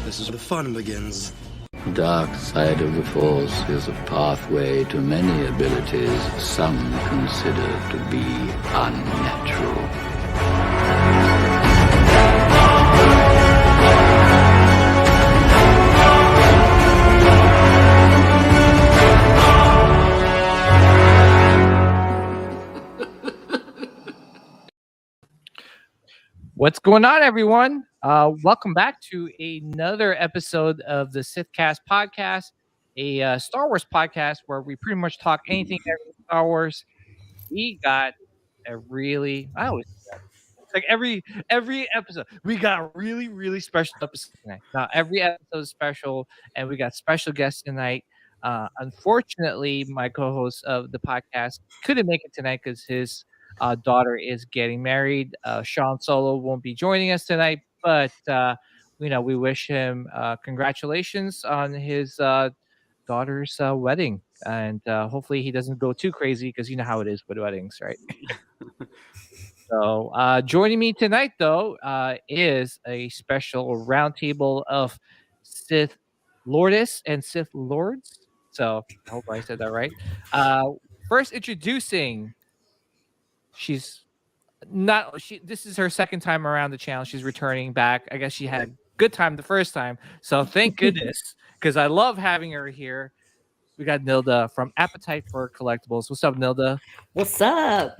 This is where the fun begins. Dark side of the Force is a pathway to many abilities some consider to be unnatural. What's going on, everyone? Welcome back to another episode of the Sithcast podcast, a Star Wars podcast where we pretty much talk anything everything Star Wars. We got a really, I always say that. It's like every episode, we got a really special episode tonight. Now, every episode is special, and we got special guests tonight. Unfortunately, my co-host of the podcast couldn't make it tonight because his daughter is getting married. Sean Solo won't be joining us tonight, but we wish him congratulations on his daughter's wedding, and hopefully he doesn't go too crazy because you know how it is with weddings, right? So joining me tonight, though, is a special roundtable of Sith Lordess and Sith Lords. So I hope I said that right. First, introducing. She's not she this is her second time around the channel. She's returning back. I guess she had a good time the first time, so thank goodness, because I love having her here. We got Nilda from Appetite for Collectibles. What's up, Nilda? What's up?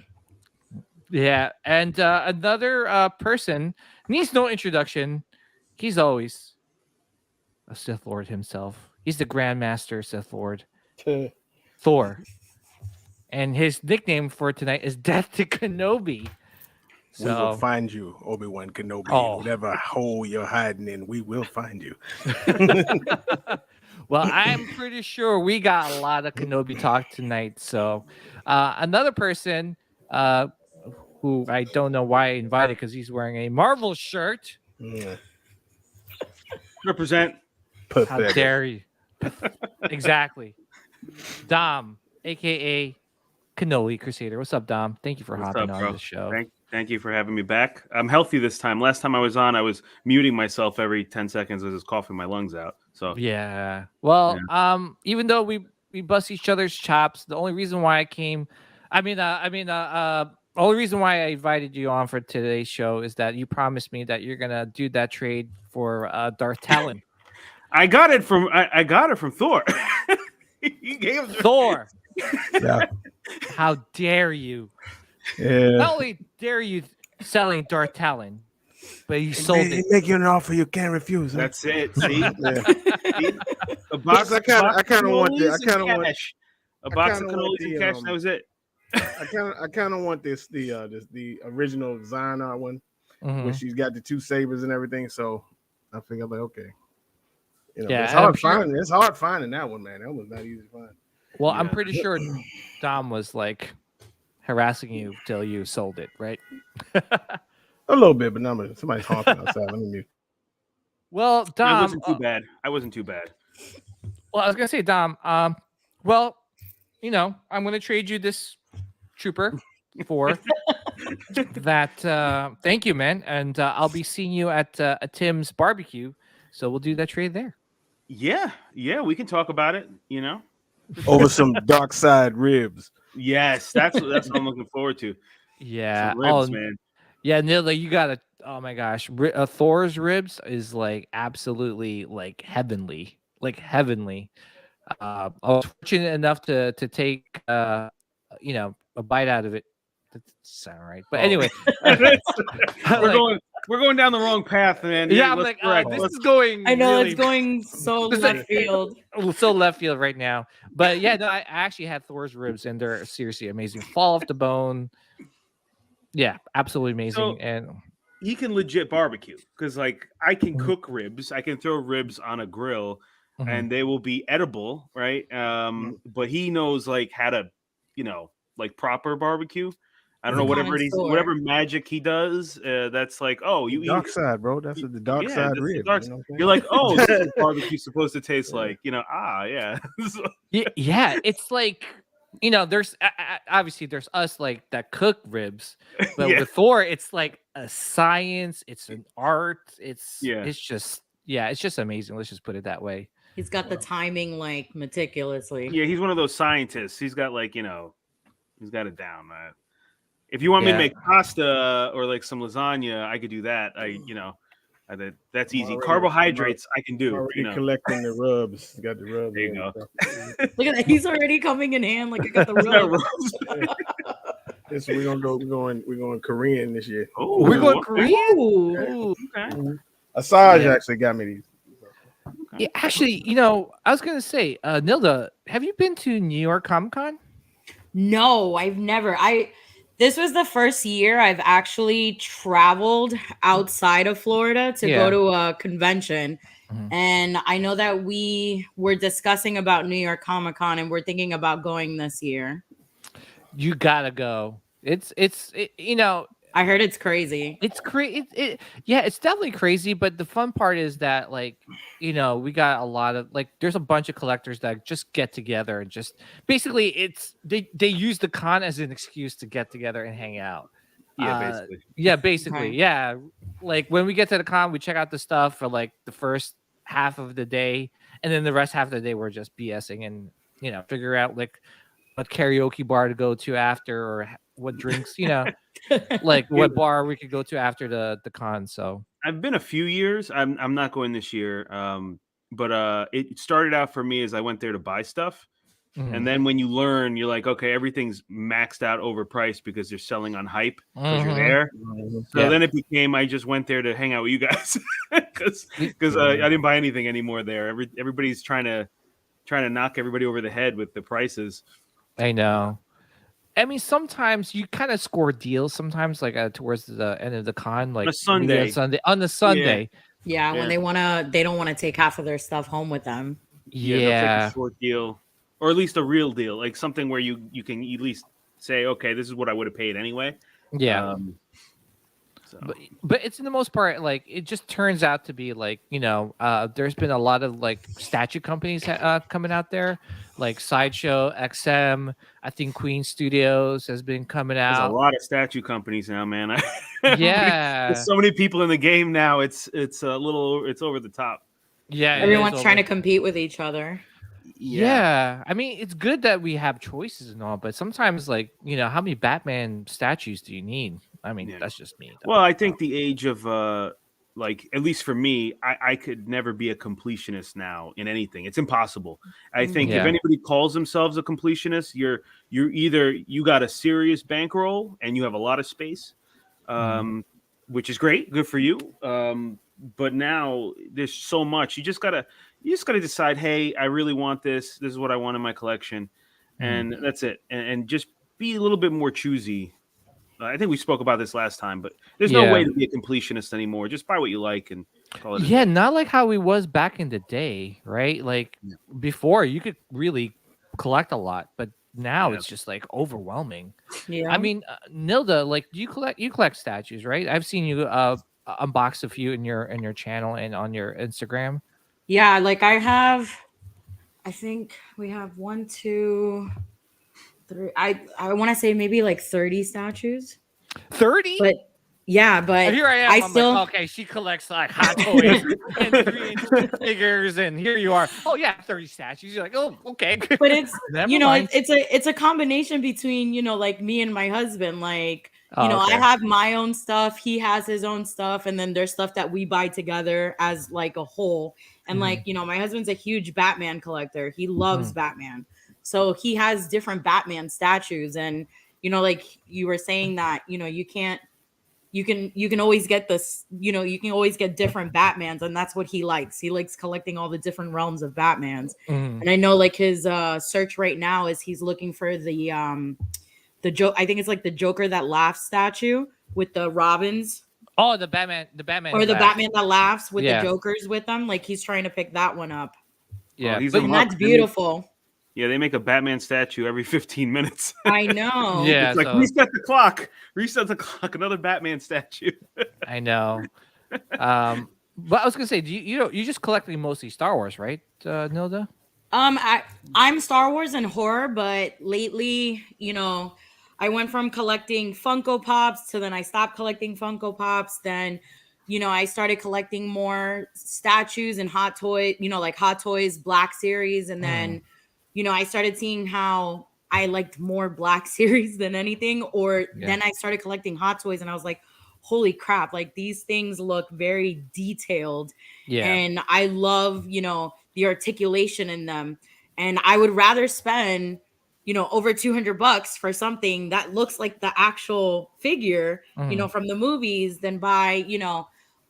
Yeah, and another person needs no introduction. He's always a Sith Lord himself. He's the Grandmaster Sith Lord, Thor. And his nickname for tonight is Death to Kenobi. We will find you, Obi-Wan Kenobi. Whatever hole you're hiding in, we will find you. Well, I'm pretty sure we got a lot of Kenobi talk tonight. So another person who I don't know why I invited because he's wearing a Marvel shirt. Yeah. Represent. How dare you? Exactly. Dom, a.k.a. Cannoli Crusader. What's up, Dom? Thank you for hopping on the show. Thank you for having me back. I'm healthy this time. Last time I was on, I was muting myself every 10 seconds as I was coughing my lungs out. So yeah. Well, even though we bust each other's chops, the only reason why I came, the only reason why I invited you on for today's show is that you promised me that you're gonna do that trade for Darth Talon. I got it from Thor. He gave it to Thor. Yeah. How dare you? Yeah. Not only dare you selling Darth Talon, but you sold it. They make you an offer you can't refuse. Huh? That's it. See, Yeah. a box. I kind of want this. I kind of want a box of cannolis and cash. That was it. I kind of want the original Xionar one, where she's got the two sabers and everything. So I figured, like, okay, it's hard finding that one, man. That was not easy to find. Well, I'm pretty sure Dom was like harassing you till you sold it, right? A little bit, but somebody's honking outside. Let me mute. Well, Dom, I wasn't too bad. Well, I was gonna say, Dom. I'm gonna trade you this trooper for that. Thank you, man, and I'll be seeing you at Tim's barbecue, so we'll do that trade there. Yeah, we can talk about it. Over some dark side ribs. Yes, that's what I'm looking forward to. Yeah, ribs, man. Yeah, Nila, you got to. Oh my gosh, Thor's ribs is like absolutely like heavenly, I was fortunate enough to take a bite out of it. That doesn't sound right, but anyway, we're going down the wrong path, man. Yeah, I'm like, this is going. I know really, it's going so left field. So left field right now. But yeah, no, I actually had Thor's ribs, and they're seriously amazing. Fall off the bone. Yeah, absolutely amazing. So, and he can legit barbecue because, like, I can cook ribs. I can throw ribs on a grill, and they will be edible, right? But he knows like how to, like proper barbecue. I don't know whatever magic he does. That's like, you dark eat side, bro. That's what the dark side rib. You're like, this is what barbecue's supposed to taste like. Yeah. yeah, it's like there's obviously there's us like that cook ribs, but with Thor, it's like a science. It's an art. It's just yeah, it's just amazing. Let's just put it that way. He's got the timing like meticulously. Yeah, he's one of those scientists. He's got like, he's got it down. If you want me to make pasta or like some lasagna, I could do that. That's easy. Carbohydrates I can do. Already collecting the rubs. Got the rubs. There you go. Look at that. He's already coming in hand. Like I got the rubs. We're going Korean this year. Oh, we're going Korean. Ooh. Okay. Asajj actually got me these. Yeah, actually, I was gonna say, Nilda, have you been to New York Comic Con? No, I've never. This was the first year I've actually traveled outside of Florida to go to a convention. Mm-hmm. And I know that we were discussing about New York Comic Con and we're thinking about going this year. You gotta go. It's I heard it's crazy. It's crazy. Yeah, it's definitely crazy. But the fun part is that, like, we got a lot of there's a bunch of collectors that just get together and just basically they use the con as an excuse to get together and hang out. Yeah, basically. Okay. Yeah. Like when we get to the con, we check out the stuff for like the first half of the day, and then the rest half of the day we're just BSing and figure out like what karaoke bar to go to after or what drinks, like what bar we could go to after the con. So I've been a few years. I'm not going this year. But it started out for me as I went there to buy stuff. Mm-hmm. And then when you learn, you're like, okay, everything's maxed out overpriced because they're selling on hype because you're there. So then it became, I just went there to hang out with you guys because I didn't buy anything anymore there. Everybody's trying to knock everybody over the head with the prices. I know. I mean, sometimes you kind of score deals. Sometimes, like towards the end of the con, like on the Sunday. Yeah, when they don't want to take half of their stuff home with them. Yeah, take a short deal, or at least a real deal, like something where you can at least say, okay, this is what I would have paid anyway. Yeah. But it's in the most part, like it just turns out to be like there's been a lot of like statue companies coming out there, like Sideshow, XM. I think Queen Studios has been coming out. There's a lot of statue companies now, man. Yeah, there's so many people in the game now. It's over the top. Yeah, everyone's trying to compete with each other. Yeah, I mean it's good that we have choices and all, but sometimes like how many Batman statues do you need? I mean, that's just me. Well, I think the age of like at least for me, I could never be a completionist now in anything. It's impossible. I think if anybody calls themselves a completionist, you're either you got a serious bankroll and you have a lot of space, which is great, good for you. But now there's so much. You just gotta decide. Hey, I really want this. This is what I want in my collection, and that's it. And just be a little bit more choosy. I think we spoke about this last time, but there's no way to be a completionist anymore. Just buy what you like and call it. Yeah, not like how we was back in the day, right? Like before, you could really collect a lot, but now it's just like overwhelming. Yeah, I mean, Nilda, like you collect statues, right? I've seen you unbox a few in your channel and on your Instagram. Yeah, like I think we have 1, 2, 3. I want to say maybe like 30 statues. 30? But yeah, but here I am. I'm still like, okay, she collects like hot toys and 3-inch figures, and here you are. Oh yeah, 30 statues. You're like, oh, okay. But it's it's a combination between like me and my husband. Like okay. I have my own stuff, he has his own stuff, and then there's stuff that we buy together as like a whole. And like my husband's a huge Batman collector. He loves Batman. So he has different Batman statues, and like you were saying that you can always get this, you can always get different Batmans, and that's what he likes. He likes collecting all the different realms of Batmans. And I know like his search right now is he's looking for the I think it's like the Joker that laughs statue with the Robins. Oh, the Batman or the Batman that laughs with the Jokers with them. Like he's trying to pick that one up. Yeah, and that's beautiful. Yeah, they make a Batman statue every 15 minutes. I know. Yeah, it's like reset the clock. Another Batman statue. I know. But I was gonna say, you just collecting mostly Star Wars, right, Nilda? I'm Star Wars and horror, but lately, I went from collecting Funko Pops to then I stopped collecting Funko Pops. Then, I started collecting more statues and Hot Toy, like Hot Toys Black Series. And then, I started seeing how I liked more Black Series than anything. Then I started collecting Hot Toys and I was like, holy crap, like these things look very detailed. Yeah. And I love, the articulation in them. And I would rather spend, over $200 for something that looks like the actual figure, from the movies than buy,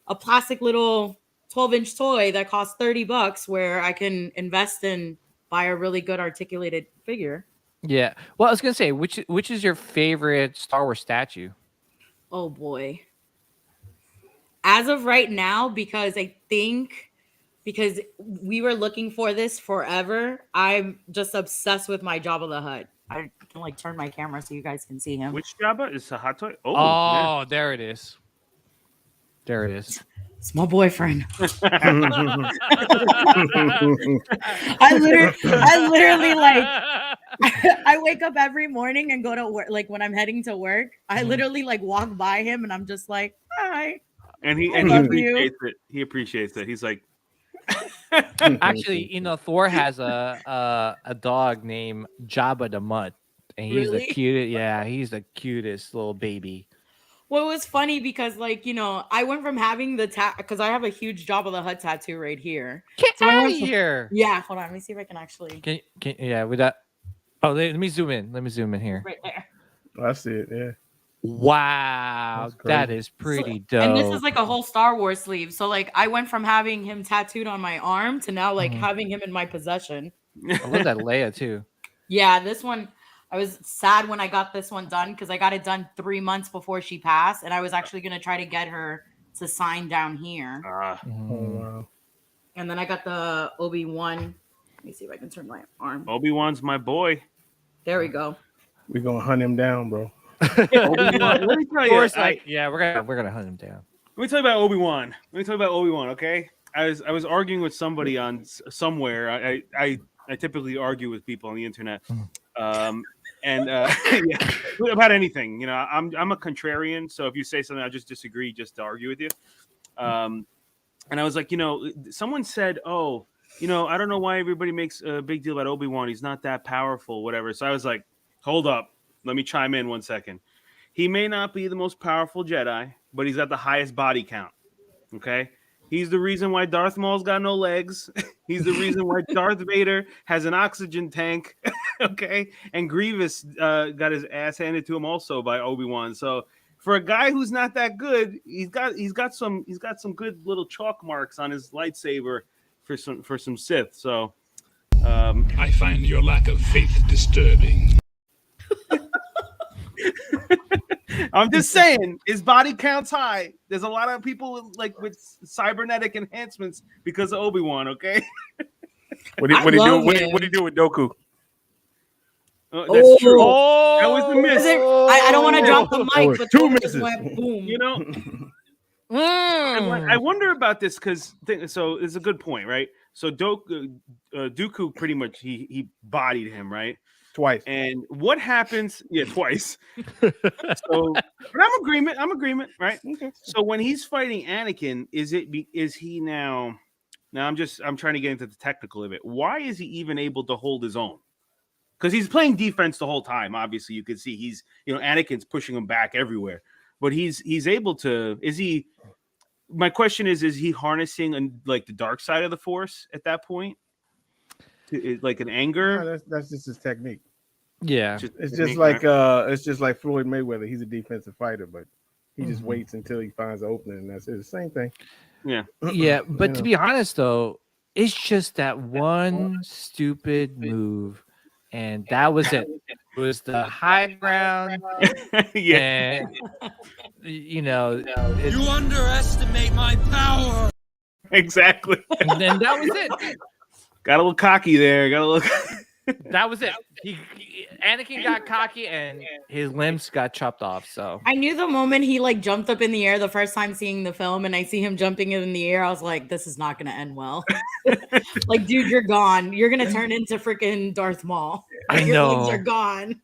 a plastic little 12-inch toy that costs $30 where I can invest and buy a really good articulated figure. Yeah. Well, I was going to say, which is your favorite Star Wars statue? Oh boy. As of right now, because we were looking for this forever, I'm just obsessed with my Jabba the Hutt. I can like turn my camera so you guys can see him. Which Jabba is a Hot Toy? Oh, there it is. There it is. It's my boyfriend. I literally like I wake up every morning and go to work. Like when I'm heading to work, I literally like walk by him and I'm just like, hi. And he appreciates it. He appreciates it. He's like, actually, Thor has a dog named Jabba the Mutt, and he's the cutest. Yeah, he's the cutest little baby. Well, it was funny because, like, I went from having the because I have a huge Jabba the Hutt tattoo right here. Get out of here! Yeah, hold on. Let me see if I can actually. With that. Oh, let me zoom in. Here. Right there. I see it. Yeah. Wow, that is pretty dope. And this is like a whole Star Wars sleeve. So like I went from having him tattooed on my arm to now like having him in my possession. I love that Leia too. Yeah, this one, I was sad when I got this one done because I got it done 3 months before she passed, and I was actually gonna try to get her to sign down here. Oh, wow. And then I got the Obi-Wan. Let me see if I can turn my arm. Obi-Wan's my boy. There we go. We're gonna hunt him down, bro. Let me tell you, we're gonna hunt him down. Let me tell you about Obi-Wan. Okay, I was arguing with somebody on somewhere. I typically argue with people on the internet, about anything. I'm a contrarian, so if you say something, I just disagree just to argue with you. And I was like, someone said, oh, I don't know why everybody makes a big deal about Obi-Wan. He's not that powerful, whatever. So I was like, hold up. Let me chime in 1 second. He may not be the most powerful Jedi, but he's got the highest body count. Okay? He's the reason why Darth Maul's got no legs. He's the reason why Darth Vader has an oxygen tank. Okay? And Grievous got his ass handed to him also by Obi-Wan. So for a guy who's not that good, he's got some good little chalk marks on his lightsaber for some Sith. So I find your lack of faith disturbing. I'm just saying his body count's high. There's a lot of people like with cybernetic enhancements because of Obi-Wan. Okay. What do you do with Dooku? That's true. That was the miss. I don't want to drop the mic, but two misses. Went boom. I wonder about this because so it's a good point, right? So Dooku pretty much he bodied him, right? Twice. And what happens? Yeah, twice. But I'm agreement, right? Okay. So when he's fighting Anakin, is he now? Now I'm trying to get into the technical of it. Why is he even able to hold his own? Because he's playing defense the whole time. Obviously, you can see he's Anakin's pushing him back everywhere, but he's able to. Is he? My question is he harnessing like the dark side of the Force at that point? Like an anger? No, that's just his technique. Yeah, it's just like Floyd Mayweather. He's a defensive fighter, but he just waits until he finds an opening, and that's it. The same thing. Yeah, yeah. But to be honest, though, it's just that one stupid move, and that was it. It was the high ground. Yeah, and, you underestimate my power. Exactly. And then that was it. Got a little cocky there. That was it. Anakin got cocky and his limbs got chopped off. So I knew the moment he like jumped up in the air the first time seeing the film, and I see him jumping in the air, I was like, this is not going to end well. Like, dude, you're gone. You're going to turn into freaking Darth Maul. I Your know. legs are gone.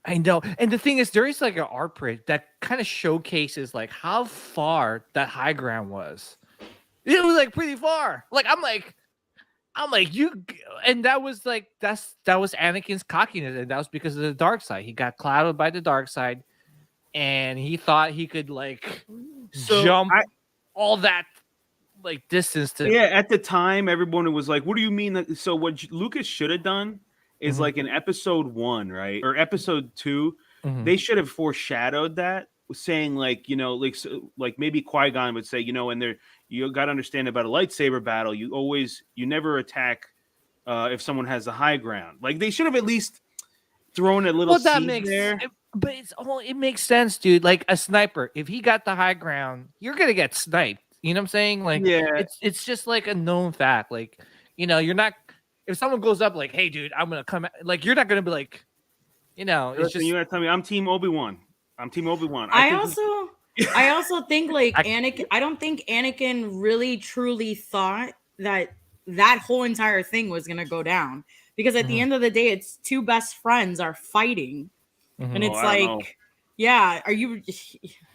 I know. And the thing is, there is like an art print that kind of showcases like how far that high ground was. It was like pretty far. Like I'm like you, and that was Anakin's cockiness, and that was because of the dark side. He got clouded by the dark side, and he thought he could like jump all that like distance to. Yeah, at the time, everyone was like, "What do you mean that?" So what Lucas should have done is like in episode 1, right, or episode 2, they should have foreshadowed that, saying like, you know, like like maybe Qui-Gon would say, you know, and there you got to understand about a lightsaber battle, you never attack if someone has the high ground. Like they should have at least thrown a little seed there. But it makes sense, dude. Like a sniper, if he got the high ground, you're gonna get sniped. You know what I'm saying? Like, yeah, it's just like a known fact. Like, you know, you're not. If someone goes up like, "Hey, dude, I'm gonna come," like you're not gonna be like, you know, it's just you gotta tell me I'm Team Obi-Wan. I'm Team Obi-Wan. I also think like Anakin. I don't think Anakin really truly thought that whole entire thing was gonna go down, because at the end of the day, it's two best friends are fighting, and it's like, yeah, are you?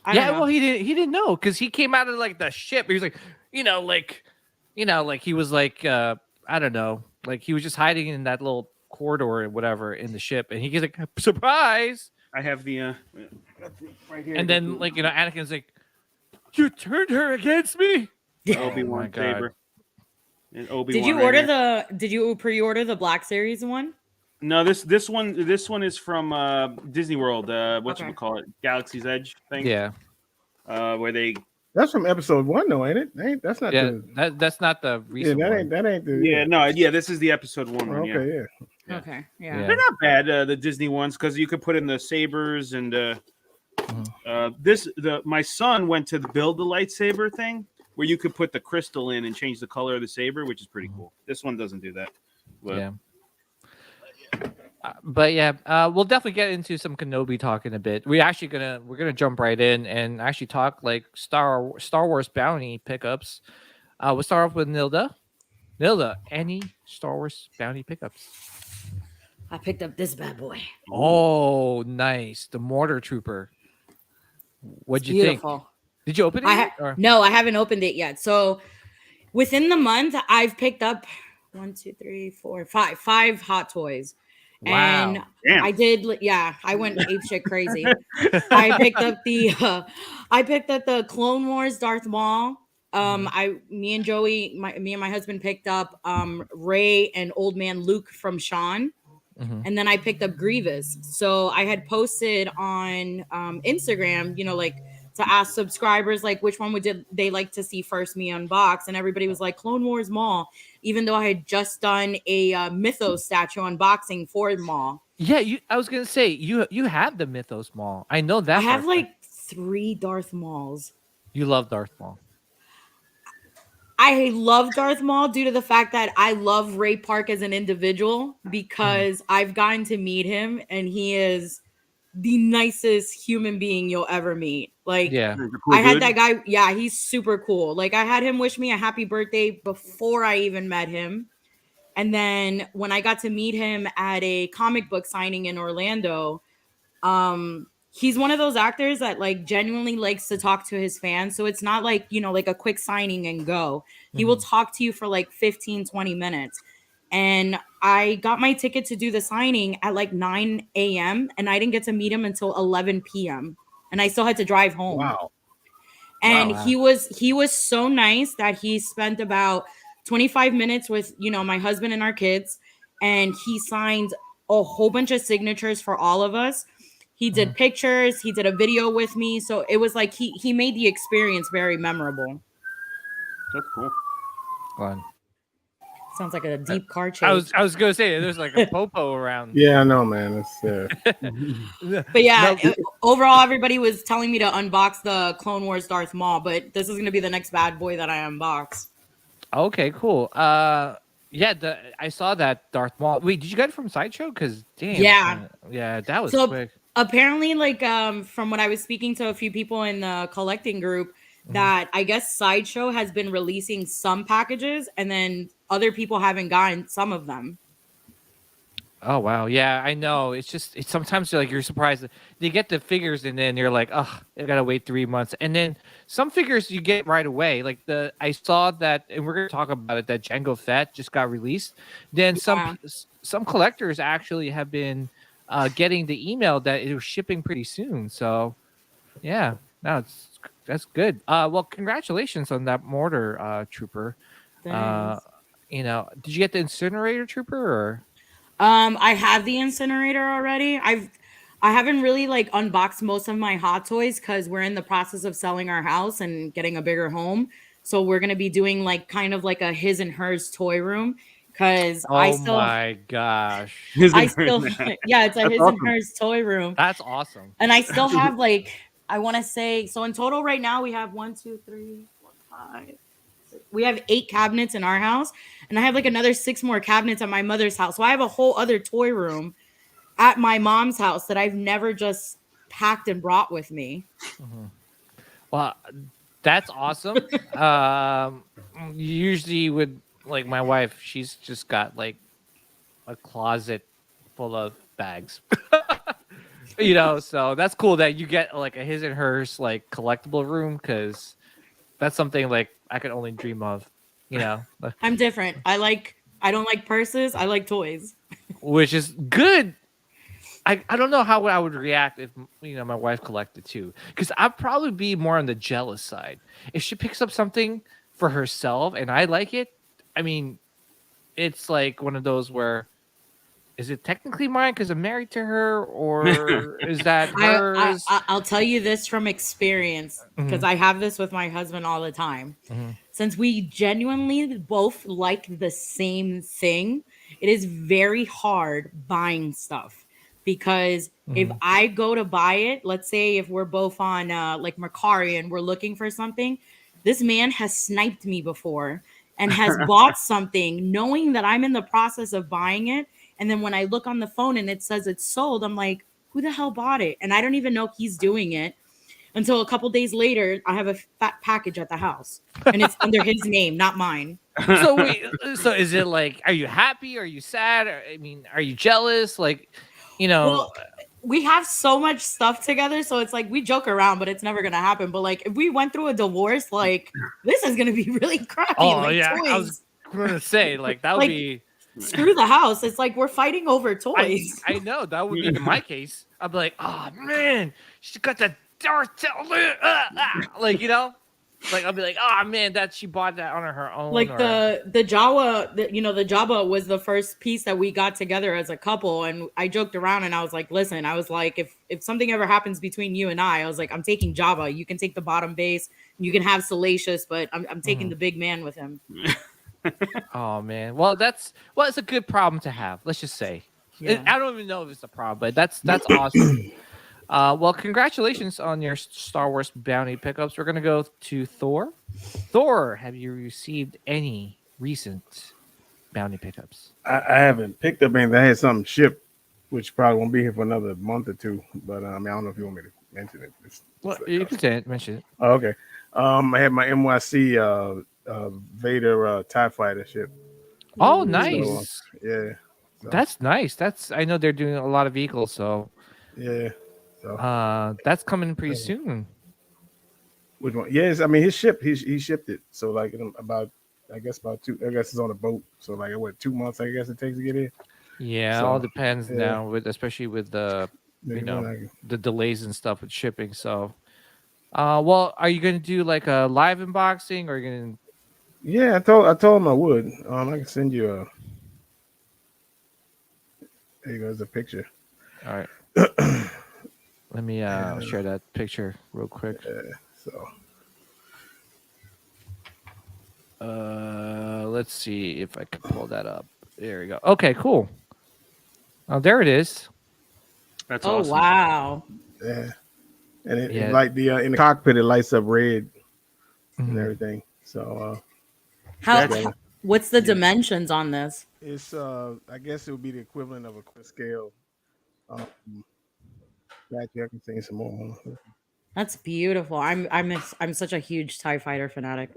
I don't know. Well, he didn't know because he came out of like the ship. He was like, like he was like, I don't know. Like he was just hiding in that little corridor or whatever in the ship, and he gets like surprise. I have the right here. And then like Anakin's like, "You turned her against me." Obi-Wan saber. And Obi-Wan. Did you pre-order the Black Series one? No, this one is from Disney World. You call it, Galaxy's Edge thing. Yeah. Where they. That's from episode 1, though, ain't it? That's not. Yeah, that's not the recent one. That ain't the. Yeah, no, yeah, this is the episode 1 one. Okay, yeah. Okay, yeah. They're not bad, the Disney ones, because you could put in the sabers and my son went to build the lightsaber thing where you could put the crystal in and change the color of the saber, which is pretty cool. This one doesn't do that. But, we'll definitely get into some Kenobi talk in a bit. We're gonna jump right in and actually talk like Star Wars bounty pickups. We'll start off with Nilda. Nilda, any Star Wars bounty pickups? I picked up this bad boy. Oh, nice. The Mortar Trooper. What'd you think? Did you open it? No, I haven't opened it yet. So within the month, I've picked up 5 Hot Toys. Wow. And I did, I went apeshit crazy. I picked up the Clone Wars Darth Maul. Me and my husband picked up Rey and Old Man Luke from Sean. And then I picked up Grievous. So I had posted on Instagram, like to ask subscribers like which one would they like to see first me unbox, and everybody was like Clone Wars Maul, even though I had just done a Mythos statue unboxing for Maul. Yeah, I was gonna say you have the Mythos Maul. I know that. I have like 3 Darth Mauls. You love Darth Maul. I love Darth Maul due to the fact that I love Ray Park as an individual, because I've gotten to meet him and he is the nicest human being you'll ever meet. Like, I had that guy. Yeah, he's super cool. Like, I had him wish me a happy birthday before I even met him. And then when I got to meet him at a comic book signing in Orlando, he's one of those actors that like genuinely likes to talk to his fans. So it's not like, like a quick signing and go. He will talk to you for like 15, 20 minutes. And I got my ticket to do the signing at like 9 a.m. and I didn't get to meet him until 11 p.m. And I still had to drive home. Wow. And he was so nice that he spent about 25 minutes with, my husband and our kids. And he signed a whole bunch of signatures for all of us. He did pictures. He did a video with me. So it was like he made the experience very memorable. That's cool. Fun. Sounds like a deep car chase. I was gonna say there's like a popo around. Yeah, I know, man. It's But yeah, overall, everybody was telling me to unbox the Clone Wars Darth Maul, but this is gonna be the next bad boy that I unbox. Okay, cool. I saw that Darth Maul. Wait, did you get it from Sideshow? Because damn, yeah, that was quick. Apparently, like from what I was speaking to a few people in the collecting group, that I guess Sideshow has been releasing some packages, and then other people haven't gotten some of them. Oh wow, yeah, I know. It's sometimes you're surprised that you get the figures and then you're like, oh, I gotta wait 3 months. And then some figures you get right away. Like I saw that, and we're gonna talk about it. That Jango Fett just got released. Then some collectors actually have been getting the email that it was shipping pretty soon. So yeah, no, that's good. Well, congratulations on that mortar, Trooper. Thanks. Did you get the incinerator, Trooper, or? I have the incinerator already. I haven't really like unboxed most of my hot toys because we're in the process of selling our house and getting a bigger home. So we're gonna be doing like kind of like a his and hers toy room because my gosh. yeah, it's a his and hers toy room. That's awesome. And I still have like I want to say so in total right now we have 1, 2, 3, 4, 5. We have 8 cabinets in our house, and I have like another 6 more cabinets at my mother's house. So I have a whole other toy room at my mom's house that I've never just packed and brought with me. Mm-hmm. Well, that's awesome. Usually with like my wife, she's just got like a closet full of bags. So that's cool that you get like a his and hers like collectible room, because that's something like I could only dream of. I'm different. I don't like purses. I like toys, which is good. I don't know how I would react if my wife collected too, because I'd probably be more on the jealous side. If she picks up something for herself and I like it, I mean, it's like one of those where, is it technically mine because I'm married to her, or is that hers? I'll tell you this from experience, because I have this with my husband all the time. Since we genuinely both like the same thing, it is very hard buying stuff. Because if I go to buy it, let's say if we're both on like Mercari and we're looking for something, this man has sniped me before and has bought something knowing that I'm in the process of buying it. And then when I look on the phone and it says it's sold, I'm like, who the hell bought it? And I don't even know he's doing it until a couple days later. I have a fat package at the house and it's under his name, not mine. So is it like, are you happy? Are you sad? Are you jealous? Like, Well, we have so much stuff together, so it's like we joke around, but it's never gonna happen. But like if we went through a divorce, like this is gonna be really crappy. Oh like, yeah, toys. I was gonna say like that would be screw the house. It's like we're fighting over toys. I know that would be in my case. I'd be like, oh man, she got that Darth like like I'll be like, oh man, that she bought that on her own. Like the Jawa, the Jawa was the first piece that we got together as a couple, and I joked around and I was like, listen, I was like, if something ever happens between you and I was like, I'm taking Java. You can take the bottom base, you can have Salacious, but I'm taking the big man with him. Oh man, well it's a good problem to have. Let's just say, I don't even know if it's a problem, but that's awesome. Well, congratulations on your Star Wars bounty pickups. We're going to go to Thor. Thor, have you received any recent bounty pickups? I haven't picked up anything. I had something shipped, which probably won't be here for another month or two. But I don't know if you want me to mention it. You can mention it. Oh, okay. I had my NYC Vader TIE Fighter ship. Oh, nice. So, yeah. So. That's nice. I know they're doing a lot of vehicles, so. Yeah. So, that's coming pretty soon. Which one? Yes, I mean he shipped it. So like about 2. I guess it's on a boat. So like 2 months I guess it takes to get in. Yeah, it all depends now especially with the the delays and stuff with shipping. So, well, are you gonna do like a live unboxing, or are you gonna? Yeah, I told him I would. I can send you a. There you go. There's a picture. All right. Let me share that picture real quick. Let's see if I can pull that up. There we go. Okay, cool. Oh, there it is. That's awesome. Wow. Yeah, and it like in the cockpit, it lights up red and everything. So, what's the dimensions on this? It's I guess it would be the equivalent of a scale. I can sing some more. That's beautiful. I'm such a huge TIE Fighter fanatic.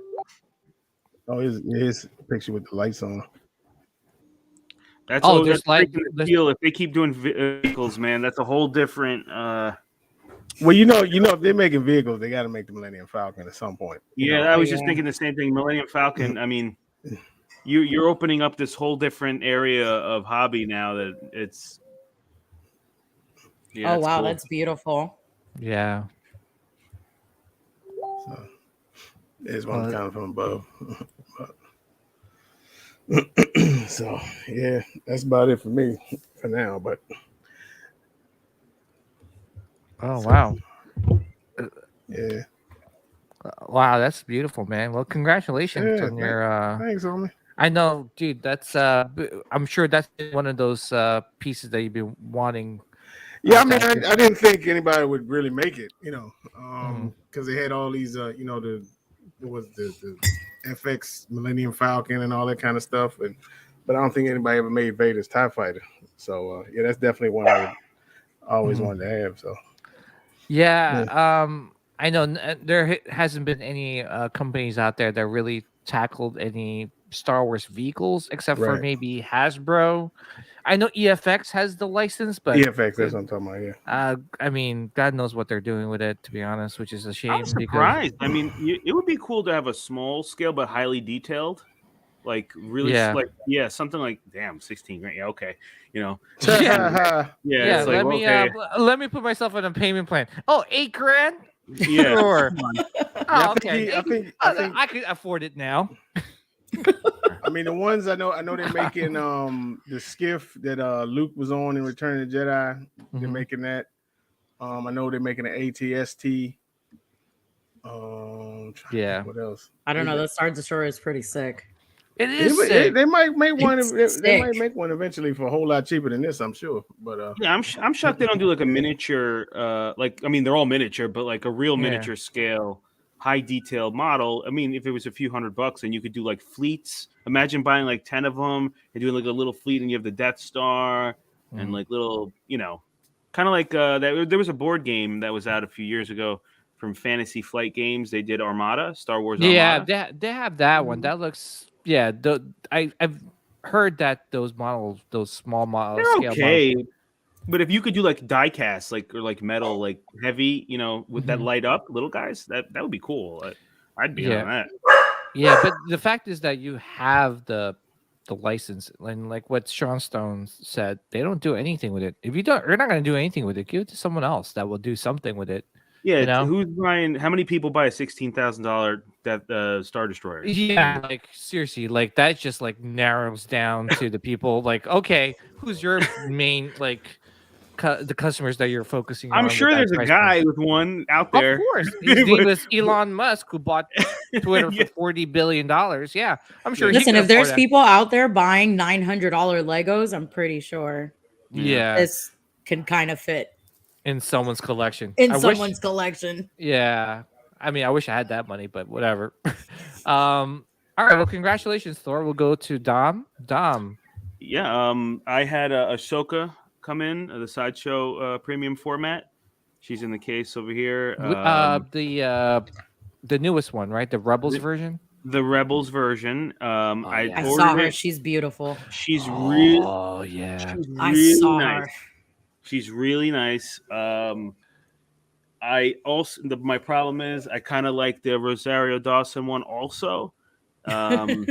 Oh, his picture with the lights on. That's that's the deal. If they keep doing vehicles, man, that's a whole different. Well, if they're making vehicles, they got to make the Millennium Falcon at some point. I was just thinking the same thing. Millennium Falcon. I mean, you're opening up this whole different area of hobby now that it's. Yeah, wow, cool. That's beautiful. Yeah. So, there's one kind of from above. So yeah, that's about it for me for now. But wow. Yeah. Wow, that's beautiful, man. Well, congratulations on your. Thanks, homie. I know, dude. That's. I'm sure that's one of those pieces that you've been wanting. Yeah, I mean, I didn't think anybody would really make it, because they had all these, the FX Millennium Falcon and all that kind of stuff, but I don't think anybody ever made Vader's TIE Fighter. So yeah, that's definitely one I always wanted to have. So yeah. I know there hasn't been any companies out there that really tackled any Star Wars vehicles except for maybe Hasbro. I know EFX has the license, but EFX, that's what I'm talking about. Yeah. I mean, God knows what they're doing with it, to be honest, which is a shame. I'm surprised. I mean, it would be cool to have a small scale but highly detailed, like really, something like 16 grand. Yeah, okay, Yeah. Like, let me put myself on a payment plan. Oh, $8 grand. Yeah. Sure. Okay. I think I could afford it now. I mean, the ones I know they're making the skiff that Luke was on in Return of the Jedi. They're making that. I know they're making an ATST. What else? I don't know. The Star Destroyer is pretty sick. It is sick. They might make one. They might make one eventually for a whole lot cheaper than this, I'm sure. But I'm shocked they don't do like a miniature. They're all miniature, but like a real miniature scale, high detailed model. I mean, if it was a few $100 and you could do like fleets. Imagine buying like 10 of them and doing like a little fleet, and you have the Death Star and like little, kind of like that. There was a board game that was out a few years ago from Fantasy Flight Games. They did Armada, Star Wars Armada. Yeah, they have that one. That looks, I've heard that those small models, they're okay. But if you could do like die cast, or like metal, like heavy, with that light up little guys, that would be cool. I'd be on that. Yeah, but the fact is that you have the license, and like what Sean Stone said, they don't do anything with it. If you're not going to do anything with it, give it to someone else that will do something with it. Yeah, who's buying? How many people buy a $16,000 Star Destroyer? Yeah, like seriously, like that just like narrows down to the people. Like, okay, who's your main the customers that you're focusing on? I'm sure there's a guy with one out there. Of course, his name was Elon Musk, who bought Twitter for $40 billion. Yeah, I'm sure. Listen, if there's people out there buying $900 Legos, I'm pretty sure. Yeah, this can kind of fit in someone's collection. Collection. Yeah, I mean, I wish I had that money, but whatever. All right, well, congratulations, Thor. We'll go to Dom. Yeah, I had Ahsoka come in the Sideshow premium format. She's in the case over here. The newest one, right? The Rebels version. The Rebels version. I saw her. She's beautiful. She's really. Oh yeah. I saw her. She's really nice. I also my problem is I kind of like the Rosario Dawson one also. So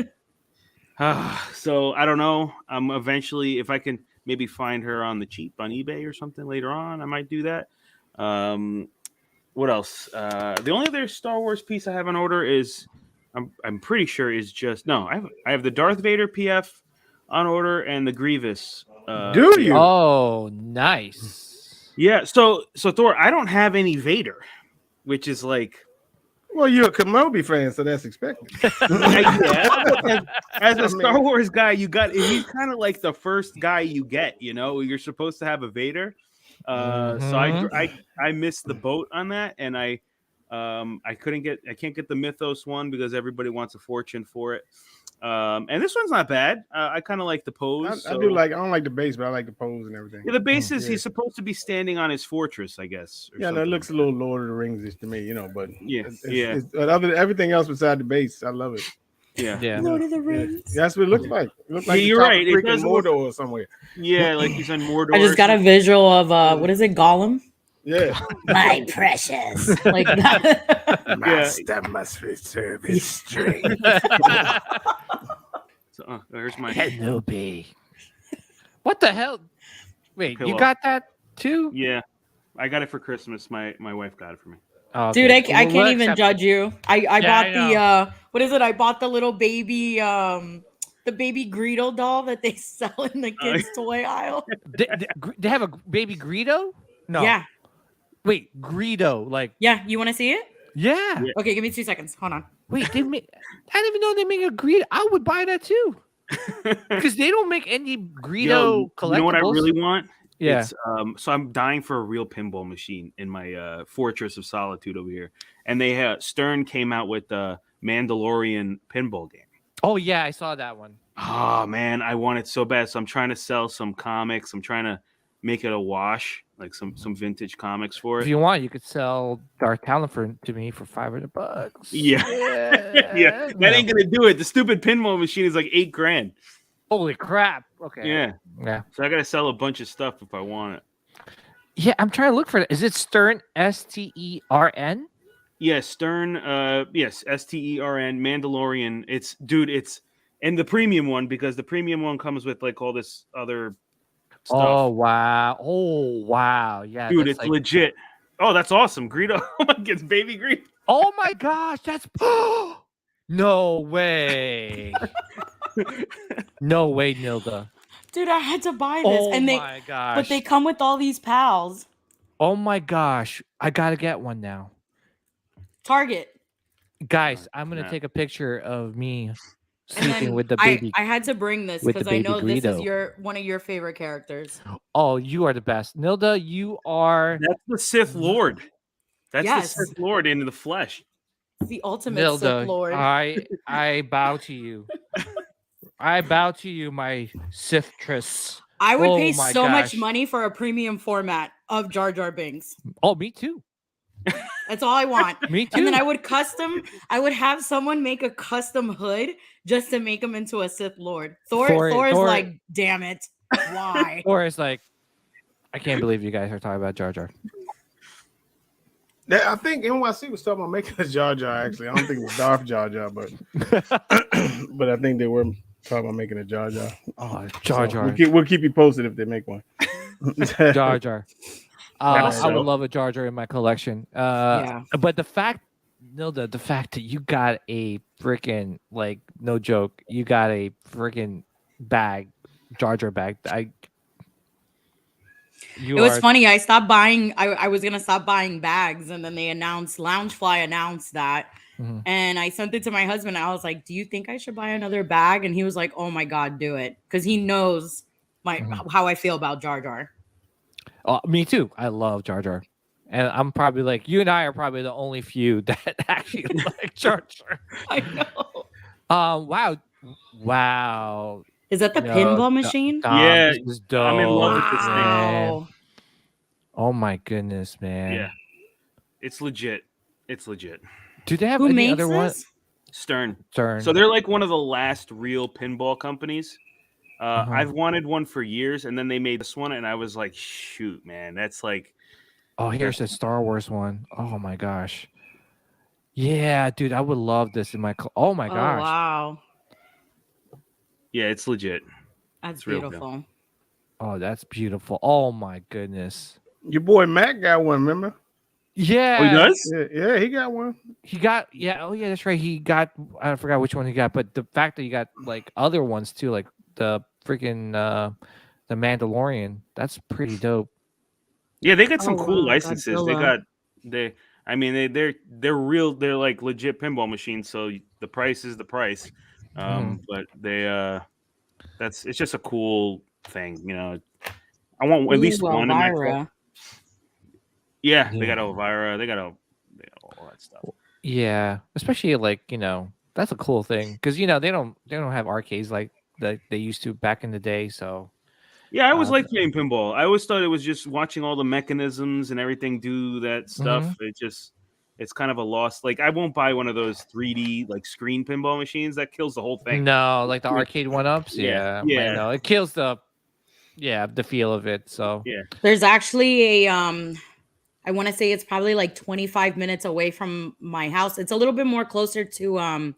I don't know. Eventually, if I can maybe find her on the cheap on eBay or something later on, I might do that. What else? The only other Star Wars piece I have on order is I'm pretty sure is just I have the Darth Vader PF on order and the Grievous. Do you? Oh, nice. Yeah. So Thor, I don't have any Vader, which is like. Well, you're a Kenobi fan, so that's expected. As a Star Wars guy, he's kind of like the first guy you get. You're supposed to have a Vader. So I missed the boat on that, and I can't get the Mythos one because everybody wants a fortune for it. And this one's not bad. I kind of like the pose. I don't like the base, but I like the pose and everything. Yeah, the base is he's supposed to be standing on his fortress, I guess. Yeah, no, it looks a little Lord of the Rings-ish to me, but it's everything else beside the base, I love it. Yeah. Lord of the Rings. That's what it looks like. It looks like you're right. It does Mordor or somewhere. Yeah, like he's on Mordor. I just got a visual of what is it, Gollum? Yeah. My precious. Like that. Master must reserve his strength. So, there's my Kenobi. What the hell? Wait, Pillow. you got that too? Yeah, I got it for Christmas. My wife got it for me. Oh, okay. Dude, I can't even judge you. I bought I what is it? I bought the little baby the baby Greedo doll that they sell in the kids toy aisle. They have a baby Greedo? No. Yeah. Wait, Greedo, like Yeah, you want to see it? yeah. Okay, give me 2 seconds. Hold on. Wait, I didn't even know they make a Greedo. I would buy that too. Because they don't make any Greedo collectibles. You know what I really want? Yeah. It's, so I'm dying for a real pinball machine in my Fortress of Solitude over here. And they have Stern came out with the Mandalorian pinball game. Oh yeah, I saw that one. Oh man, I want it so bad. So I'm trying to sell some comics. I'm trying to make it a wash, like some vintage comics for it. If you want, you could sell Darth Talon to me for $500. Yeah. Yeah. That ain't gonna do it. The stupid pinball machine is like $8,000. Holy crap. Okay. Yeah. So I gotta sell a bunch of stuff if I want it. Yeah, I'm trying to look for it. Is it Stern Stern? Yeah, Stern. Yes, Stern Mandalorian. It's and the premium one, because the premium one comes with like all this other stuff. Oh wow. Yeah, dude, it's like legit. Oh, that's awesome. Greedo. Oh my God, it's baby Greedo. Oh my gosh, that's no way. No way, Nilda. Dude, I had to buy this. Oh my gosh. But they come with all these pals. Oh my gosh. I gotta get one now. Target. Guys, I'm gonna take a picture of me sleeping with the baby. I had to bring this because I know this is one of your favorite characters. Oh, you are the best. Nilda, you are That's the Sith Lord. That's the Sith Lord in the flesh. The ultimate Nilda, Sith Lord. I bow to you. I bow to you, my Sithtress. I would pay so much money for a premium format of Jar Jar Binks. Oh, me too. That's all I want. Me too. And then I would have someone make a custom hood just to make him into a Sith Lord. Thor's like, damn it. Why? Or it's like, I can't believe you guys are talking about Jar Jar. I think NYC was talking about making a Jar Jar, actually. I don't think it was Darth Jar Jar, but but I think they were talking about making a Jar Jar. Oh, Jar Jar. We'll keep you posted if they make one. Jar Jar. I would love a Jar Jar in my collection. But the fact that you got a freaking, like, no joke, you got a freaking bag, Jar Jar bag. It was funny. I stopped buying. I was gonna stop buying bags, and then they announced Loungefly announced that, and I sent it to my husband. I was like, "Do you think I should buy another bag?" And he was like, "Oh my God, do it," because he knows how I feel about Jar Jar. Me too. I love Jar Jar, and I'm probably like you and I are probably the only few that actually like Jar Jar. I know. Wow. Is that the pinball machine? Yeah, this is dope. I'm in love with this thing. Oh my goodness, man. Yeah, it's legit. Do they have Who any makes other one? Stern. Stern. So they're like one of the last real pinball companies. I've wanted one for years, and then they made this one, and I was like, shoot, man, that's like. Oh, here's the Star Wars one. Oh my gosh. Yeah, dude, I would love this in my. Oh my gosh. Wow. Yeah, it's legit. That's beautiful. Oh, that's beautiful. Oh my goodness. Your boy Matt got one, remember? Yeah. Oh, he does? Yeah, he got one. He got, oh yeah, that's right. He got, I forgot which one he got, but the fact that he got like other ones too, like the freaking the Mandalorian, that's pretty dope. Yeah, they got some cool licenses. Godzilla. They're real, they're like legit pinball machines, so the price is the price. But it's just a cool thing, you know. I want at least one in my collection. Yeah, they got Elvira, they got all that stuff. Yeah, especially like, you know, that's a cool thing because you know they don't have arcades like they used to back in the day. So yeah, I always liked playing pinball. I always thought it was just watching all the mechanisms and everything do that stuff. It it's kind of a loss. Like I won't buy one of those 3D like screen pinball machines. That kills the whole thing. No, like the arcade one-ups. Yeah. I know it kills the feel of it. So yeah, there's actually a I want to say it's probably like 25 minutes away from my house. It's a little bit more closer to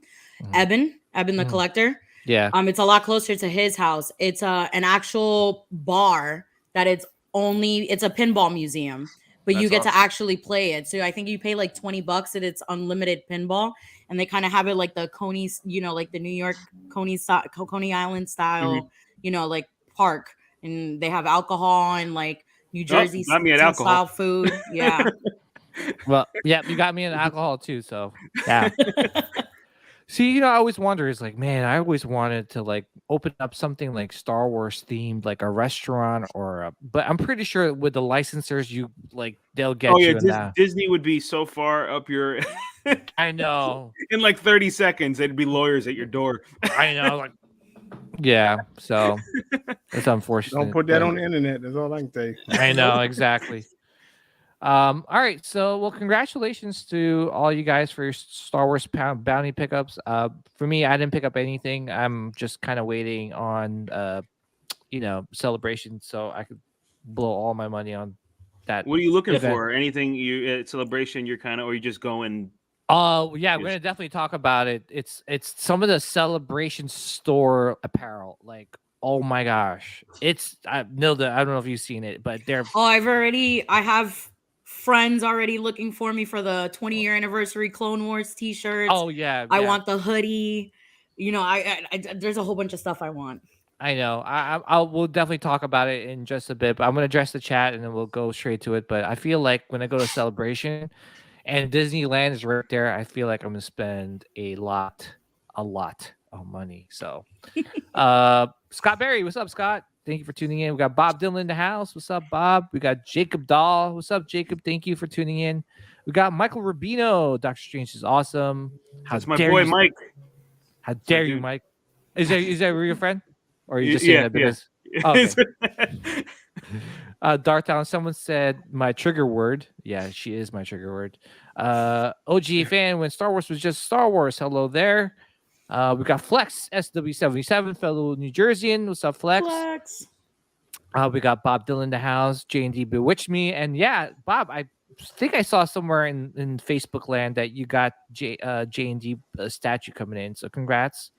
Eben the collector. Yeah. It's a lot closer to his house. It's an actual bar that it's a pinball museum, but you get to actually play it. So I think you pay like $20 and it's unlimited pinball. And they kind of have it like the Coney, like the New York Coney Island style, like park. And they have alcohol and like New Jersey style food. Yeah. Well, yeah, you got me in alcohol too. So yeah. See, I always wonder is like, man, I always wanted to like open up something like Star Wars themed, like a restaurant but I'm pretty sure with the licensors, they'll get you in that. Disney would be so far up your. I know. In like 30 seconds, there'd be lawyers at your door. I know, like. Yeah, so it's unfortunate. Don't put that on the internet. That's all I can say. I know, exactly. All right, so congratulations to all you guys for your Star Wars bounty pickups. For me, I didn't pick up anything. I'm just kind of waiting on Celebration, so I could blow all my money on that. What are you looking for? Anything you at Celebration? You're or you just going. Oh yeah, we're gonna definitely talk about it. It's some of the Celebration store apparel. Like, oh my gosh, Nilda. I don't know if you've seen it, but they're. Oh, I have friends already looking for me for the 20-year anniversary Clone Wars T-shirts. Oh yeah, I want the hoodie. There's a whole bunch of stuff I want. I know. We'll definitely talk about it in just a bit. But I'm gonna address the chat and then we'll go straight to it. But I feel like when I go to Celebration. And Disneyland is right there. I feel like I'm gonna spend a lot of money. So, Scott Berry, what's up, Scott? Thank you for tuning in. We got Bob Dylan in the house. What's up, Bob? We got Jacob Dahl. What's up, Jacob? Thank you for tuning in. We got Michael Rubino. Doctor Strange is awesome. That's my boy, Mike. How dare you, Mike? Is that your friend, or are you just saying that because? Okay. Darth Allen, someone said my trigger word. Yeah, she is my trigger word. OG fan when Star Wars was just Star Wars. Hello there. We got Flex SW77, fellow New Jerseyan. What's up, Flex? We got Bob Dylan in the house. J&D Bewitched Me. And yeah, Bob, I think I saw somewhere in Facebook land that you got J&D statue coming in. So congrats.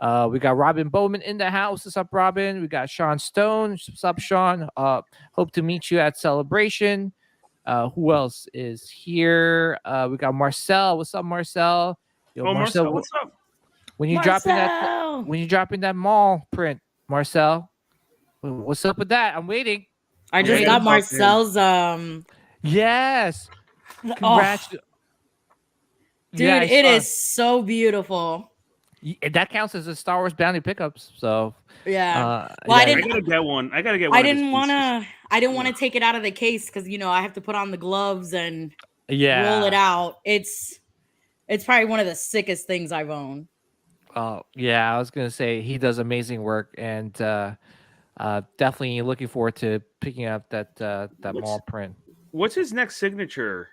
We got Robin Bowman in the house. What's up, Robin? We got Sean Stone. What's up, Sean? Hope to meet you at Celebration. Who else is here? We got Marcel. What's up, Marcel? Yo, Marcel, what's up? When you dropping that mall print, Marcel, what's up with that? I'm waiting. I just got Marcel's. Yes. Congrats. Dude, yeah, it is so beautiful. That counts as a Star Wars bounty pickups. So yeah. I gotta get one. I didn't want to take it out of the case because I have to put on the gloves and roll it out. It's probably one of the sickest things I've owned. Oh yeah, I was gonna say he does amazing work and definitely looking forward to picking up that mall print. What's his next signature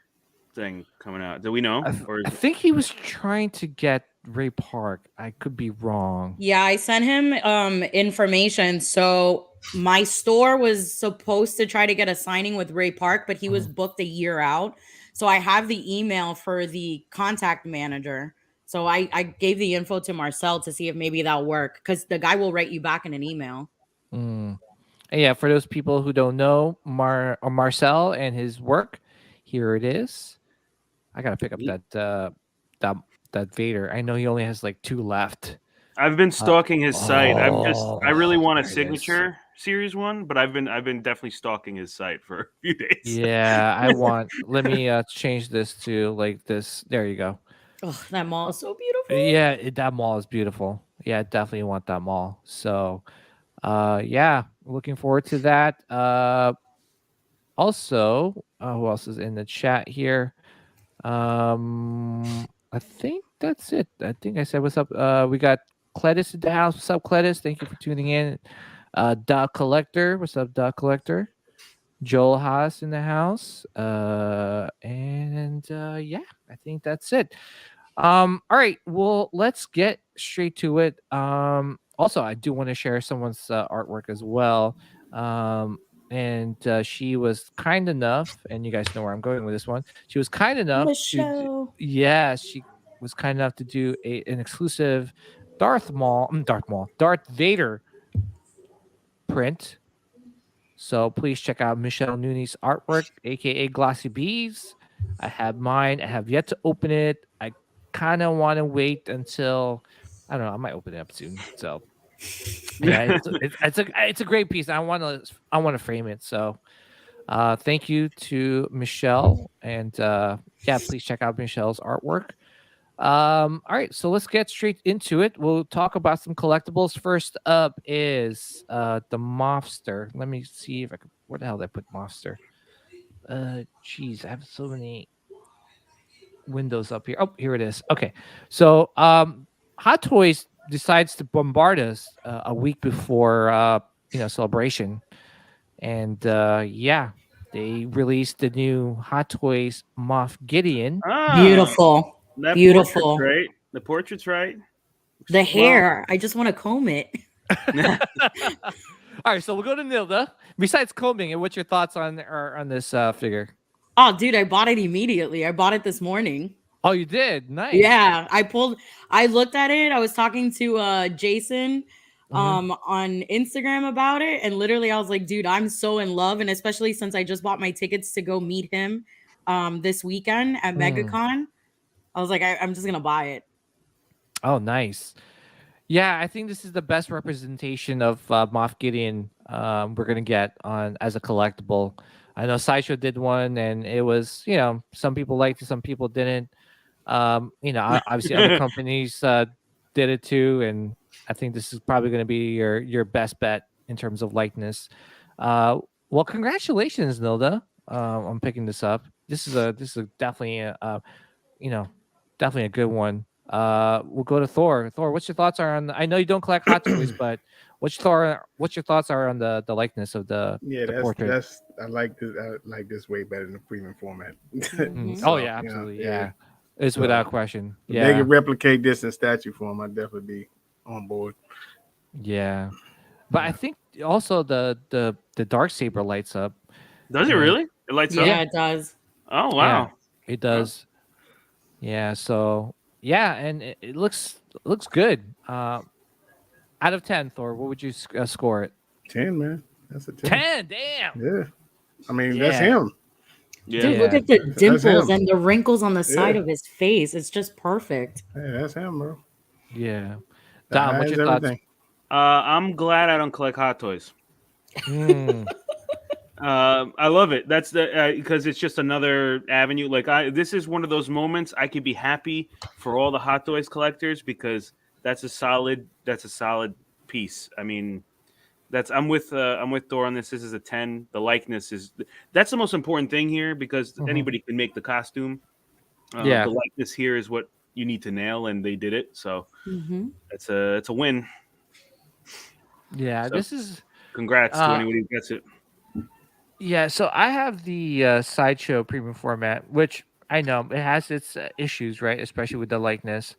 thing coming out? Do we know? I think he was trying to get Ray Park. I could be wrong. Yeah, I sent him information. So my store was supposed to try to get a signing with Ray Park, but he was booked a year out. So I have the email for the contact manager. So I gave the info to Marcel to see if maybe that'll work because the guy will write you back in an email. Yeah, for those people who don't know Marcel and his work, here it is. I gotta pick up that Vader. I know he only has like 2 left. I've been stalking his site. I really want a signature series one, but I've been definitely stalking his site for a few days. Yeah, let me change this to like this. There you go. Oh, that mall is so beautiful. Yeah, that mall is beautiful. Yeah, definitely want that mall. So, yeah, looking forward to that. Also, who else is in the chat here? I think that's it. I think I said what's up. We got Cledis in the house. What's up, Cledis? Thank you for tuning in. Dot Collector. What's up, Dot Collector? Joel Haas in the house. Yeah, I think that's it. All right. Well, let's get straight to it. Also, I do want to share someone's artwork as well. And she was kind enough, and you guys know where I'm going with this one. She was kind enough Michelle. yeah, she was kind enough to do an exclusive Darth Vader print. So please check out Michelle Nooney's artwork, aka Glossy Bees. I have mine. I have yet to open it. I kind of want to wait until I don't know. I might open it up soon. So yeah, it's a great piece. I want to frame it. So thank you to Michelle, and yeah, please check out Michelle's artwork. All right, so let's get straight into it. We'll talk about some collectibles. First up is the Mobster. Let me see if I can. Where the hell did I put Mobster? Geez, I have so many windows up here. Oh, here it is. Okay, so Hot Toys decides to bombard us a week before celebration, and yeah, they released the new Hot Toys Moff Gideon. Beautiful. That Beautiful. Portrait's right. The portrait's right. The hair. I just want to comb it. All right, so we'll go to Nilda. Besides combing it, what's your thoughts on this figure? Oh, dude, I bought it immediately. I bought it this morning. Oh, you did? Nice. Yeah, I looked at it. I was talking to Jason on Instagram about it, and literally I was like, dude, I'm so in love. And especially since I just bought my tickets to go meet him this weekend at MegaCon, I was like, I'm just gonna buy it. Oh, nice. Yeah, I think this is the best representation of Moff Gideon we're gonna get on as a collectible. I know Sideshow did one, and it was some people liked it, some people didn't. Obviously other companies did it too, and I think this is probably going to be your best bet in terms of likeness. Well, congratulations, Nilda, on picking this up. This is definitely definitely a good one. We'll go to Thor. Thor, what's your thoughts are on? I know you don't collect Hot Toys, but what's your thoughts are on the likeness of the portrait? I like this way better than the premium format. So, yeah, absolutely, yeah. It's without question. Yeah, they can replicate this in statue form. I'd definitely be on board. Yeah, but I think also the Darksaber lights up. Does it really? It lights up. Yeah, it does. Oh wow, yeah, it does. Yeah, so yeah, and it looks good. Out of 10, Thor, what would you score it? 10, man. That's a 10. 10, damn. Yeah, I mean that's him. Yeah. Dude, look at the dimples and the wrinkles on the side of his face. It's just perfect. Hey, that's him, bro. Yeah. Dom, what's your thoughts? I'm glad I don't collect Hot Toys. I love it. That's because it's just another avenue. This is one of those moments I could be happy for all the Hot Toys collectors because that's a solid piece. I mean, I'm with Thor on this. This is a 10. The likeness that's the most important thing here because anybody can make the costume. The likeness here is what you need to nail, and they did it. So it's a win. Yeah, so, this is congrats to anybody who gets it. Yeah, so I have the Sideshow premium format, which I know it has its issues, right? Especially with the likeness.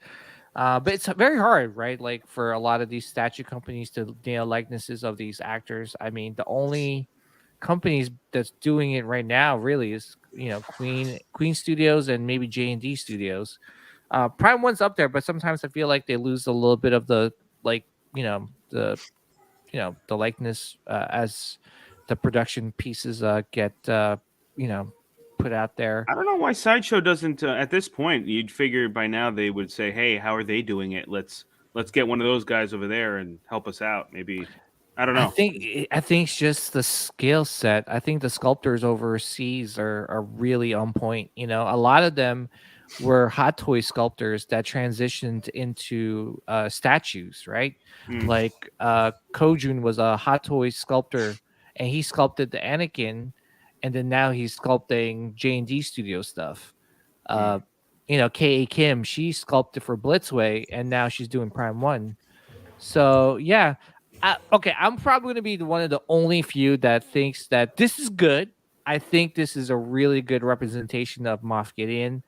But it's very hard, right? Like for a lot of these statue companies to nail likenesses of these actors. I mean, the only companies that's doing it right now really is Queen Studios and maybe J&D Studios. Prime One's up there, but sometimes I feel like they lose a little bit of the the likeness as the production pieces get put out there. I don't know why Sideshow doesn't. At this point, you'd figure by now they would say, "Hey, how are they doing it? Let's get one of those guys over there and help us out." Maybe I don't know. I think it's just the skill set. I think the sculptors overseas are really on point. A lot of them were Hot Toy sculptors that transitioned into statues, right? Like Kojun was a Hot Toy sculptor, and he sculpted the Anakin. And then now he's sculpting J&D Studio stuff. K.A. Kim, she sculpted for Blitzway, and now she's doing Prime One. So yeah, Okay, I'm probably going to be one of the only few that thinks that this is good. I think this is a really good representation of Moff Gideon.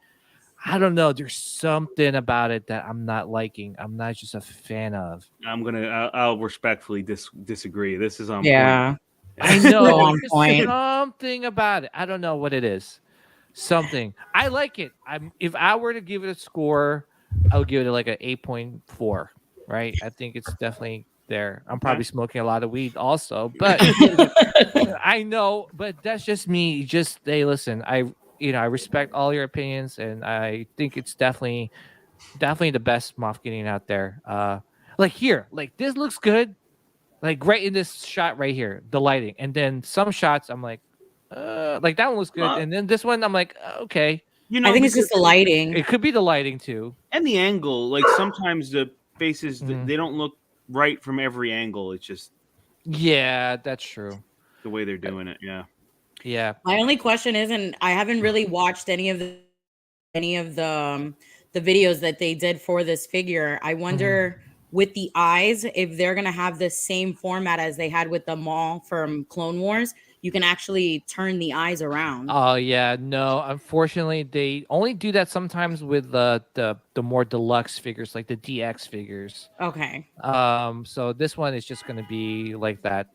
I don't know. There's something about it that I'm not liking. I'm not just a fan of. I'll respectfully disagree. This is on Yeah. point. I know. On point. Something about it. I don't know what it is. Something. I like it. If I were to give it a score, I would give it like an 8.4. Right? I think it's definitely there. I'm probably smoking a lot of weed also, but I know. But that's just me. Hey, listen. I respect all your opinions, and I think it's definitely the best Moff Gideon out there. Like here, like this looks good. Like right in this shot right here, the lighting, and then some shots I'm like that one looks good, and then this one I'm like, okay. I think it's just the lighting. It could be the lighting too, and the angle. Like sometimes the faces they don't look right from every angle. It's just that's true. The way they're doing it, yeah. My only question is, and I haven't really watched any of the videos that they did for this figure. I wonder with the eyes if they're gonna have the same format as they had with the Maul from Clone Wars. You can actually turn the eyes around. Oh yeah, no. Unfortunately, they only do that sometimes with the more deluxe figures, like the DX figures. Okay. So this one is just gonna be like that.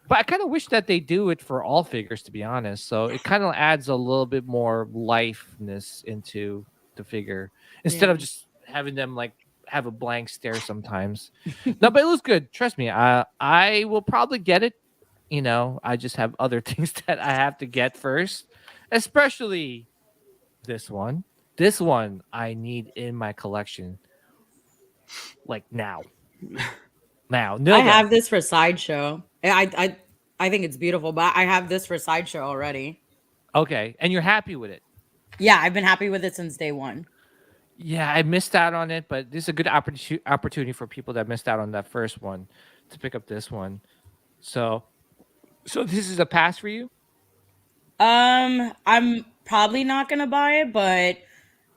But I kind of wish that they do it for all figures, to be honest. So it kind of adds a little bit more lifeness into the figure instead of just having them like have a blank stare sometimes. No, but it looks good. Trust me. I will probably get it. I just have other things that I have to get first, especially this one. This one I need in my collection, like now. Now, no, I have this for Sideshow. I think it's beautiful, but I have this for Sideshow already. Okay, and you're happy with it? Yeah, I've been happy with it since day one. Yeah, I missed out on it, but this is a good opportunity for people that missed out on that first one to pick up this one. So this is a pass for you? I'm probably not gonna buy it, but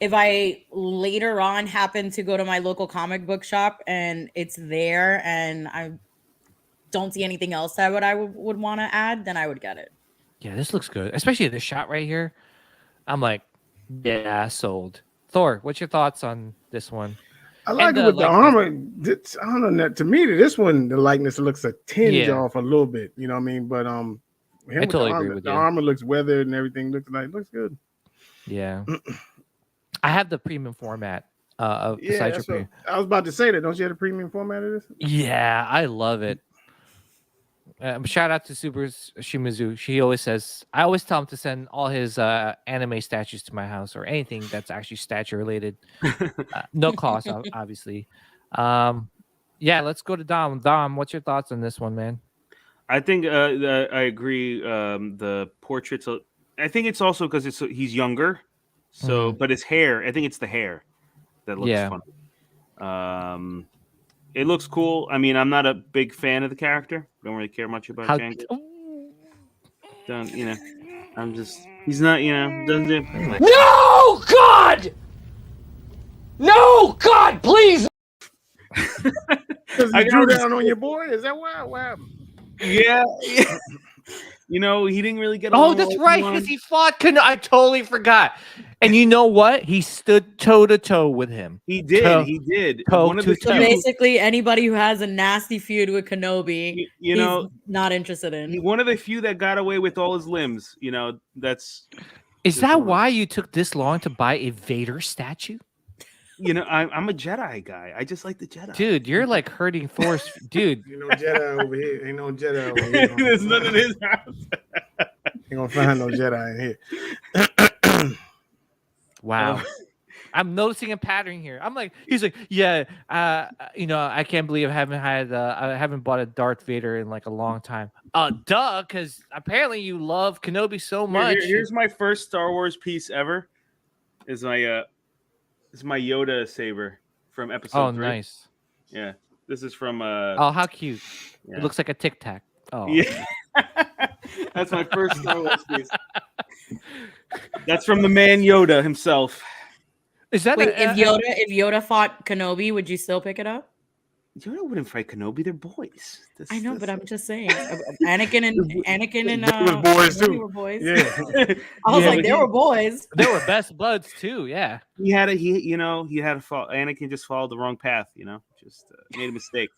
if I later on happen to go to my local comic book shop and it's there and I don't see anything else that I would want to add, then I would get it. Yeah, this looks good, especially this shot right here. I'm like, yeah, sold. Thor, what's your thoughts on this one? I like it with the armor. I don't know. To me, this one, the likeness looks a tinge off a little bit. You know what I mean? But I totally agree with you. The armor looks weathered and everything. Looks good. Yeah. I have the premium format of the Sideshow Premium. I was about to say that. Don't you have the premium format of this? Yeah, I love it. Shout out to Super Shimizu. She always says, I always tell him to send all his anime statues to my house or anything that's actually statue related. No cost, obviously. Let's go to Dom. Dom, what's your thoughts on this one, man? I think I agree. The portraits. I think it's also because he's younger. So, but his hair. I think it's the hair that looks fun. It looks cool. I mean, I'm not a big fan of the character. Don't really care much about Django. I'm just. He's not. Doesn't do. No, God! No, God, please! Because he drew down on your boy? Is that why? Wow. Yeah. He didn't really get. Oh, that's right. Because he fought. I totally forgot. And you know what? He stood toe to toe with him. He did. He did. So basically, anybody who has a nasty feud with Kenobi, he's not interested in. One of the few that got away with all his limbs. Is that why you took this long to buy a Vader statue? I'm a Jedi guy. I just like the Jedi. Dude, you're like hurting Thor's. Dude. Ain't no Jedi over here. Ain't no Jedi over here. There's none in his house. Ain't gonna find no Jedi in here. Wow. I'm noticing a pattern here. I'm like, he's like, yeah, I can't believe I haven't bought a Darth Vader in like a long time. Duh, because apparently you love Kenobi so much. Here's my first Star Wars piece ever. Is my Yoda saber from episode 3. Oh, nice. Yeah. This is from oh, how cute. Yeah. It looks like a Tic Tac. Oh. Yeah. That's my first Star Wars piece. That's from the man Yoda himself. Is that if Yoda fought Kenobi, would you still pick it up? Yoda wouldn't fight Kenobi. They're boys. I know, but I'm just saying, Anakin and they were boys too. Were boys. Yeah, I was like, they were boys. They were best buds too. Yeah, he had to fall. Anakin just followed the wrong path. Just made a mistake.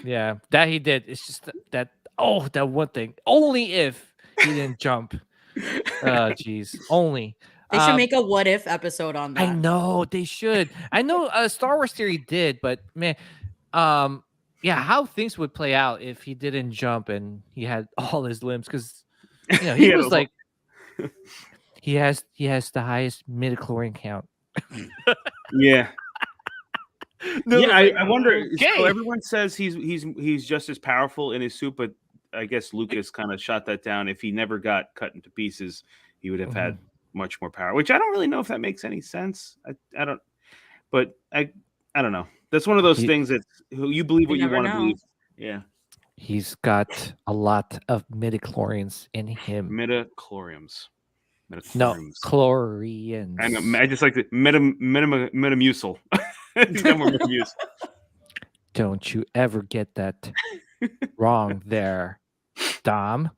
Yeah, that he did. It's just that one thing. Only if he didn't jump. Oh, jeez. Only. They should make a what if episode on that. I know they should. I know Star Wars Theory did, but man, how things would play out if he didn't jump and he had all his limbs, because he was like he has the highest midichlorian count. Yeah. No, yeah, like, I wonder. okay. So everyone says he's just as powerful in his suit, but I guess Lucas kind of shot that down. If he never got cut into pieces, he would have had much more power. Which I don't really know if that makes any sense. I don't. But I don't know. That's one of those things that you believe what you want to believe. Yeah. He's got a lot of midichlorians in him. Midichlorians. No, chlorians. I just like the Metamucil. Don't you ever get that wrong there, Dom.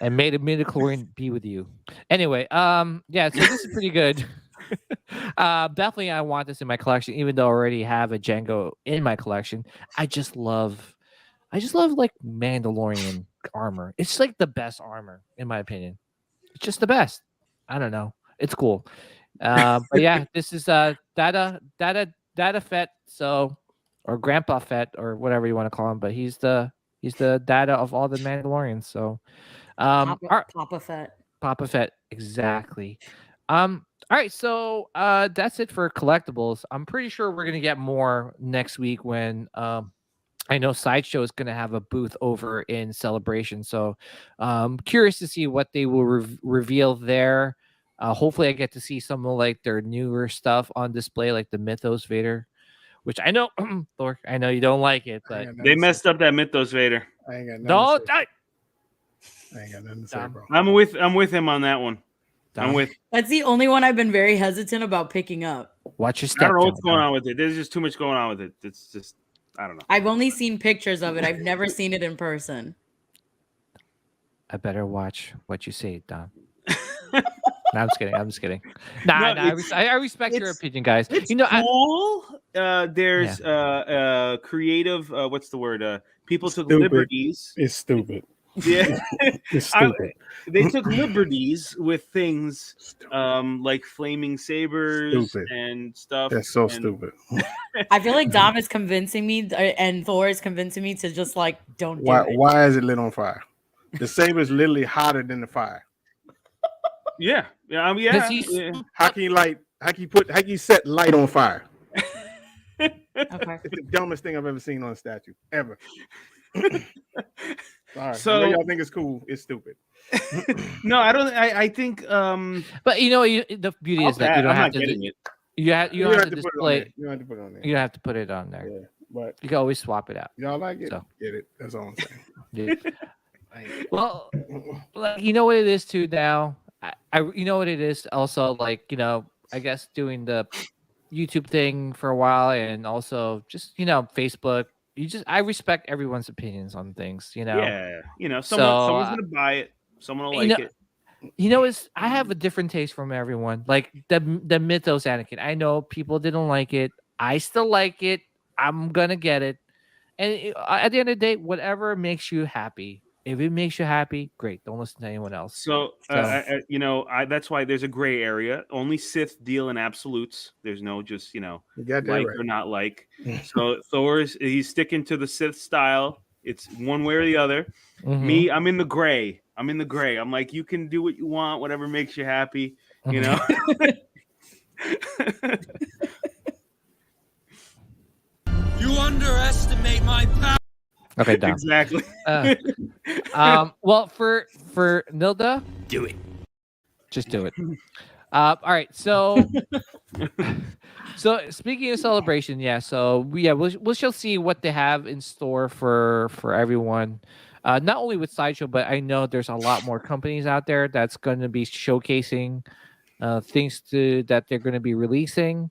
And made a midichlorian be with you. Anyway, so this is pretty good. Definitely I want this in my collection, even though I already have a Django in my collection. I just love like Mandalorian armor. It's like the best armor, in my opinion. It's just the best. I don't know. It's cool. But yeah, this is Dada Fett, or Grandpa Fett, or whatever you want to call him, but he's the Dada of all the Mandalorians. So Papa Fett, exactly. All right, so that's it for collectibles. I'm pretty sure we're gonna get more next week when I know Sideshow is gonna have a booth over in Celebration. So curious to see what they will reveal there. Hopefully I get to see some of like their newer stuff on display, like the Mythos Vader, which I know Thor, I know you don't like it, but they messed up that Mythos Vader. I ain't got nothing to say. I ain't got nothing to say, bro. I'm with him on that one. That's the only one I've been very hesitant about picking up. Watch your step. I don't know what's going on with it. There's just too much going on with it. It's just, I don't know. I've only seen pictures of it. I've never seen it in person. I better watch what you say, Dom. No, I'm just kidding. I respect your opinion, guys. It's cool. There's creative. What's the word? People took liberties. It's stupid. Yeah, it's stupid. They took liberties with things like flaming sabers and stuff. That's so stupid. I feel like Dom is convincing me, and Thor is convincing me to just like don't do it. Why is it lit on fire? The saber is literally hotter than the fire. Yeah. How can you set light on fire? Okay. It's the dumbest thing I've ever seen on a statue ever. Sorry. So y'all think it's cool? It's stupid. No, I don't. I think. But the beauty is that you don't have to. You have to display. You don't have to put it on there. You don't have to put it on there. Yeah, but you can always swap it out. Y'all like it? So. Get it? That's all I'm saying. Yeah. Well, you know what it is too now. You know what it is also, like, I guess doing the YouTube thing for a while, and also just Facebook. I respect everyone's opinions on things. Yeah. Someone's gonna buy it. Someone will like it. I have a different taste from everyone. Like the Mythos Anakin. I know people didn't like it. I still like it. I'm gonna get it. And at the end of the day, whatever makes you happy. If it makes you happy, great. Don't listen to anyone else. So that's why there's a gray area. Only Sith deal in absolutes. There's no just like or not like. So he's sticking to the Sith style. It's one way or the other. Mm-hmm. Me, I'm in the gray. I'm like, you can do what you want, whatever makes you happy. You underestimate my power. Okay, Dom. Exactly. Well, for Nilda, do it. Just do it. All right. So speaking of Celebration, so we shall see what they have in store for everyone. Not only with Sideshow, but I know there's a lot more companies out there that's going to be showcasing things that they're going to be releasing.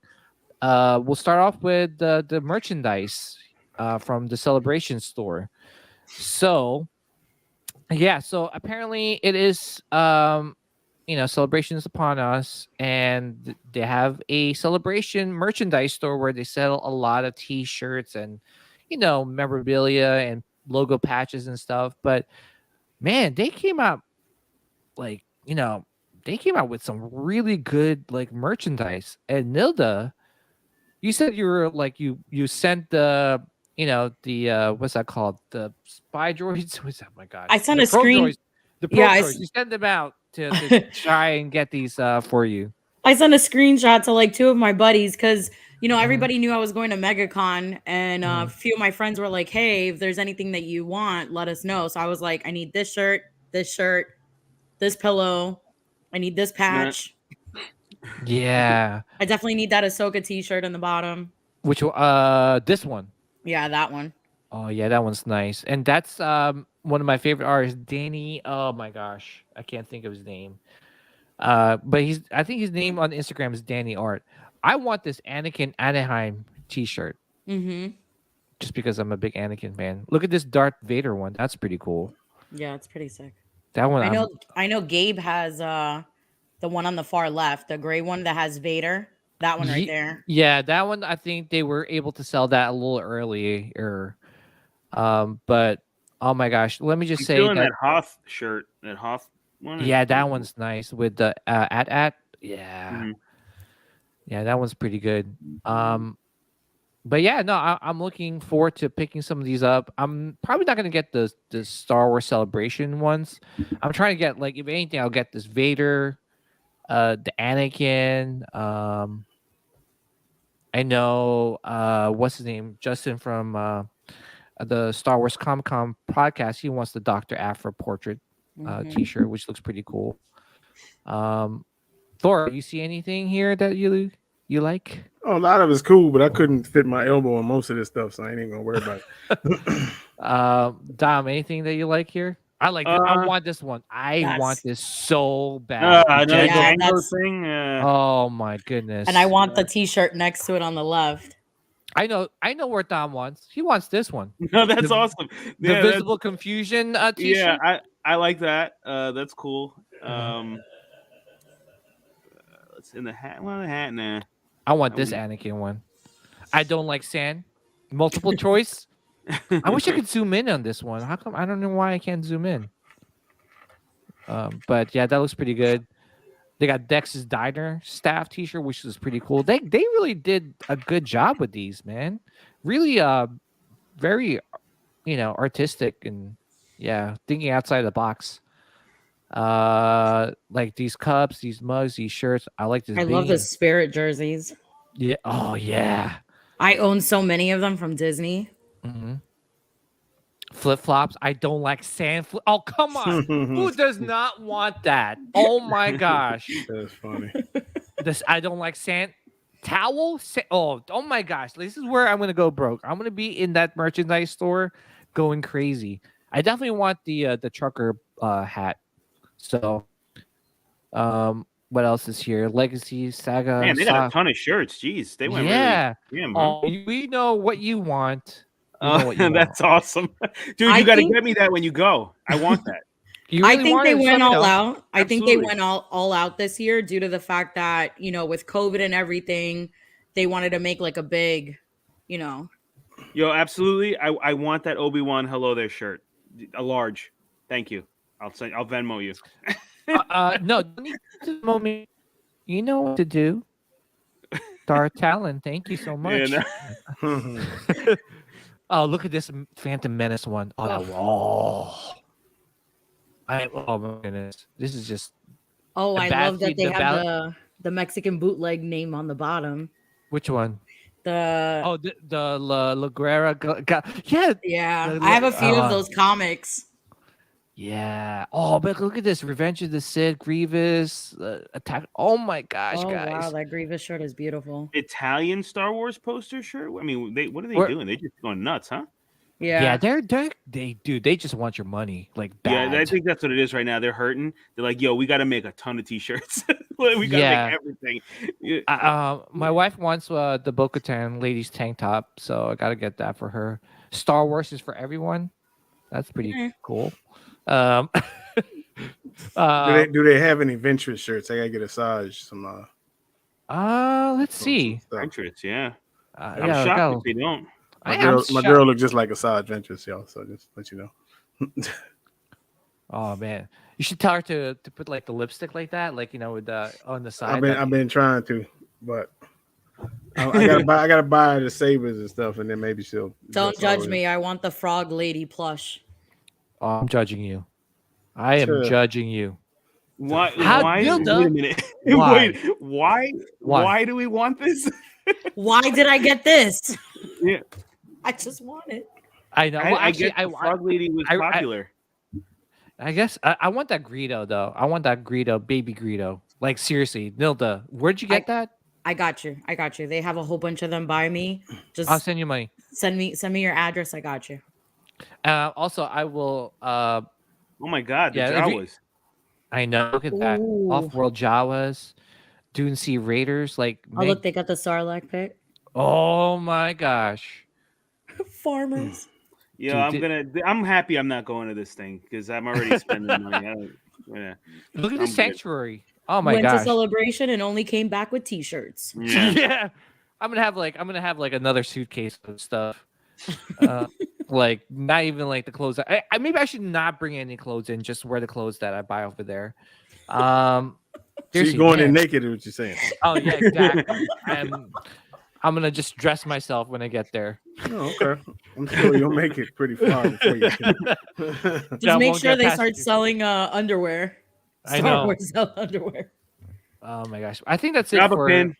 we'll start off with the merchandise from the Celebration store. So, yeah, so apparently it is, Celebration is upon us, and they have a Celebration merchandise store where they sell a lot of T-shirts and, memorabilia and logo patches and stuff. But man, they came out like, they came out with some really good like merchandise. And Nilda, you said you were like you sent the what's that called? The spy droids? What's that? Oh my God. I sent The a pro screen. droids. The pro droids. You sent them out to try and get these for you. I sent a screenshot to like 2 of my buddies because everybody knew I was going to MegaCon, and a few of my friends were like, "Hey, if there's anything that you want, let us know." So I was like, "I need this shirt, this pillow, I need this patch." Yeah. I definitely need that Ahsoka T-shirt in the bottom. Which this one? Yeah, that one. Oh yeah, that one's nice, and that's one of my favorite artists, Danny. Oh my gosh, I can't think of his name. But I think his name on Instagram is Danny Art. I want this Anakin Anaheim T-shirt. Just because I'm a big Anakin fan. Look at this Darth Vader one. That's pretty cool. Yeah, it's pretty sick. That one. I know Gabe has the one on the far left, the gray one that has Vader. That one right there. Yeah, that one. I think they were able to sell that a little earlier. But oh my gosh, let me just say that Hoth shirt, that Hoth one. Yeah, that one's nice with the at. Yeah, yeah, that one's pretty good. But yeah, no, I'm looking forward to picking some of these up. I'm probably not gonna get the Star Wars Celebration ones. I'm trying to get, like, if anything, I'll get this Vader, the Anakin. I know what's his name, Justin from the Star Wars Comic-Con podcast. He wants the Dr. Aphra portrait T-shirt, which looks pretty cool. Thor, you see anything here that you like? Oh, a lot of it's cool, but I couldn't fit my elbow on most of this stuff, so I ain't even gonna worry about it. Dom, anything that you like here? I like this. I want this one. I want this so bad. Thing. Oh my goodness! And I want the T-shirt next to it on the left. I know where Dom wants. He wants this one. No, that's awesome. The Visible Confusion T-shirt. Yeah, I like that. That's cool. Let's in the hat. Well, the hat now. I want this Anakin one. I don't like sand. Multiple choice. I wish I could zoom in on this one. How come? I don't know why I can't zoom in. But yeah, that looks pretty good. They got Dex's Diner staff T-shirt, which is pretty cool. They really did a good job with these, man. Really, very, artistic and thinking outside the box. Like these cups, these mugs, these shirts. I like this. I love the Spirit jerseys. Yeah. Oh yeah. I own so many of them from Disney. Flip flops. I don't like sand. Oh come on. Who does not want that? Oh my gosh. That's funny. I don't like sand. Towel. Oh my gosh. This is where I'm gonna go broke. I'm gonna be in that merchandise store, going crazy. I definitely want the trucker hat. So, what else is here? Legacy Saga. Man, they got a ton of shirts. Jeez, they went really. We know what you want. That's awesome, dude. You got to get me that when you go. I want that. I think they went all out. I think they went all out this year due to the fact that with COVID and everything, they wanted to make like a big, Yo, absolutely. I want that Obi-Wan Hello There shirt, a large. Thank you. I'll Venmo you. No, don't need to Venmo me. You know what to do. Darth Talon, thank you so much. Yeah, no. Oh, look at this Phantom Menace one. Oh my goodness. This is just. Oh, I love that they have the Mexican bootleg name on the bottom. Which one? The La Guerra. Yeah. I have a few of those comics. Yeah. Oh, but look at this. Revenge of the Sith, Grievous, Attack. Oh my gosh, guys. Wow, that Grievous shirt is beautiful. Italian Star Wars poster shirt? I mean, what are they doing? They just going nuts, huh? Yeah. Yeah, they just want your money. Like bad. Yeah, I think that's what it is right now. They're hurting. They're like, yo, we got to make a ton of t-shirts. We gotta make everything. My wife wants the Bo-Katan ladies tank top, so I gotta get that for her. Star Wars is for everyone. That's pretty cool. Do they have any Ventress shirts? I gotta get a size. Some. Let's see. Ventress, yeah. I'm shocked if they don't. My girl looks just like a Asajj Ventress, y'all. So just let you know. Oh man, you should tell her to put like the lipstick like that, like with on the side. I've been trying to, but I gotta buy the sabers and stuff, and then maybe she'll. Don't judge me. I want the frog lady plush. Oh, I'm judging you. I am judging you. Why? Wait a minute. Why? Wait. Why do we want this? Why did I get this? Yeah, I just want it. I know. Well, actually, I Frog Lady was popular. I guess I want that Greedo though. I want that Greedo, baby Greedo. Like seriously, Nilda, where'd you get that? I got you. They have a whole bunch of them by me. I'll send you money. Send me your address. I got you. Also, I will. Oh my God, the Jawas. I know. Look at that. Off-world Jawas, Dune Sea Raiders. Like, look, they got the Sarlacc pit. Oh my gosh. Farmers. Yeah, I'm happy I'm not going to this thing because I'm already spending money. Look at the sanctuary. Oh my gosh. Went to Celebration and only came back with t-shirts. Yeah. I'm gonna have like another suitcase of stuff. Like not even like the clothes. Maybe I should not bring any clothes in. Just wear the clothes that I buy over there. So you're going in naked, is what you're saying? Oh yeah, exactly. I'm gonna just dress myself when I get there. Oh, okay. I'm sure you'll make it pretty far before you can. Just make sure they start selling underwear. Star Wars underwear. Oh my gosh! I think that's Jabba it for. Pin.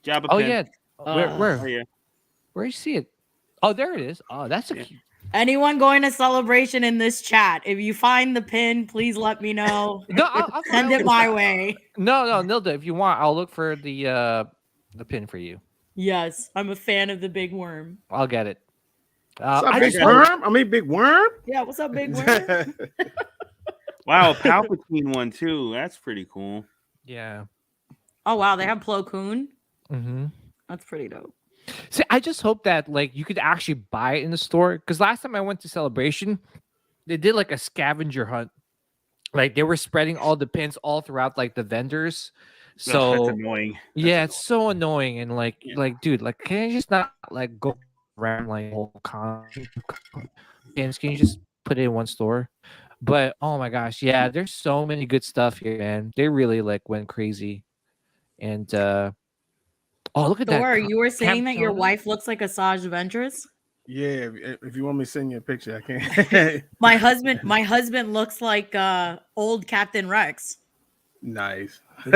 Jabba Oh pin. yeah. Where? Oh, yeah. Where you see it? Oh, there it is. Oh, that's a cute. Anyone going to Celebration in this chat? If you find the pin, please let me know. No, I'll send it my way. No, Nilda, if you want, I'll look for the pin for you. Yes, I'm a fan of the big worm. I'll get it. What's up, big worm? I mean, big worm. Yeah, what's up, big worm? Wow, Palpatine one too. That's pretty cool. Yeah. Oh wow, they have Plo Koon. Mm-hmm. That's pretty dope. See, I just hope that like you could actually buy it in the store because last time I went to Celebration, they did like a scavenger hunt. Like they were spreading all the pins all throughout like the vendors. So that's annoying. It's so annoying and like dude, like can you just not like go around like whole pins? Can you just put it in one store? But oh my gosh, yeah, there's so many good stuff here, man. They really like went crazy. And oh, look at Thor, that. You were saying that your wife looks like Asajj Ventress? Yeah, if you want me to send you a picture, I can. my husband looks like old Captain Rex. Nice. We've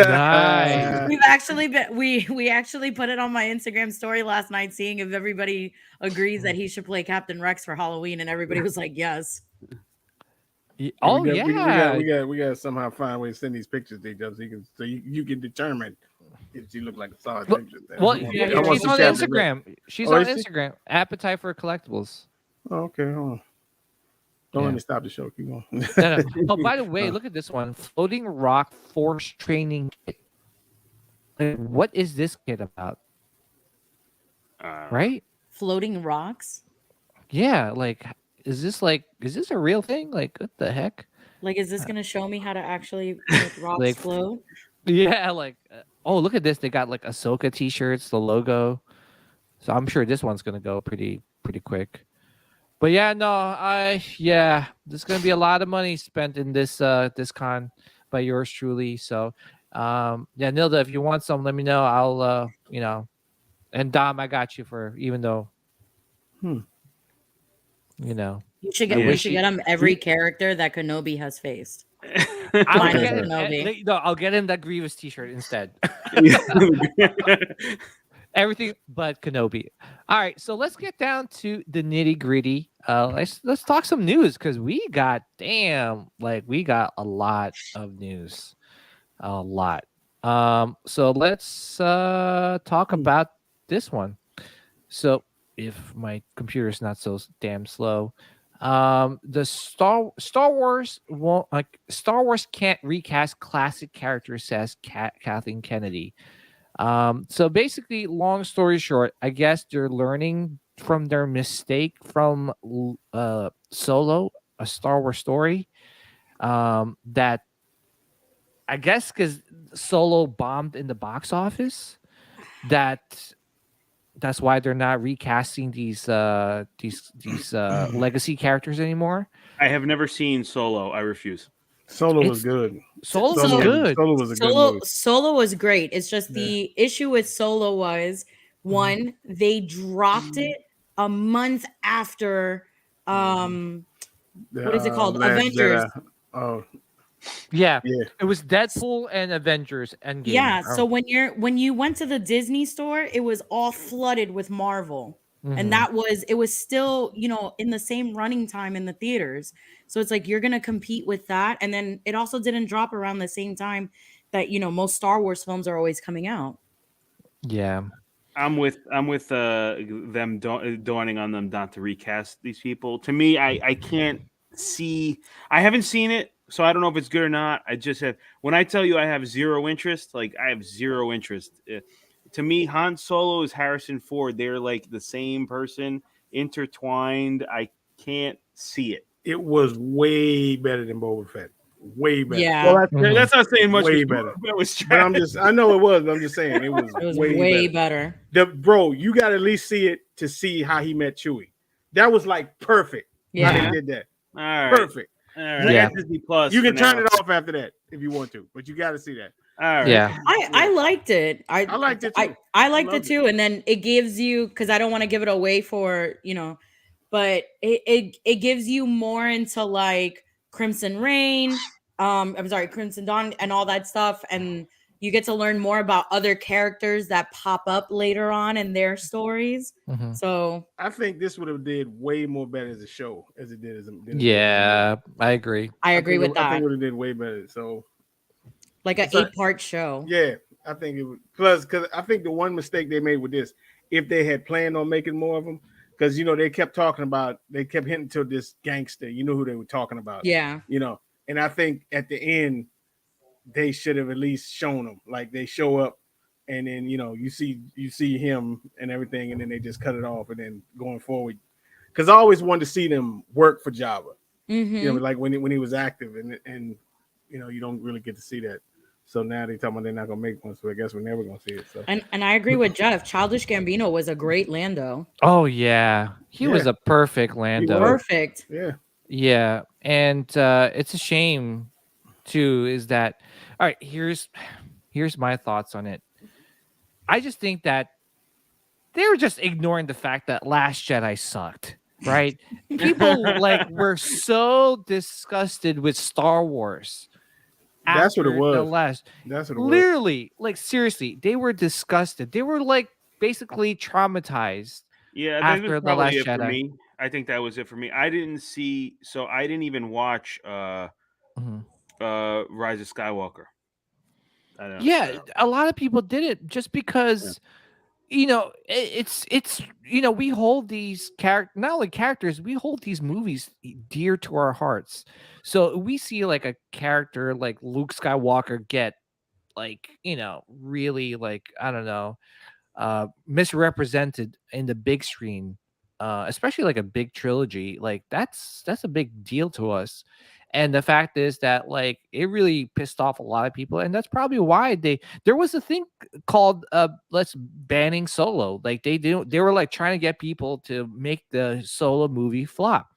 actually we actually put it on my Instagram story last night, seeing if everybody agrees that he should play Captain Rex for Halloween, and everybody was like, yes. Oh we got somehow find a way to send these pictures to each other so you can determine if she look like a Asajj Ventress. Well, she's on Instagram. She's on Instagram. Appetite for Collectibles. Oh, okay, hold on. Don't let me stop the show. Keep going. No. Oh, by the way, look at this one. Floating Rock Force Training Kit. Like, what is this kit about? Right? Floating rocks? Yeah, like is this a real thing? Like what the heck? Like is this gonna show me how to actually make rocks like, float? Yeah, like oh look at this. They got like Ahsoka t-shirts, the logo. So I'm sure this one's gonna go pretty quick. But yeah, no, there's gonna be a lot of money spent in this con by yours truly. So Nilda, if you want some, let me know. I'll and Dom, I got you for even though you should get him every character that Kenobi has faced. I'll get him that Grievous t-shirt instead. Everything but Kenobi. All right, so let's get down to the nitty gritty. Let's talk some news because we got a lot of news, a lot. So let's talk about this one. So if my computer's not so damn slow, The Star Wars won't Star Wars can't recast classic characters, says Kathleen Kennedy. So basically, long story short, I guess they're learning from their mistake from Solo, a Star Wars story. That I guess because Solo bombed in the box office, that's why they're not recasting these legacy characters anymore. I have never seen Solo. I refuse. Solo was good. Solo was good. Solo was a good movie. Solo was great. It's just the issue with Solo was one, they dropped it a month after what is it called? Avengers. Yeah. It was Deadpool and Avengers Endgame. Yeah. So when you went to the Disney store, it was all flooded with Marvel. And it was still, in the same running time in the theaters. So it's like you're gonna compete with that. And then it also didn't drop around the same time that most Star Wars films are always coming out. Yeah. I'm with them dawning on them not to recast these people. To me, I can't see. I haven't seen it, so I don't know if it's good or not. I just have. When I tell you I have zero interest, like I have zero interest. To me, Han Solo is Harrison Ford. They're like the same person, intertwined. I can't see it. It was way better than Boba Fett. Way better. Yeah. Well, that's not saying much. Way better. But I know it was, but I'm just saying it was way better. Bro, you got to at least see it to see how he met Chewie. That was like perfect. Yeah. How they did that. All right. Perfect. All right. Yeah. Disney Plus. You can turn it off after that if you want to, but you got to see that. All right. Yeah. I liked it. I liked it too. I liked it it. too. And then it gives you, because I don't want to give it away for, but it gives you more into like Crimson Reign, Crimson Dawn and all that stuff. And you get to learn more about other characters that pop up later on in their stories. So I think this would have did way more better as a show as it did as a I agree. I agree with that. I think it would have did way better. So like an 8-part show. Yeah, I think it would. Plus, because I think the one mistake they made with this, if they had planned on making more of them, because they kept hinting to this gangster. You know who they were talking about. Yeah. And I think at the end they should have at least shown them. Like they show up, and then you see him and everything, and then they just cut it off, and then going forward, because I always wanted to see them work for Jabba. Like when he was active, and you don't really get to see that. So now they're talking about they're not gonna make one, so I guess we're never gonna see it. So and I agree with Jeff. Childish Gambino was a great Lando. Oh yeah, he was a perfect Lando. Perfect. Yeah. Yeah, and it's a shame too. Is that all right? Here's my thoughts on it. I just think that they were just ignoring the fact that Last Jedi sucked. Right? People were so disgusted with Star Wars. That's what it was. That's what it was. Literally, seriously, they were disgusted. They were basically traumatized. Yeah, after the Last Jedi. For me. I think that was it for me. I didn't even watch Rise of Skywalker. A lot of people did it just because it's we hold these not only characters, we hold these movies dear to our hearts. So we see a character like Luke Skywalker get really I don't know, misrepresented in the big screen, especially a big trilogy. That's a big deal to us. And the fact is that it really pissed off a lot of people, and that's probably why there was a thing called let's banning Solo. They were trying to get people to make the Solo movie flop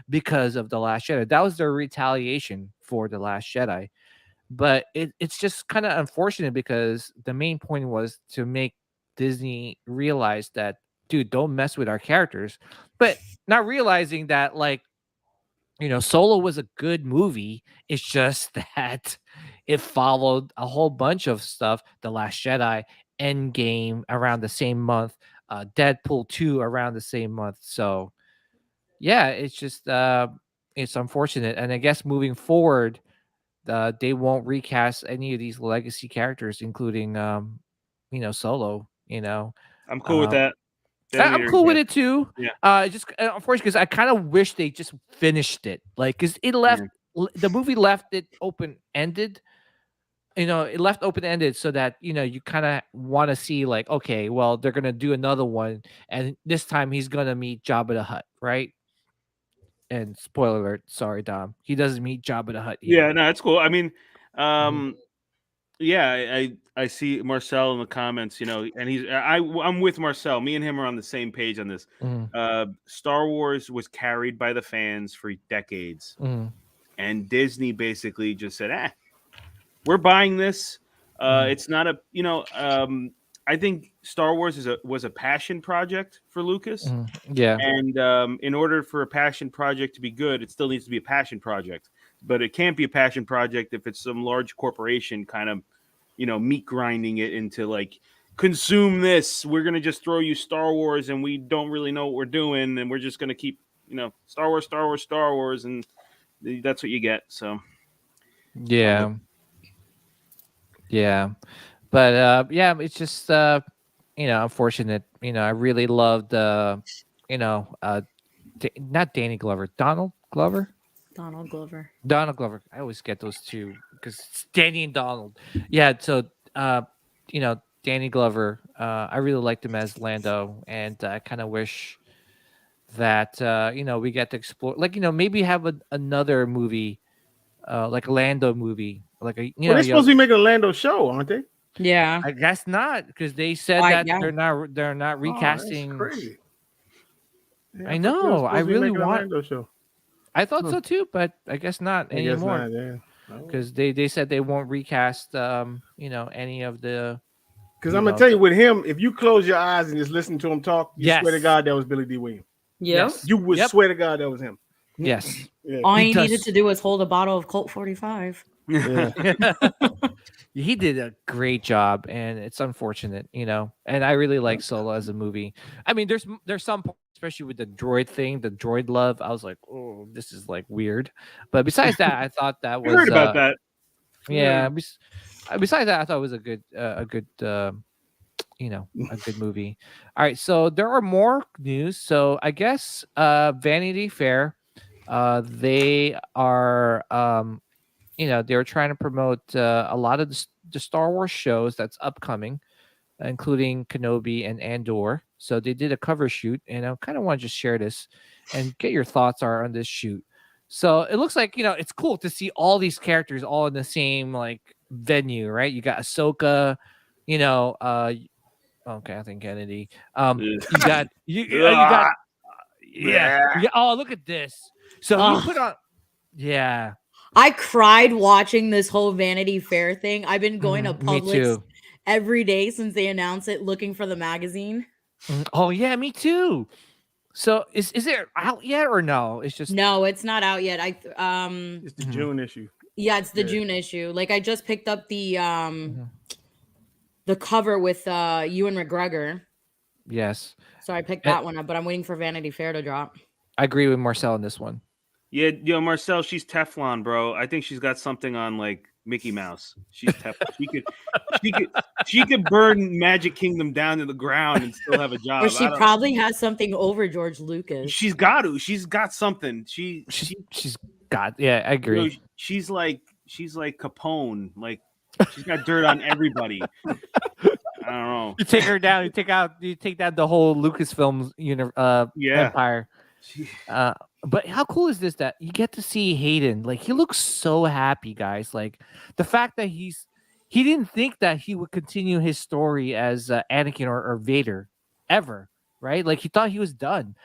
because of The Last Jedi. That was their retaliation for The Last Jedi. But it's just kind of unfortunate because the main point was to make Disney realize that, dude, don't mess with our characters, but not realizing that Solo was a good movie. It's just that it followed a whole bunch of stuff. The Last Jedi, Endgame around the same month, Deadpool 2 around the same month. So, yeah, it's just it's unfortunate. And I guess moving forward, they won't recast any of these legacy characters, including Solo. I'm cool with that. I'm cool with it too. Yeah. Just unfortunately, because I kind of wish they just finished it. Like, because it left the movie left it open ended. It left open ended so that you kind of want to see like, okay, well, they're gonna do another one, and this time he's gonna meet Jabba the Hutt, right? And spoiler alert, sorry, Dom, he doesn't meet Jabba the Hutt here. Yeah, no, that's cool. I mean, yeah, I see Marcel in the comments, and I'm with Marcel. Me and him are on the same page on this. Star Wars was carried by the fans for decades, and Disney basically just said, we're buying this. It's not a, I think Star Wars was a passion project for Lucas. Yeah. And in order for a passion project to be good, it still needs to be a passion project. But it can't be a passion project if it's some large corporation kind of, meat grinding it into like, consume this. We're going to just throw you Star Wars and we don't really know what we're doing. And we're just going to keep, Star Wars, Star Wars, Star Wars. And that's what you get. So, yeah. Yeah. But, it's just, unfortunate. I really loved, not Danny Glover, Donald Glover. Donald Glover. I always get those two because it's Danny and Donald. Yeah. So, Danny Glover, I really liked him as Lando, and I kind of wish that, we get to explore, like, maybe have another movie, like a Lando movie, like a, they're supposed to be making a Lando show, aren't they? Yeah. I guess not, because they said that they're not recasting. That's crazy. Yeah, I know. I really want. Lando show. I thought so too, but I guess not anymore. Because they said they won't recast, any of the. Because I'm gonna tell you, with him, if you close your eyes and just listen to him talk, you swear to God that was Billy D. Williams. Yes. You would swear to God that was him. Yes. Yeah. All he needed to do was hold a bottle of Colt 45. Yeah. He did a great job, and it's unfortunate, and I really like Solo as a movie. I mean, there's some, especially with the droid thing, the droid love. I was like, oh, this is like weird. But besides that, I thought that was. I heard about that. Yeah. Besides that, I thought it was a good, a good movie. All right, so there are more news. So I guess Vanity Fair, they are they're trying to promote a lot of the Star Wars shows that's upcoming, including Kenobi and Andor. So they did a cover shoot, and I kind of want to just share this and get your thoughts on this shoot. So it looks like, it's cool to see all these characters all in the same like venue, right? You got Ahsoka, Kathleen Kennedy. You got oh, look at this. So you put on, yeah. I cried watching this whole Vanity Fair thing. I've been going to Publix every day since they announced it, looking for the magazine. Oh yeah, me too. So is it out yet or no? It's just no, it's not out yet. It's the June issue. Yeah, it's the June issue. Like I just picked up the cover with Ewan McGregor. Yes. So I picked that one up, but I'm waiting for Vanity Fair to drop. I agree with Marcel on this one. Yeah, Marcel, she's Teflon, bro. I think she's got something on like Mickey Mouse. She's Teflon. she could burn Magic Kingdom down to the ground and still have a job. Or she probably has something over George Lucas. She's got to. She's got something. She's got. Yeah, I agree. She's like Capone. Like she's got dirt on everybody. I don't know. You take her down. You take down the whole Lucasfilm empire. But how cool is this that you get to see Hayden? Like he looks so happy, guys. Like the fact that he didn't think that he would continue his story as Anakin or Vader ever, right? Like he thought he was done.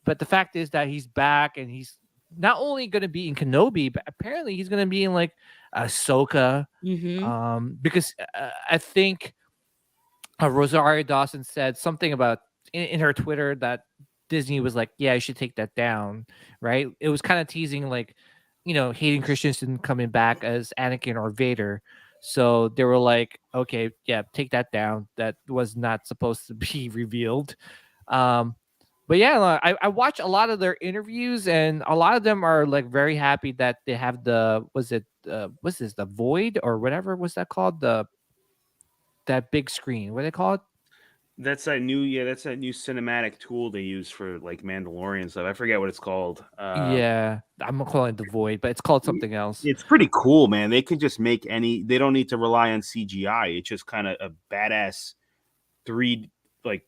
But the fact is that he's back, and he's not only going to be in Kenobi, but apparently he's going to be in like Ahsoka. Because I think Rosario Dawson said something about in her Twitter that Disney was like, yeah, you should take that down, right? It was kind of teasing like, Hayden Christensen coming back as Anakin or Vader. So they were like, okay, yeah, take that down. That was not supposed to be revealed. But yeah, I watch a lot of their interviews, and a lot of them are like very happy that they have the Void or whatever was that called? That big screen. What do they call it? That's that new cinematic tool they use for like Mandalorian stuff. I forget what it's called. Yeah, I'm calling it the Void, but it's called something else. It's pretty cool, man. They can just make they don't need to rely on CGI. It's just kind of a badass 3 like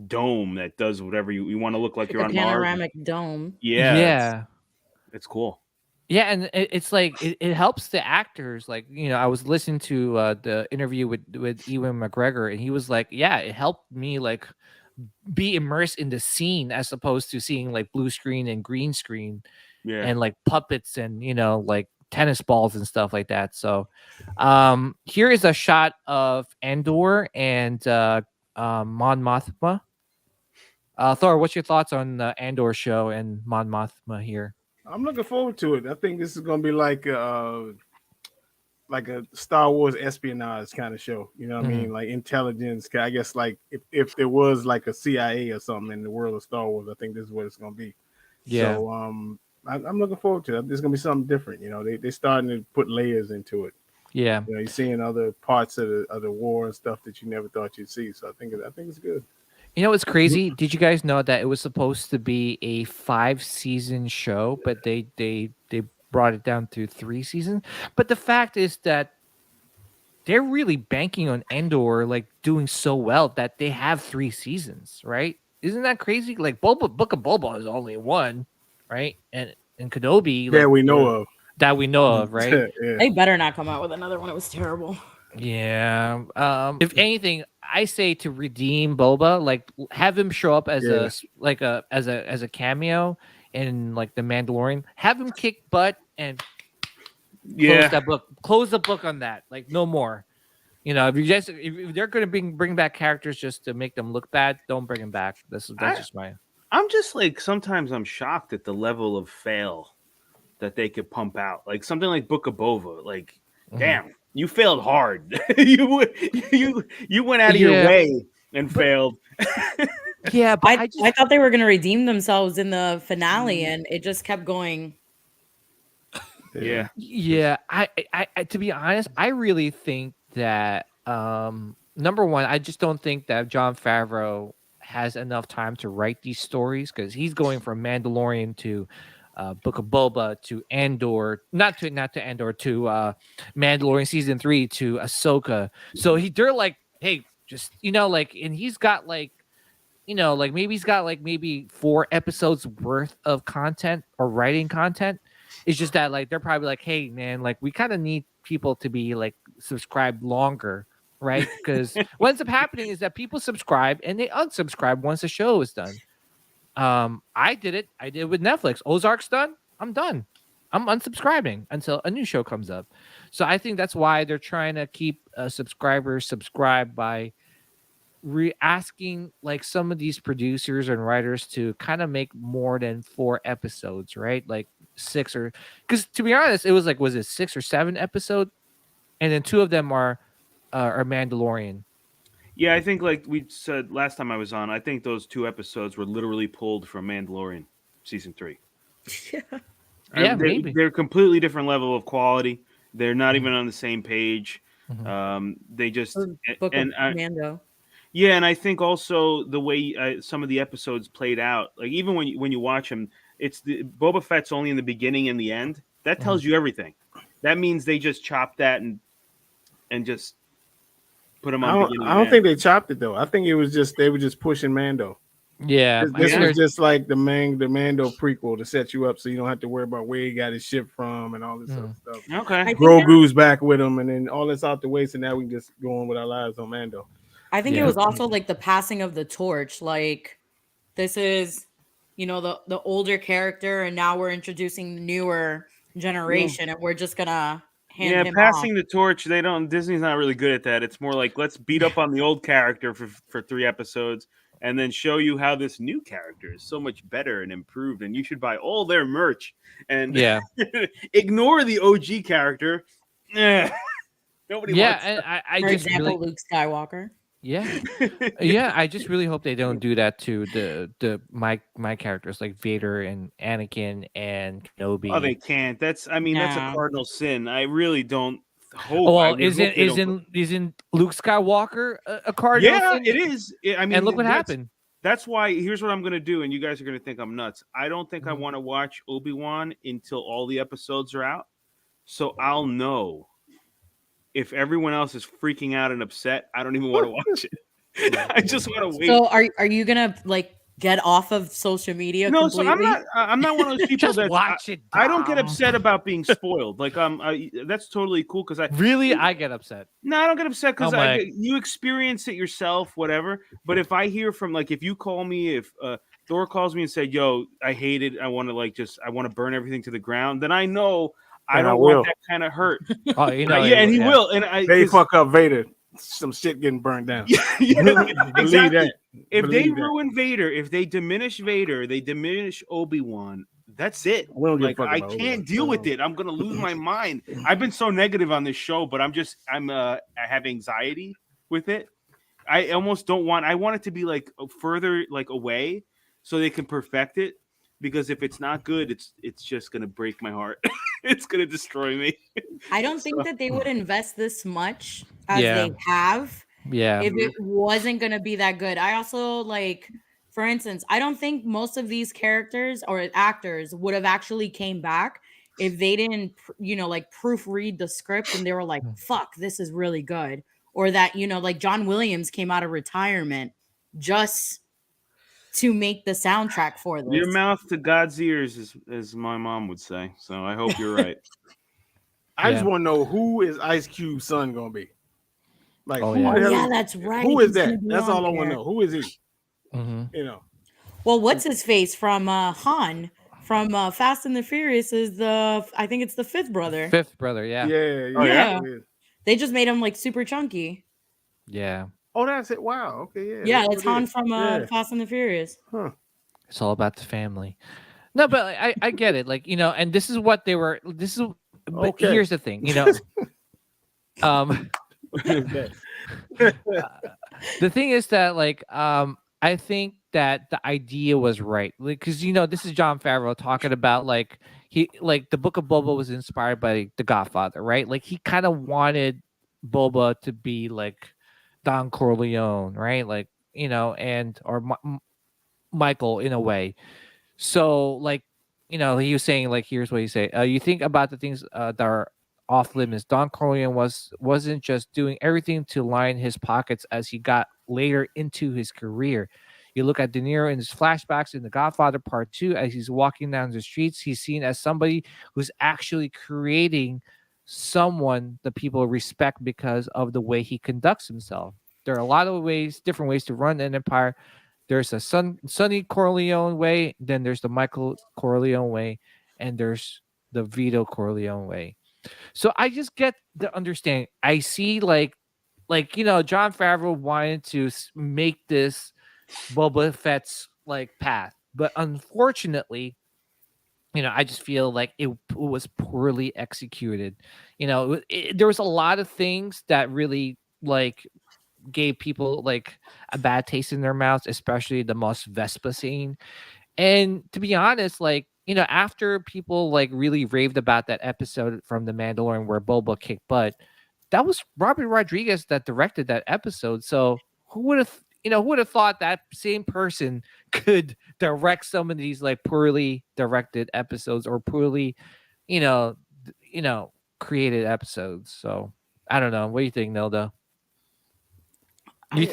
dome that does whatever you want to look like you're on Mars. Panoramic dome. Yeah. It's cool. Yeah, and it's like it helps the actors. Like, I was listening to the interview with Ewan McGregor, and he was like, "Yeah, it helped me like be immersed in the scene as opposed to seeing like blue screen and green screen, and like puppets and like tennis balls and stuff like that." So, here is a shot of Andor and Mon Mothma. Thor, what's your thoughts on the Andor show and Mon Mothma here? I'm looking forward to it. I think this is going to be like a Star Wars espionage kind of show. You know what I mean? Like intelligence. I guess like if there was like a CIA or something in the world of Star Wars, I think this is what it's going to be. Yeah. So I'm looking forward to it. There's going to be something different. They're starting to put layers into it. Yeah. You're seeing other parts of the war and stuff that you never thought you'd see. So I think it's good. You know what's crazy? Did you guys know that it was supposed to be a 5-season show, but they brought it down to 3 seasons? But the fact is that they're really banking on Andor like doing so well that they have 3 seasons, right? Isn't that crazy? Like Book of Boba is only 1, right? And Kenobi, that we know of, right? Yeah. They better not come out with another one. It was terrible. Yeah. If anything, I say to redeem Boba, like have him show up as a cameo in like the Mandalorian. Have him kick butt and close the book on that. Like no more. If they're going to bring back characters just to make them look bad, don't bring them back. That's just my. I'm just like sometimes I'm shocked at the level of fail that they could pump out. Like something like Book of Boba. Like, damn. You failed hard. you went out of your way and failed. Yeah, but I thought they were going to redeem themselves in the finale, and it just kept going. Yeah. I to be honest, I really think that number one, I just don't think that Jon Favreau has enough time to write these stories because he's going from Mandalorian to Book of Boba to Andor, not to Andor, to Mandalorian season 3 to Ahsoka. So they're like, hey, just and he's got maybe 4 episodes worth of content or writing content. It's just that like they're probably like, hey man, like we kind of need people to be like subscribed longer, right? Because what ends up happening is that people subscribe and they unsubscribe once the show is done. I did it with Netflix. Ozark's done. I'm done. I'm unsubscribing until a new show comes up. So I think that's why they're trying to keep subscribers subscribed by asking like some of these producers and writers to kind of make more than 4 episodes, right? Like 6 or because to be honest, it was like, was it 6 or 7 episodes? And then 2 of them are Mandalorian. Yeah, I think like we said last time I was on, I think those 2 episodes were literally pulled from Mandalorian season 3. Yeah, maybe. They're completely different level of quality. They're not even on the same page. They just Mando. Yeah, and I think also the way some of the episodes played out, like even when you watch them, it's Boba Fett's only in the beginning and the end. That tells you everything. That means they just chopped that and just put him on. I don't think they chopped it though. I think it was just they were just pushing Mando. Yeah, this was just like the Mando prequel to set you up, so you don't have to worry about where he got his ship from and all this other stuff. Okay, Grogu's back with him, and then all this out the way, so now we can just go on with our lives on Mando. I think it was also like the passing of the torch. Like this is, the older character, and now we're introducing the newer generation, and we're just gonna hand him passing off. the torch. Disney's not really good at that. It's more like let's beat up on the old character for 3 episodes, and then show you how this new character is so much better and improved, and you should buy all their merch and ignore the OG character. Nobody wants. For example, Luke Skywalker. Yeah, I just really hope they don't do that to the my characters like Vader and Anakin and Kenobi. Oh, they can't. That's a cardinal sin. I really don't hope. Well, isn't Luke Skywalker a cardinal? Yeah, sin? it is. I mean, and look what happened. That's why. Here's what I'm gonna do, and you guys are gonna think I'm nuts. I don't think I want to watch Obi-Wan until all the episodes are out, so I'll know if everyone else is freaking out and upset. I don't even want to watch it. I just want to wait. So are you gonna like get off of social media completely? So I'm not one of those people that watch it. I don't get upset about being spoiled. Like that's totally cool because I get upset. No, I don't get upset because you experience it yourself, whatever. But if I hear from if you call me, if Thor calls me and said, "Yo, I hate it. I want to I want to burn everything to the ground," then I know I don't want that kind of hurt. Oh, he will. And they fuck up Vader. Some shit getting burned down. Exactly. If they ruin Vader, if they diminish Vader, they diminish Obi-Wan. That's it. I can't deal with it. I'm gonna lose my mind. I've been so negative on this show, but I have anxiety with it. I almost don't want. I want it to be further away, so they can perfect it. Because if it's not good, it's just gonna break my heart. It's gonna destroy me. I don't think that they would invest this much as they have. Yeah. If it wasn't gonna be that good. I also for instance, I don't think most of these characters or actors would have actually came back if they didn't, proofread the script and they were like, "Fuck, this is really good," or that John Williams came out of retirement just to make the soundtrack for this. Your mouth to God's ears, as my mom would say. So I hope you're right. I just want to know who is Ice Cube's son gonna be. That's right. Who is that? That's all I want to know. Who is he? Mm-hmm. Well, what's his face from Han from Fast and the Furious is I think it's the fifth brother. Yeah. Yeah. They just made him super chunky. Yeah. Oh, that's it. Wow. Okay. Yeah. Yeah, it's Han from Fast and the Furious. Huh. It's all about the family. No, but I get it. And this is what they were. This is. But here's the thing. The thing is that I think that the idea was right because this is Jon Favreau talking about the Book of Boba was inspired by The Godfather, right? He kind of wanted Boba to be Don Corleone, right? Michael in a way. So he was saying here's what he said. You think about the things that are off limits. Don Corleone wasn't just doing everything to line his pockets as he got later into his career. You look at De Niro in his flashbacks in The Godfather Part 2, as he's walking down the streets, he's seen as somebody who's actually creating someone that people respect because of the way he conducts himself. There are a lot of different ways to run an empire. There's a Sonny Corleone way, then there's the Michael Corleone way, and there's the Vito Corleone way. So I just get the understanding. I see Jon Favreau wanted to make this Boba Fett's path, but unfortunately, I just feel it was poorly executed. There was a lot of things that really gave people a bad taste in their mouths, especially the Mos Vespa scene. And to be honest, after people really raved about that episode from The Mandalorian where Boba kicked butt, that was Robert Rodriguez that directed that episode. So who would have thought that same person could direct some of these poorly directed episodes or poorly, created episodes. So I don't know. What do you think, Nilda? Do you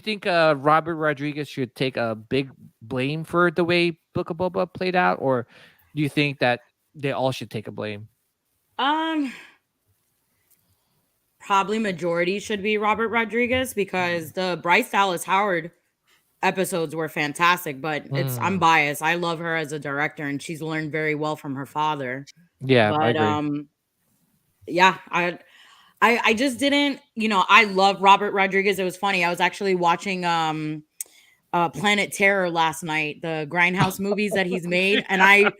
think Robert Rodriguez should take a big blame for the way Book of Boba played out, or do you think that they all should take a blame? Probably majority should be Robert Rodriguez because the Bryce Dallas Howard episodes were fantastic, but I'm biased. I love her as a director, and she's learned very well from her father. Yeah, but I agree. I just didn't, I love Robert Rodriguez. It was funny. I was actually watching Planet Terror last night, the Grindhouse movies that he's made. And I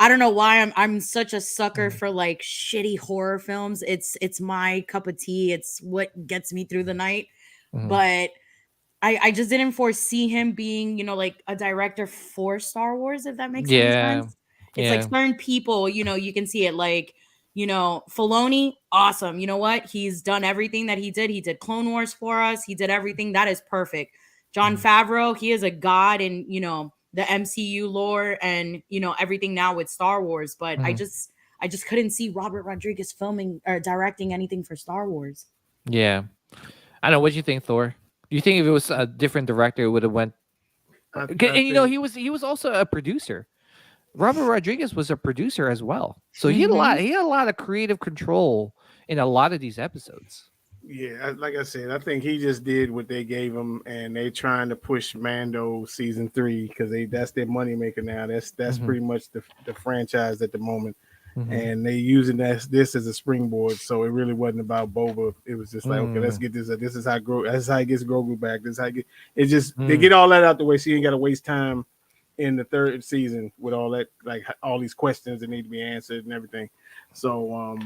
don't know why I'm such a sucker for shitty horror films. It's my cup of tea. It's what gets me through the night. But I just didn't foresee him being, a director for Star Wars, if that makes any sense. It's certain people, you can see it You know, Filoni, awesome. You know what? He's done everything that he did. He did Clone Wars for us. He did everything. That is perfect. Jon Favreau, he is a god in, you know, the MCU lore and, you know, everything now with Star Wars. But I just couldn't see Robert Rodriguez filming or directing anything for Star Wars. Yeah. I don't know. What do you think, Thor? Do you think if it was a different director, it would have went? And you know, he was also a producer. Robert Rodriguez was a producer as well, so he had a lot of creative control in a lot of these episodes. Yeah, like I said, I think he just did what they gave him, and they trying to push Mando season 3 because that's their money maker now. That's pretty much the franchise at the moment, and they using this as a springboard. So it really wasn't about Boba. It was just like, okay, let's get this. This is how That's how he gets Grogu back. This is how it just they get all that out the way, so you ain't got to waste time in the 3rd season with all that, like all these questions that need to be answered and everything. So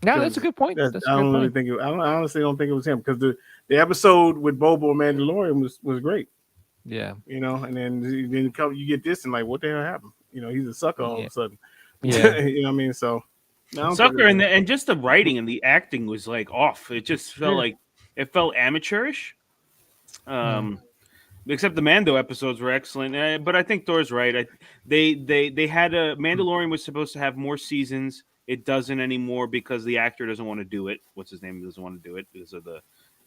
no, that's a good point. I honestly don't think it was him, because the episode with Boba and Mandalorian was great. Yeah, you know, and then you get this and like, what the hell happened? You know, he's a sucker all of a sudden. Yeah, you know what I mean. So sucker, and just the writing and the acting was like off. It just felt like it felt amateurish. Except the Mando episodes were excellent, but I think Thor's right. They had Mandalorian was supposed to have more seasons. It doesn't anymore because the actor doesn't want to do it. What's his name? He doesn't want to do it because of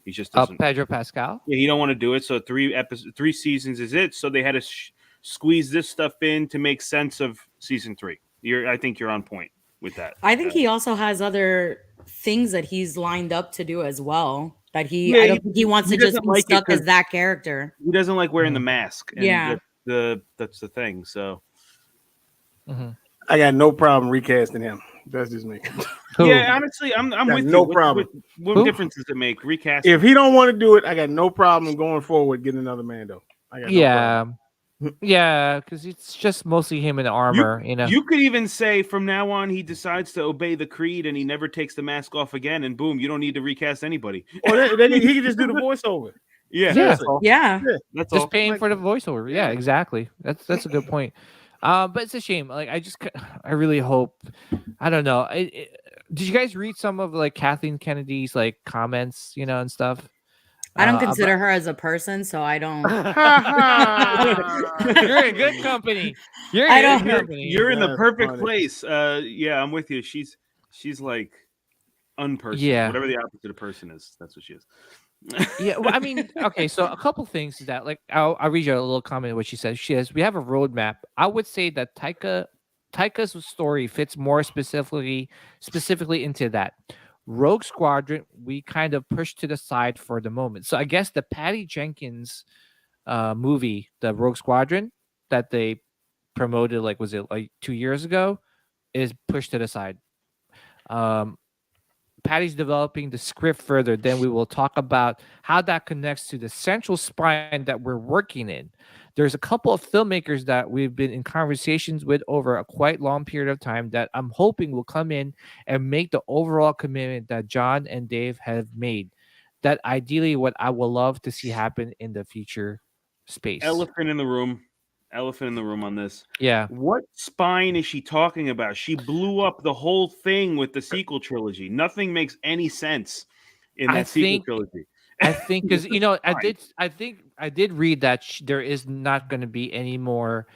he just doesn't. Pedro Pascal. Yeah, he don't want to do it. So 3 seasons is it. So they had to squeeze this stuff in to make sense of season 3. I think you're on point with that. I think he also has other things that he's lined up to do as well. That I don't think he wants to just be stuck as that character. He doesn't like wearing the mask. And that's the thing. So I got no problem recasting him. That's just me. Yeah, honestly, I'm with you. No problem. What difference does it make? Recast. If he don't want to do it, I got no problem going forward getting another Mando. I got no problem. Yeah, because it's just mostly him in armor. You know, you could even say from now on he decides to obey the creed and he never takes the mask off again, and boom, you don't need to recast anybody. Or then he can just do the voiceover. Yeah. That's just paying for the voiceover. Yeah, exactly. That's a good point. But it's a shame. Like I really hope. I don't know. Did you guys read some of like Kathleen Kennedy's like comments, you know, and stuff? I don't consider her as a person, so I don't. You're in good company. You're in the perfect place. Yeah, I'm with you. She's like unpersonal. Yeah. Whatever the opposite of person is, that's what she is. Yeah, well, I mean, okay, so a couple things is that, like, I'll read you a little comment of what she says. She says, we have a roadmap. I would say that Taika's story fits more specifically into that. Rogue Squadron, we kind of pushed to the side for the moment. So I guess the Patty Jenkins movie, the Rogue Squadron, that they promoted, like, was it like 2 years ago, is pushed to the side. Patty's developing the script further. Then we will talk about how that connects to the central spine that we're working in. There's a couple of filmmakers that we've been in conversations with over a quite long period of time that I'm hoping will come in and make the overall commitment that John and Dave have made. That ideally what I would love to see happen in the future space. Elephant in the room on this. Yeah. What spine is she talking about? She blew up the whole thing with the sequel trilogy. Nothing makes any sense in that sequel trilogy. I think because I did read that there is not going to be any more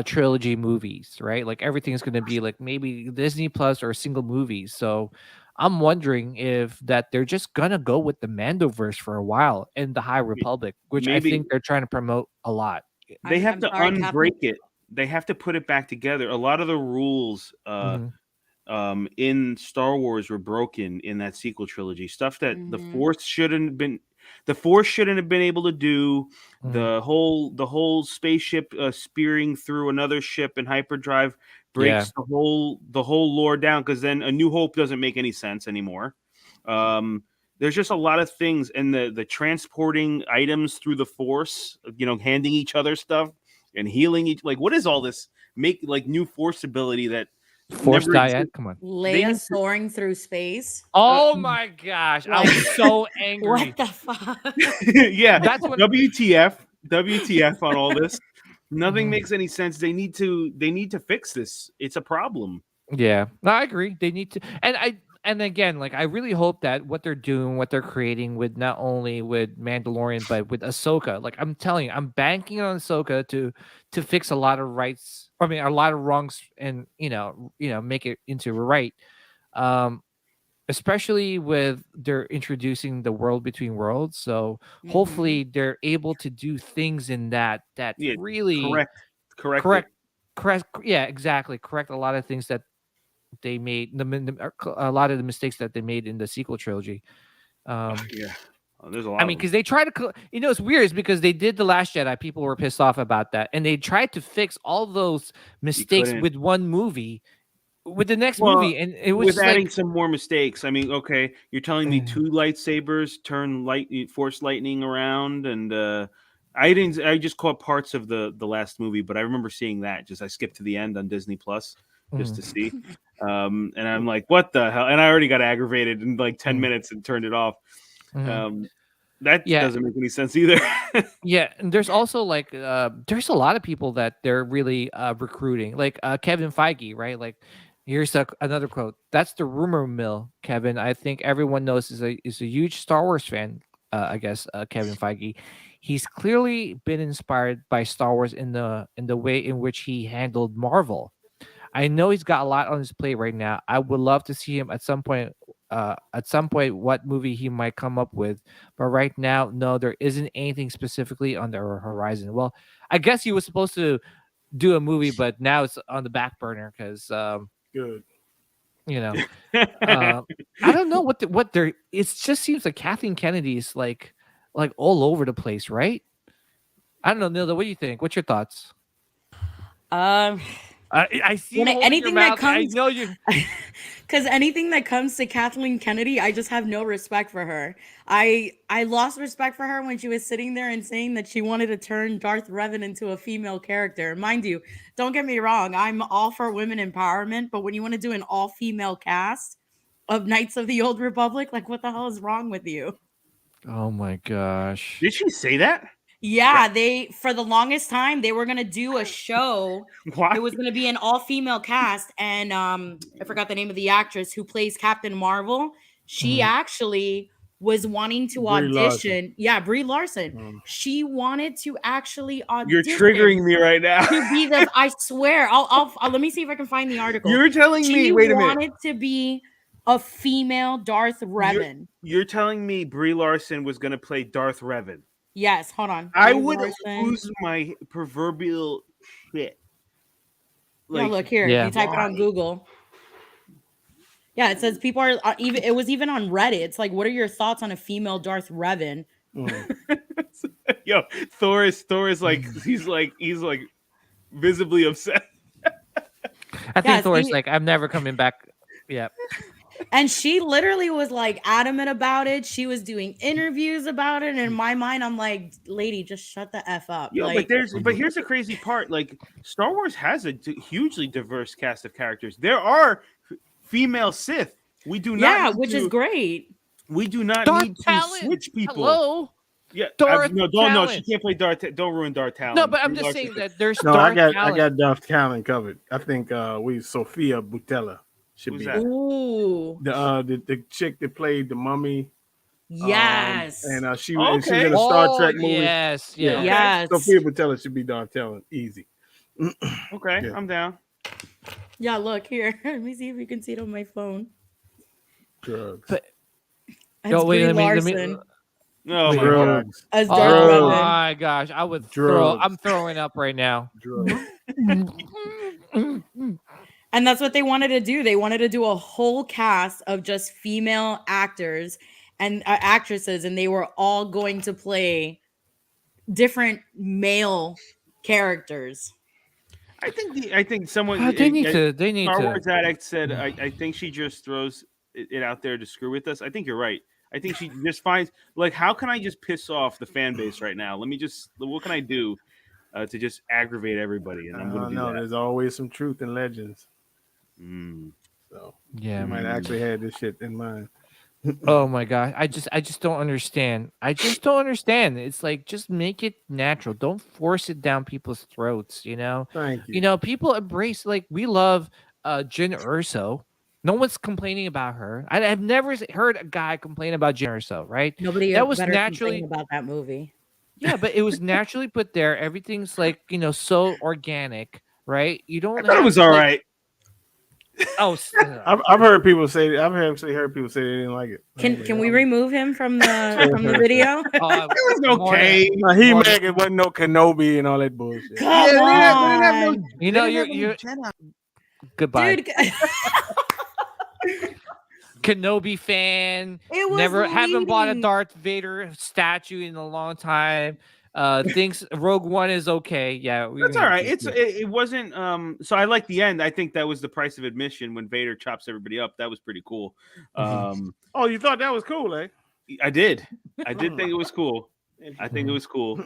trilogy movies, right? Like everything is going to be like maybe Disney Plus or single movies. So I'm wondering if that they're just gonna go with the Mandoverse for a while in the High Republic, which I think they're trying to promote a lot. They have to unbreak it. They have to put it back together. A lot of the rules in Star Wars were broken in that sequel trilogy. Stuff that the Force shouldn't have been able to do. The whole spaceship spearing through another ship in hyperdrive breaks the whole lore down, because then A New Hope doesn't make any sense anymore. There's just a lot of things, and the transporting items through the Force, handing each other stuff and healing each. Like, what is all this? Make like new Force ability that Force diet. Come on, Leia soaring through space. Oh my gosh, I was so angry. What the fuck? Yeah, that's what WTF on all this. Nothing makes any sense. They need to fix this. It's a problem. Yeah, no, I agree. They need to, and again, like I really hope that what they're doing, what they're creating with not only with Mandalorian but with Ahsoka, like I'm telling you, I'm banking on Ahsoka to fix a lot of rights. I mean, a lot of wrongs, and make it into a right. Um, Especially with they're introducing the world between worlds, so hopefully they're able to do things in that Yeah, really correct it. correct. Yeah, exactly. Correct a lot of things that they made a lot of the mistakes that they made in the sequel trilogy. Yeah, there's a lot. I mean, because they try to, it's weird. It's because they did The Last Jedi. People were pissed off about that, and they tried to fix all those mistakes with one movie, with the next movie, and it was with adding like, some more mistakes. I mean, okay, you're telling me 2 lightsabers turn force lightning around, and I just caught parts of the last movie, but I remember seeing that. I skipped to the end on Disney Plus just to see. And I'm like, what the hell? And I already got aggravated in like 10 minutes and turned it off. That doesn't make any sense either. Yeah, and there's also like there's a lot of people that they're really recruiting, like Kevin Feige, right? Like, here's another quote. That's the rumor mill, Kevin. I think everyone knows is a huge Star Wars fan. I guess Kevin Feige. He's clearly been inspired by Star Wars in the way in which he handled Marvel. I know he's got a lot on his plate right now. I would love to see him at some point. What movie he might come up with, but right now, no, there isn't anything specifically on the horizon. Well, I guess he was supposed to do a movie, but now it's on the back burner because, good. I don't know what they're. It just seems like Kathleen Kennedy's like all over the place, right? I don't know, Nilda. What do you think? What's your thoughts? I see anything that comes. I know you, because anything that comes to Kathleen Kennedy, I just have no respect for her. I lost respect for her when she was sitting there and saying that she wanted to turn Darth Revan into a female character. Mind you, don't get me wrong, I'm all for women empowerment, but when you want to do an all-female cast of Knights of the Old Republic, like what the hell is wrong with you? Oh my gosh! Did she say that? Yeah, they for the longest time they were gonna do a show. It was gonna be an all-female cast, and I forgot the name of the actress who plays Captain Marvel. She actually was wanting to audition. Yeah, Brie Larson. She wanted to actually audition. You're triggering me right now. To be the, I swear. I'll let me see if I can find the article. You're telling me. Wait a minute. She wanted to be a female Darth Revan. You're telling me Brie Larson was gonna play Darth Revan. Yes, hold on. I would lose my proverbial shit. Like, look here. You type it on Google. Yeah, it says people are even. It was even on Reddit. It's like, what are your thoughts on a female Darth Revan? Yo, Thor is like he's like visibly upset. I think Thor's like, I'm never coming back. Yeah. And she literally was like adamant about it. She was doing interviews about it. And in my mind, I'm like, lady, just shut the F up. Yeah, like, but here's the crazy part. Like, Star Wars has a hugely diverse cast of characters. There are female Sith. We do not. Yeah, which is great. We do not need to switch people. Hello. Yeah, no, she can't play Darth. Don't ruin Darth Talon. No, but I'm just saying that there's. I got Darth Talon covered. I think Sophia Boutella should be. Ooh. The chick that played the mummy. Yes. And she was in a Star Trek movie. Yes. Yes. Sophia Boutella should be Darth Talon. Easy. Okay, yeah. I'm down. Yeah, look here. Let me see if you can see it on my phone. Drugs. But wait, let me. No, drugs. As Darth Revan. Oh my gosh, I would throw. I'm throwing up right now. Drugs. And that's what they wanted to do. They wanted to do a whole cast of just female actors and actresses, and they were all going to play different male characters. I think someone. They need to. Star Wars Addict said, I think she just throws it out there to screw with us. I think you're right. I think she just finds, like, how can I just piss off the fan base right now? What can I do to just aggravate everybody? And I'm going to do that. There's always some truth in legends. So yeah, you might actually have this shit in mind. Oh my god, I just don't understand. It's like, just make it natural. Don't force it down people's throats. Thank you. People embrace, like, we love Jyn Erso. No one's complaining about her. I've never heard a guy complain about Jyn Erso, right? Nobody that was better naturally complain about that movie. Yeah, but it was naturally put there. Everything's like, so organic, right? You don't. I thought it was all right. Oh, I've heard people say. I've actually heard people say they didn't like it. Can we remove him from the video? It was okay. He mad it wasn't no Kenobi and all that bullshit. Come on. You're goodbye. Dude. Kenobi fan. It was haven't bought a Darth Vader statue in a long time. Thinks Rogue One is okay. Yeah, that's all right. It wasn't. So I like the end. I think that was the price of admission when Vader chops everybody up. That was pretty cool. Oh, you thought that was cool, eh? I did. I did think it was cool. I think it was cool.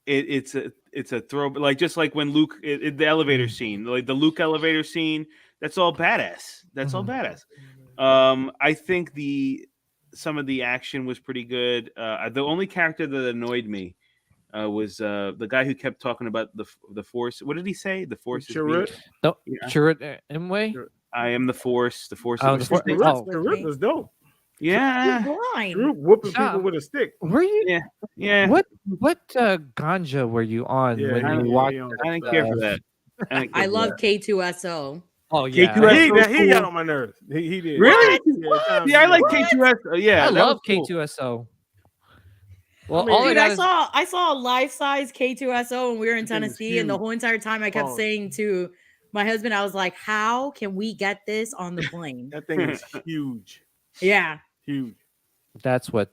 It's a throw, like just like when Luke the elevator scene, like the Luke elevator scene. That's all badass. That's all badass. I think some of the action was pretty good. The only character that annoyed me was the guy who kept talking about the Force. What did he say? The Force is me. No, Chirrut Imwe. I am the Force. The Force. Chirrut was dope. Yeah. Chirrut whooping people with a stick. Were you? Yeah. What ganja were you on when you watched? I didn't care for that. I love K2SO. Oh yeah, he got on my nerves. He did. Really? Yeah, I like K2SO. Yeah, I love K2SO. Well, I saw a life-size K2SO when we were in Tennessee, and the whole entire time I kept saying to my husband, I was like, "How can we get this on the plane?" That thing is huge. Yeah, huge. That's what.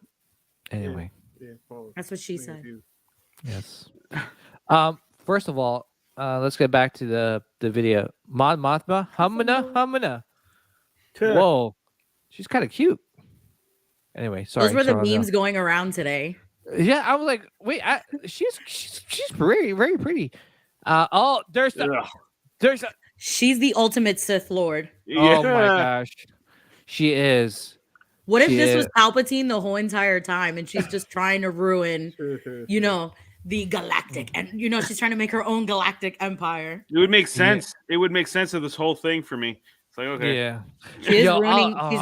Anyway, that's what she said. Yes. First of all, let's get back to the video. Mon Mothma, Humana. Whoa, she's kind of cute. Anyway, sorry. Those were the memes going around today. Yeah, I was like, wait, she's very, very pretty. She's the ultimate Sith Lord. Oh my gosh, she is. What if this was Palpatine the whole entire time, and she's just trying to ruin, the galactic, and she's trying to make her own galactic empire? It would make sense. It would make sense of this whole thing for me. It's like, okay, yeah, she's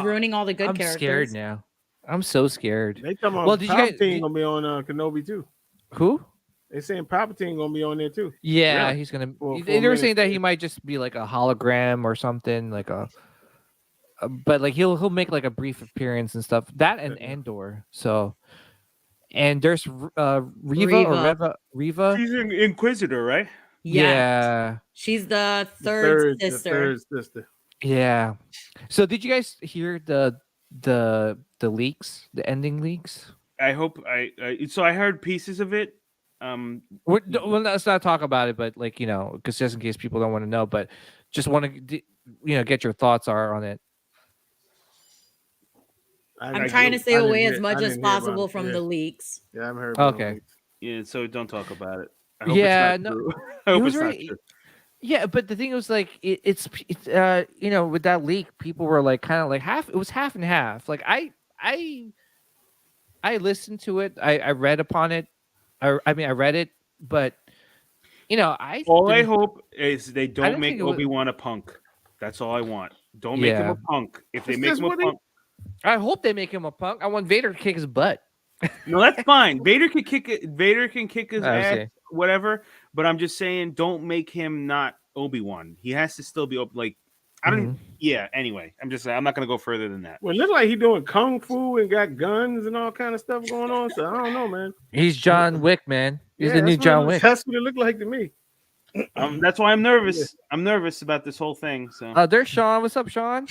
ruining all the good characters. I'm scared now. I'm so scared. They talking about Palpatine gonna be on Kenobi too. Who? They saying Palpatine gonna be on there too. Yeah, he's gonna. They were saying that he might just be like a hologram or something, like but like he'll make like a brief appearance and stuff. That and Andor. So, and there's Reva. She's an Inquisitor, right? Yeah. She's the third sister. Yeah. So did you guys hear the leaks, the ending leaks? I hope so I heard pieces of it. Well, let's not talk about it, but like, because just in case people don't want to know, but just want to, get your thoughts on it. I'm trying to stay away as much as possible from the leaks. Yeah, I haven't heard. Okay. Yeah, so don't talk about it. I hope it's not true. I hope it's not true. Yeah, but the thing was like it's with that leak, people were like kind of like half. It was half and half. Like I listened to it. I read upon it. I read it, but I hope is they don't make Obi-Wan a punk. That's all I want. Don't make him a punk. If they make him a punk, I hope they make him a punk. I want Vader to kick his butt. No, that's fine. Vader can kick it. Vader can kick his ass, whatever. But I'm just saying, don't make him not Obi-Wan. He has to still be like. I don't. Yeah. Anyway, I'm not gonna go further than that. Well, it looks like he's doing kung fu and got guns and all kind of stuff going on. So I don't know, man. He's John Wick, man. He's the new John Wick. That's what it looked like to me. That's why I'm nervous. Yeah. I'm nervous about this whole thing. So. There's Sean. What's up, Sean?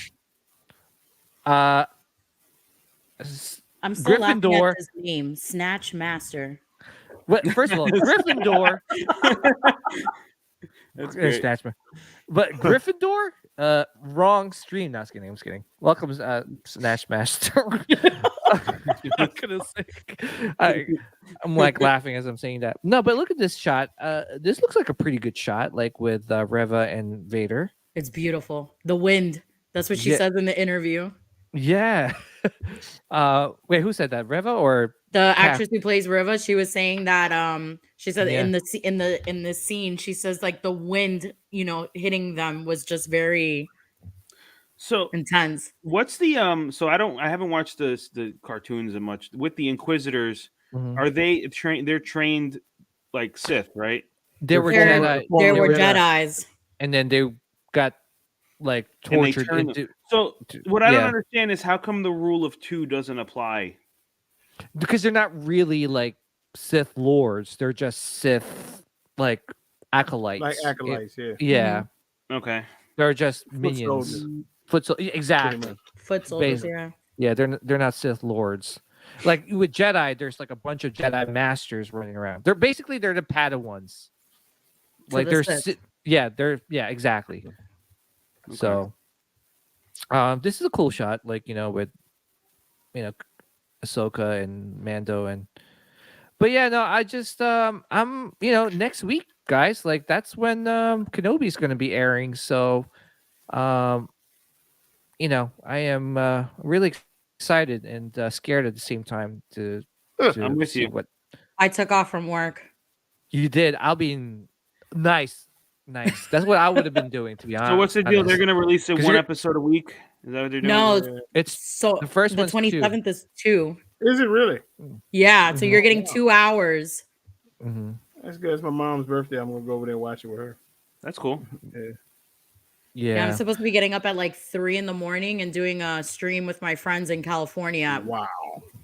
I'm still laughing at his name, Snatch Master. What? First of all, Gryffindor. That's great. Snatch Master. But Gryffindor, wrong stream. No, I'm just kidding. Welcome, Snatch Master. I'm gonna say, I'm like laughing as I'm saying that. No, but look at this shot. This looks like a pretty good shot, like with Reva and Vader. It's beautiful. The wind. That's what she says in the interview. Yeah. Wait, who said that? Reva or The actress who plays Riva, she was saying that she said in the scene, she says like the wind, hitting them was just very intense. What's the so I haven't watched the cartoons as much. With the Inquisitors, are they trained? They're trained like Sith, right? They were Jedi. They were Jedis. And then they got like tortured. What I don't understand is how come the rule of 2 doesn't apply? Because they're not really like Sith lords. They're just Sith like acolytes. Like acolytes, yeah. Okay. They're just minions. Foot soldiers. Exactly. Foot soldiers, Yeah, they're not Sith lords. Like with Jedi, there's like a bunch of Jedi masters running around. They're the Padawans. Like they're exactly. Okay. So this is a cool shot, like with Ahsoka and Mando but yeah, no, I just I'm next week, guys, like that's when Kenobi's gonna be airing. So I am really excited and scared at the same time to I'm with you. What I took off from work. You did. I'll be nice. That's what I would have been doing, to be honest. So what's the deal? They're going to release it one episode a week? Is that what they're doing? No, it's the first one. The 27th is 2. Is it really? Yeah. So you're getting 2 hours. Mm-hmm. That's good. It's my mom's birthday. I'm gonna go over there and watch it with her. That's cool. Yeah. I'm supposed to be getting up at like 3 a.m. and doing a stream with my friends in California. Wow.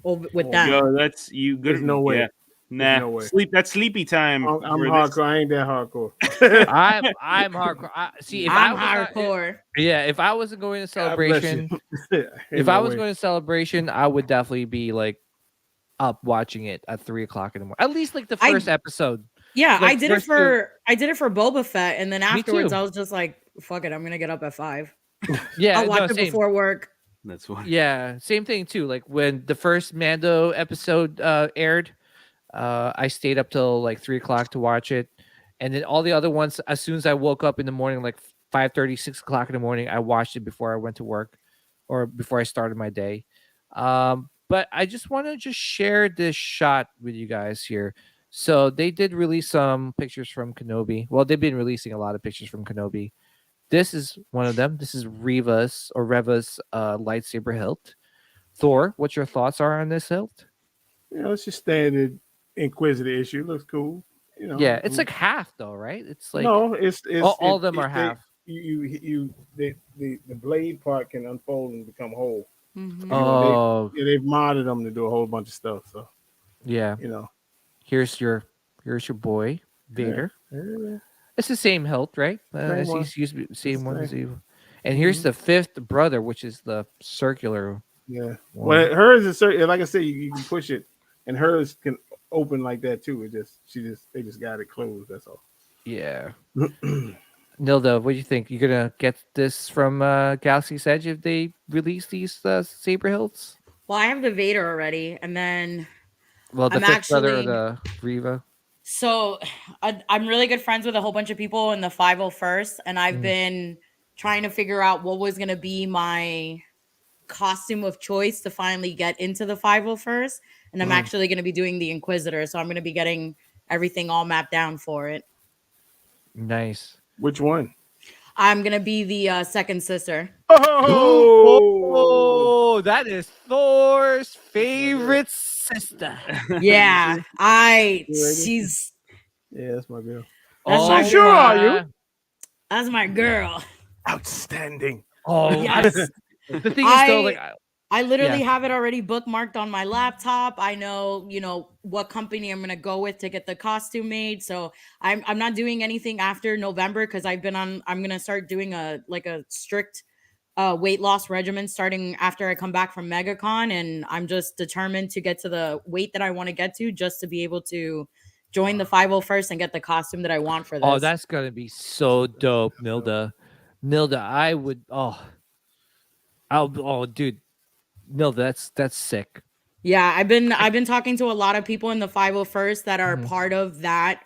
With them. Yo, that's you good. There's no way. Yeah. Nah, no way. That's sleepy time. I'm hardcore. I ain't that hardcore. I'm hardcore. I'm hardcore. If I wasn't going to Celebration, I would definitely be like up watching it at 3 o'clock in the morning. At least like the first episode. Yeah, like, I did it for Boba Fett, and then afterwards I was just like, fuck it, I'm gonna get up at 5. Yeah, I'll watch it before work. That's why. Yeah, same thing too. Like when the first Mando episode aired. I stayed up till like 3 o'clock to watch it, and then all the other ones, as soon as I woke up in the morning, like 5:30, 6 o'clock in the morning, I watched it before I went to work or before I started my day. But I just want to share this shot with you guys here. So they did release some pictures from Kenobi. Well, they've been releasing a lot of pictures from Kenobi. This is one of them. This is Reva's lightsaber hilt. Thor, what your thoughts are on this hilt? It's just standard Inquisitor issue. Looks cool. Yeah, it's like half though, right? It's like it's all of them are half. The blade part can unfold and become whole. Mm-hmm. They've modded them to do a whole bunch of stuff. So yeah, here's your boy Vader. Yeah. It's the same hilt, right? He's used to be the same one as you. And here's the fifth brother, which is the circular. Yeah. One. Well, hers is like I said, you can push it, and hers can open like that too. They just got it closed. That's all. Yeah. Nilda, what do you think? You gonna get this from Galaxy's Edge if they release these saber hilts? Well, I have the Vader already, and then the fifth brother of the Reva. So I'm really good friends with a whole bunch of people in the 501st, and I've been trying to figure out what was gonna be my costume of choice to finally get into the 501st, and I'm actually going to be doing the Inquisitor, so I'm going to be getting everything all mapped down for it. Nice. Which one? I'm going to be the second sister. Oh, that is Thor's favorite sister. Yeah, she's that's my girl. Sure are you? That's my girl. Outstanding. Oh yes. The thing is though, like I literally have it already bookmarked on my laptop. I know, what company I'm gonna go with to get the costume made. So I'm not doing anything after November because I'm gonna start doing a strict weight loss regimen starting after I come back from MegaCon, and I'm just determined to get to the weight that I want to get to just to be able to join the 501st and get the costume that I want for this. Oh, that's gonna be so dope, Nilda. I would dude, no, that's sick. Yeah, I've been talking to a lot of people in the 501st that are part of that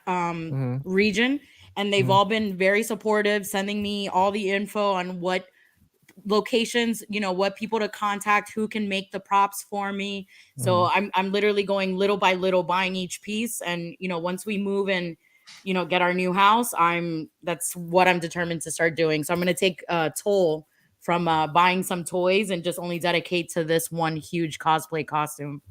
region, and they've all been very supportive, sending me all the info on what locations, what people to contact, who can make the props for me. So I'm literally going little by little, buying each piece. And, once we move and, get our new house, that's what I'm determined to start doing. So I'm going to take a toll from buying some toys and just only dedicate to this one huge cosplay costume.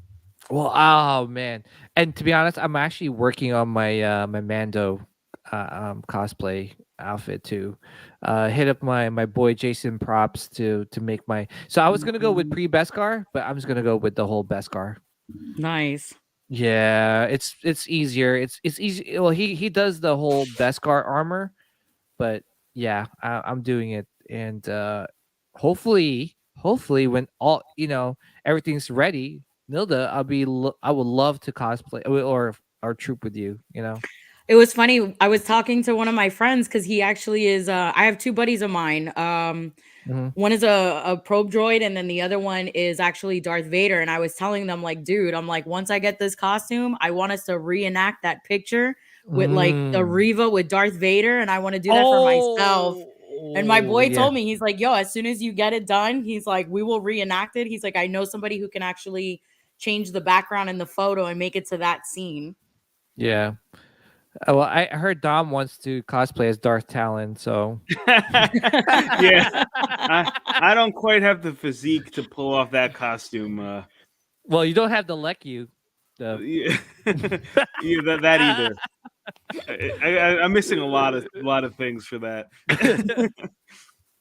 Well, oh man. And to be honest, I'm actually working on my my Mando cosplay outfit too. Hit up my boy Jason Props to make my. So I was gonna go with pre-Beskar, but I'm just gonna go with the whole Beskar. Nice. Yeah, it's easier. It's easy. Well, he does the whole Beskar armor, but yeah, I'm doing it, and hopefully when all everything's ready, Nilda, I would love to cosplay or troop with you. It was funny. I was talking to one of my friends because he actually is. I have two buddies of mine. One is a probe droid, and then the other one is actually Darth Vader. And I was telling them, like, dude, I'm like, once I get this costume, I want us to reenact that picture with like the Riva with Darth Vader, and I want to do that for myself. And my boy told me, he's like, yo, as soon as you get it done, he's like, we will reenact it. He's like, I know somebody who can actually change the background in the photo and make it to that scene. Yeah. Well, I heard Dom wants to cosplay as Darth Talon, so yeah, I don't quite have the physique to pull off that costume. Well, you don't have the Lecu. Yeah, that either. I'm missing a lot of things for that.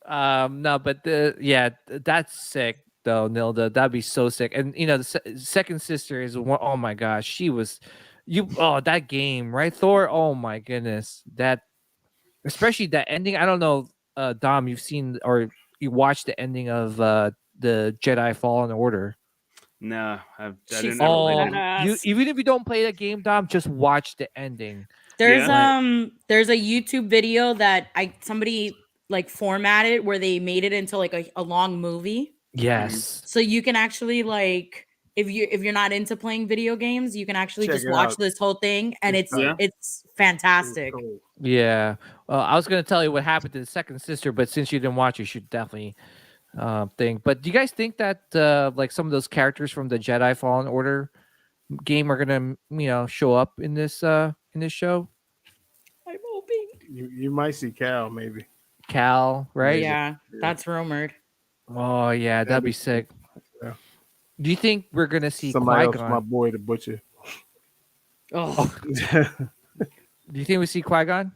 No, but that's sick though, Nilda. That'd be so sick. And the second sister is one. Oh my gosh, she was. That game, right? Thor. Oh my goodness, especially that ending. I don't know, Dom, you've seen or you watched the ending of the Jedi Fallen Order. No, I didn't play that. Even if you don't play that game, Dom, just watch the ending. There's a YouTube video that somebody like formatted where they made it into like a long movie. Yes. So you can actually like. If you're not into playing video games, you can actually just watch this whole thing, and it's fantastic. It's cool. Yeah. I was gonna tell you what happened to the second sister, but since you didn't watch, you should definitely think. But do you guys think that like some of those characters from the Jedi Fallen Order game are gonna show up in this show? I'm hoping. You might see Cal, maybe. Cal, right? Yeah, that's rumored. Oh yeah, that'd be sick. Yeah. Do you think we're gonna see somebody Qui-Gon? else? My boy, the butcher. Oh. Do you think we see Qui-Gon?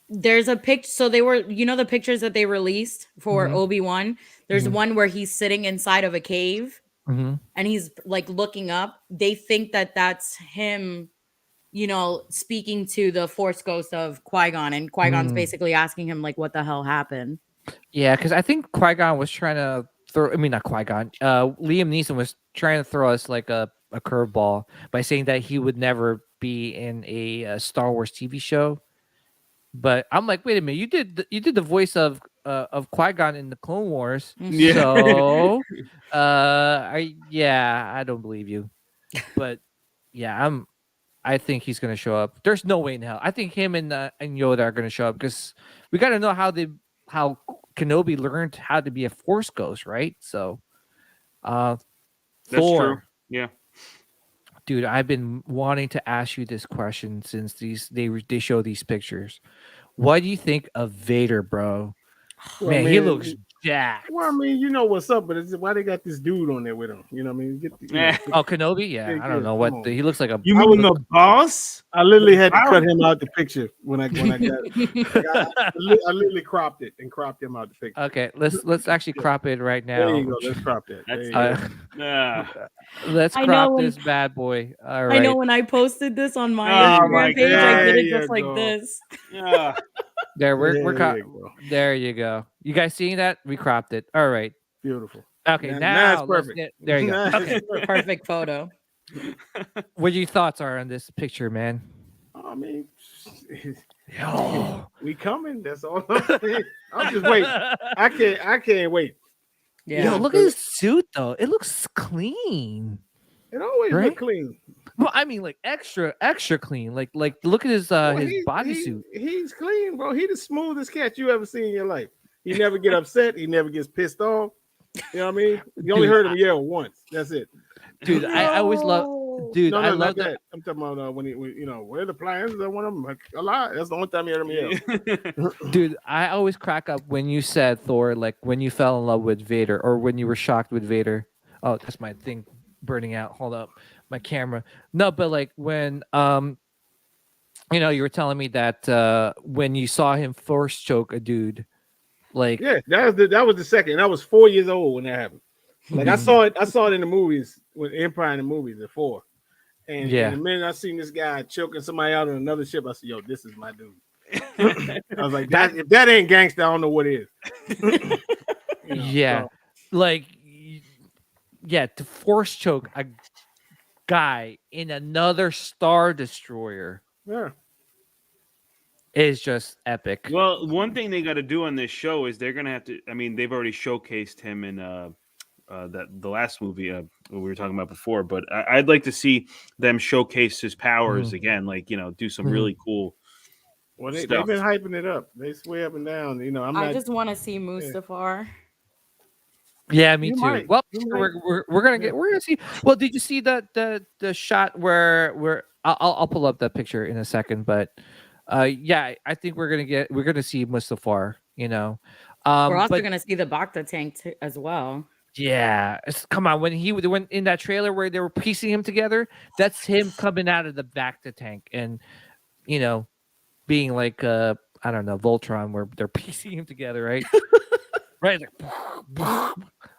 There's a picture. So they were, the pictures that they released for Obi-Wan. There's one where he's sitting inside of a cave and he's like looking up. They think that that's him, speaking to the Force ghost of Qui-Gon, and Qui-Gon's basically asking him like, what the hell happened? Yeah, because I think Qui-Gon was trying to not Qui-Gon. Liam Neeson was trying to throw us like a curveball by saying that he would never be in a Star Wars TV show. But I'm like, wait a minute, you did the voice of Qui-Gon in the Clone Wars. Yeah. So I don't believe you. But yeah, I think he's gonna show up. There's no way in hell. I think him and Yoda are gonna show up because we gotta know how Kenobi learned how to be a Force ghost, right? So that's Thor, true. Yeah. Dude, I've been wanting to ask you this question since they show these pictures. What do you think of Vader, bro? Well, man, he looks jacked. Well, I mean, you know what's up, but it's why they got this dude on there with him. You know what I mean? Oh, Kenobi? Yeah, I don't know what he looks like. You mean the boss? I literally had to cut him out the picture when I got it. I literally cropped it and cropped him out the picture. Okay, let's actually crop it right now. There you go. Let's crop that. Let's crop this bad boy. All right. I know when I posted this on my Instagram page, I did it just like this. Yeah. There you go. You guys seeing that? We cropped it. All right. Beautiful. Okay, now it's perfect. There you go. Okay. Perfect photo. What your thoughts are on this picture, man? I mean, we coming. That's all I'm saying. I'm just waiting. I can't wait. Yeah. Yo, look at his suit though. It looks clean. It always looks clean. Well, I mean, like extra clean. Like look at his bodysuit. He's clean, bro. He the smoothest cat you ever seen in your life. He never get upset. He never gets pissed off. You know what I mean? You only heard him yell once. That's it. Dude, I always love. Dude, I love that. I'm talking about when where the plans? I want him a lot. That's the only time you heard him yell. Dude, I always crack up when you said, Thor, like when you fell in love with Vader or when you were shocked with Vader. Oh, that's my thing burning out. Hold up, my camera. No, but like when you were telling me that when you saw him force choke a dude, like that was the second. I was 4 years old when that happened. Like I saw it in the movies with Empire in the movies at 4. And the minute I seen this guy choking somebody out on another ship, I said, "Yo, this is my dude." I was like, if that ain't gangster, I don't know what is. To force choke a guy in another Star Destroyer, is just epic. Well, one thing they got to do on this show is they're gonna have to. I mean, they've already showcased him in the last movie we were talking about before, but I'd like to see them showcase his powers again, like do some really cool. Well, they've been hyping it up. They swear up and down. I just want to see Mustafar. Yeah, me too. Well, we're gonna see. Well, did you see the shot where I'll pull up that picture in a second, but I think we're gonna see Mustafar. We're also gonna see the Bacta tank as well. Yeah, come on. When he went in that trailer where they were piecing him together, that's him coming out of the Bacta tank and being like I don't know, Voltron, where they're piecing him together, right? Right. Like,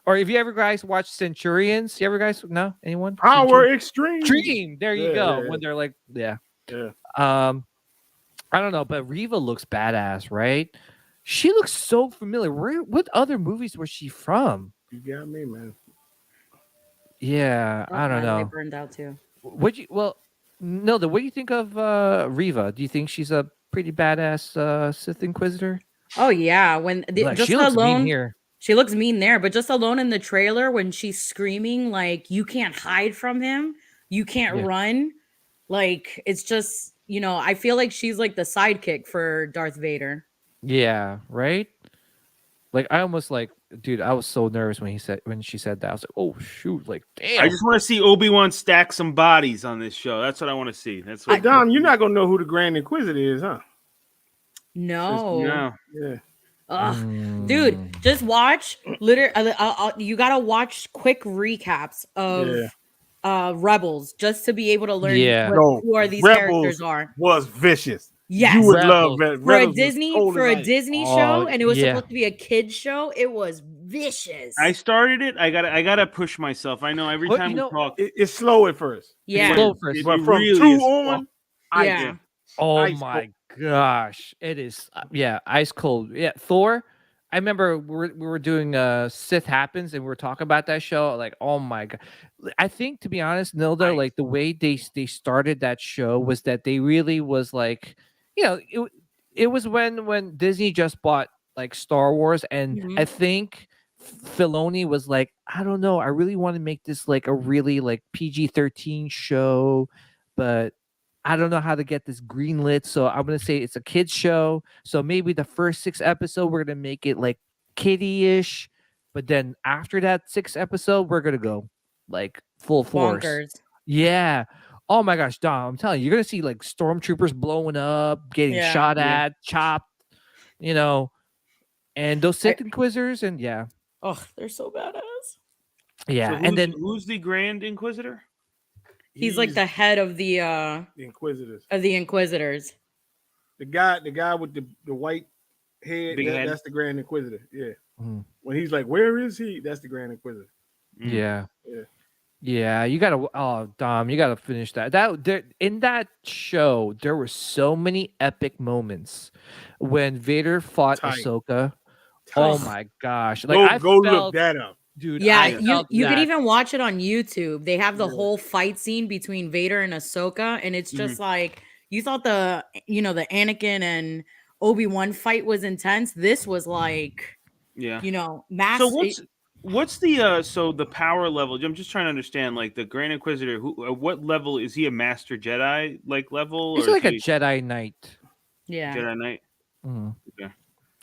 or if you ever guys watch Centurions, know anyone? Power Extreme. There you go. Yeah. When they're like, I don't know, but Reva looks badass, right? She looks so familiar. What other movies was she from? You got me, man. Yeah, I don't know. I burned out too. Nilda, what do you think of Reva? Do you think she's a pretty badass Sith Inquisitor? Oh yeah, she looks mean here. She looks mean there, but just alone in the trailer when she's screaming like you can't hide from him, you can't run, like it's just I feel like she's like the sidekick for Darth Vader. Yeah, right. Like I almost dude, I was so nervous when she said that. I was like, oh shoot, like damn. I just want to see Obi-Wan stack some bodies on this show. That's what I want to see. That's what Dom, you're not gonna know who the Grand Inquisitor is, huh? No. Yeah. Ugh, dude, just watch. Literally, you gotta watch quick recaps of Rebels just to be able to learn who are these characters are. Was vicious. Yes, you would love that. For a Disney show, and it was supposed to be a kids show. It was vicious. I started it. I gotta push myself. I know every time we talk, it's slow at first. Yeah, it's slow first. But from really 2 on, oh my gosh, it is. Ice cold. Yeah, Thor. I remember we were doing Sith Happens, and we were talking about that show. Like, oh my god! I think, to be honest, Nilda, like the way they started that show was that they really was like, it was when Disney just bought like Star Wars, and I think Filoni was like, I don't know, I really want to make this like a really like PG-13 show, but I don't know how to get this greenlit, so I'm gonna say it's a kids show. So maybe the first 6 episodes we're gonna make it like kiddie-ish, but then after that 6th episode we're gonna go like full force. Bonkers. Yeah. Oh my gosh, Dom, I'm telling you, you're gonna see like stormtroopers blowing up, getting shot at, chopped, and those Sith Inquisitors, and oh, they're so badass. Yeah, so and then who's the Grand Inquisitor? He's like the head of the Inquisitors. Of the Inquisitors. The guy with the white head, that's the Grand Inquisitor. Yeah. When he's like, where is he? That's the Grand Inquisitor. Yeah. Yeah, you gotta. Dom, you gotta finish that. In that show, there were so many epic moments when Vader fought Ahsoka. Oh my gosh! Like go look that up. Dude, yeah, you could even watch it on YouTube. They have the whole fight scene between Vader and Ahsoka, and it's just like you thought the Anakin and Obi-Wan fight was intense. This was like, massive. what's the so the power level? I'm just trying to understand, like the Grand Inquisitor. What level is he? A Master Jedi like level? He's or like is a Jedi Knight. Yeah. Jedi Knight. Mm. Okay.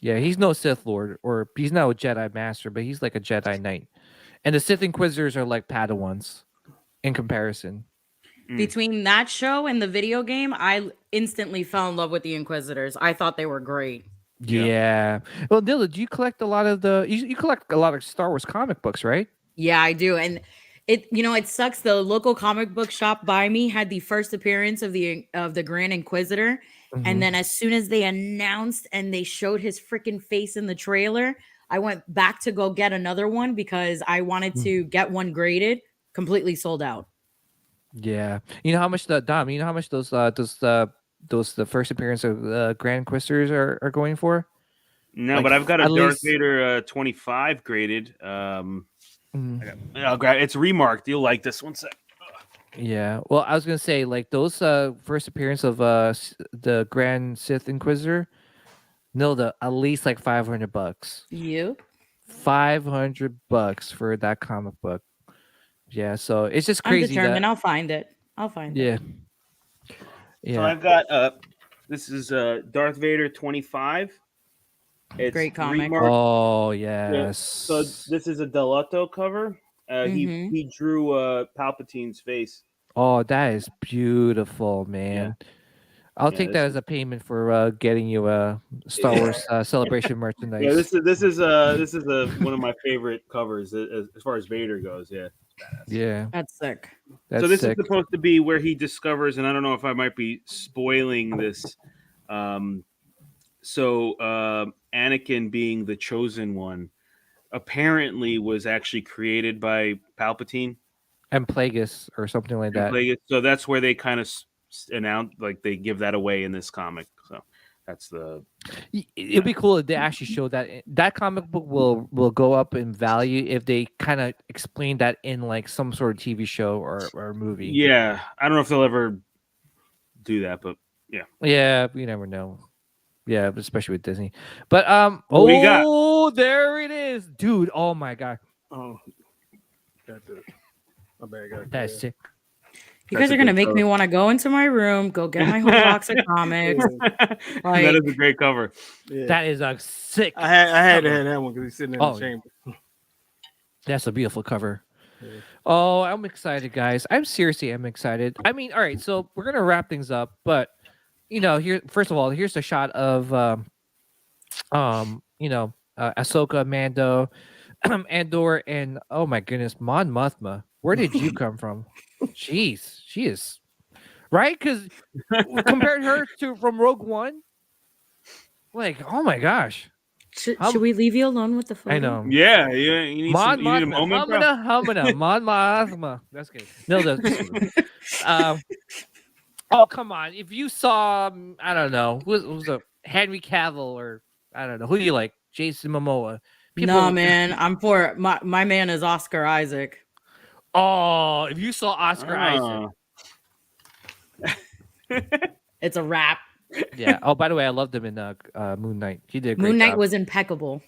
Yeah, he's no Sith Lord, or he's not a Jedi Master, but he's like a Jedi Knight. And the Sith Inquisitors are like Padawans in comparison. Between that show and the video game, I instantly fell in love with the Inquisitors. I thought they were great. Yeah. Well, Dilla, do you collect a lot of you collect a lot of Star Wars comic books, right? Yeah, I do. And it sucks. The local comic book shop by me had the first appearance of the Grand Inquisitor. Mm-hmm. And then as soon as they announced and they showed his freaking face in the trailer, I went back to go get another one because I wanted to get one graded. Completely sold out. Yeah. You know how much Dom, you know how much those the first appearance of Grand Inquisitors are going for? No, Like, but I've got a at Darth least- Vader 25 graded. I'll grab it's remarked. You'll like this one sec. Yeah. Well, I was gonna say like those first appearance of the Grand Sith Inquisitor, at least like $500. You? $500 for that comic book. Yeah, so it's just crazy. I'm determined. I'll find it. It. Yeah. So I've got this is Darth Vader 25. It's great comic. remarked. Oh yes. Yeah. So this is a Delotto cover. He drew Palpatine's face. Oh, that is beautiful, man. Yeah. I'll take that as a payment for getting you a Star Wars Celebration merchandise. Yeah, this is one of my favorite covers as far as Vader goes. Yeah. Yeah. That's sick. That's so this sick. is supposed to be where he discovers, and I don't know if I might be spoiling this. Anakin, being the chosen one, apparently was actually created by Palpatine and Plagueis or something like that. Plagueis. So that's where they kind of announce, like they give that away in this comic. So that's the. It'd be cool if they actually show that. That comic book will go up in value if they kind of explain that in like some sort of TV show or movie. Yeah, I don't know if they'll ever do that, but yeah. Yeah, you never know. Yeah, especially with Disney. But what do you got? There it is, dude. Oh my god. Oh, got the. My bad. That's sick. You guys are gonna make me want to go into my room, go get my whole box of comics. Like, that is a great cover. Yeah. That is a sick. I had to have that one because he's sitting in the chamber. That's a beautiful cover. Yeah. Oh, I'm excited, guys. I'm excited. I mean, all right, so we're gonna wrap things up, but here, first of all, here's a shot of Ahsoka, Mando, Andor, and oh my goodness, Mon Mothma. Where did you come from? Jeez, she is right, because compared her from Rogue One, like, oh my gosh. Should we leave you alone with the photo? I know. Yeah. You need a moment, bro. Mon Mothma. That's good. No, that's oh, come on. If you saw, I don't know, who was a Henry Cavill, or I don't know, who do you like? Jason Momoa. No, man. I'm for my man is Oscar Isaac. Oh, if you saw Oscar Isaac. It's a wrap. Yeah. Oh, by the way, I loved him in Moon Knight. He did a great Moon Knight job. was impeccable.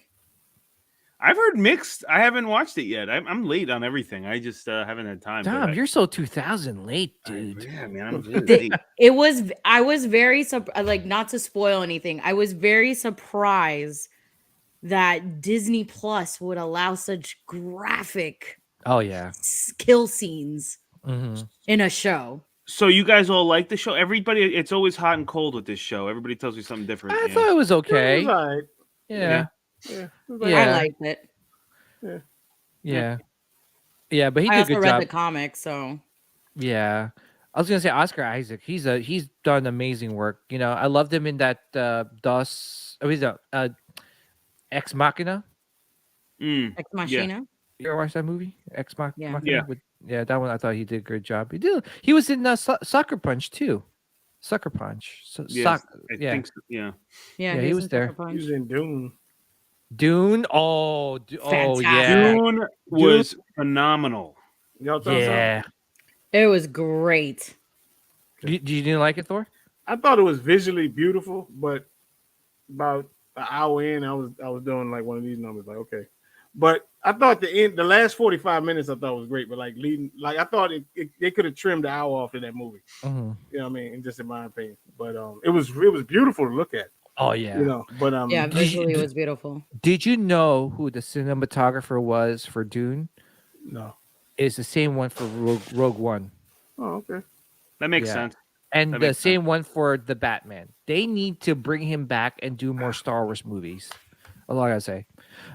I've heard mixed. I haven't watched it yet. I'm late on everything. I just haven't had time. Tom, you're so 2000 late, dude. Yeah, man. I'm really late. I was very like, not to spoil anything. I was very surprised that Disney Plus would allow such graphic kill scenes in a show. So you guys all like the show? Everybody, it's always hot and cold with this show. Everybody tells me something different. I thought it was okay. It was all right. Yeah. I liked it. Yeah, but he did a good job. I also read the comic, so yeah. I was gonna say Oscar Isaac. He's done amazing work. I loved him in that Ex Machina. Ex Machina. You ever watch that movie? Ex Machina. Yeah, that one I thought he did a good job. He was in Sucker Punch too. Sucker Punch. I think so. Yeah, he was there. He was in Dune. Dune. Oh Fantastic. yeah. Dune was phenomenal. Y'all thought so? It was great. You didn't like it, Thor? I thought it was visually beautiful, but about an hour in, I was doing like one of these numbers, like, okay. But I thought the last 45 minutes I thought was great, but like I thought they could have trimmed the hour off of that movie. Mm-hmm. You know what I mean? And just in my opinion, but it was beautiful to look at. Oh yeah, you know. But yeah, visually it was beautiful. Did you know who the cinematographer was for Dune? No, it's the same one for Rogue One. Oh, okay, that makes sense. And the same one for the Batman. They need to bring him back and do more Star Wars movies. That's all I gotta say.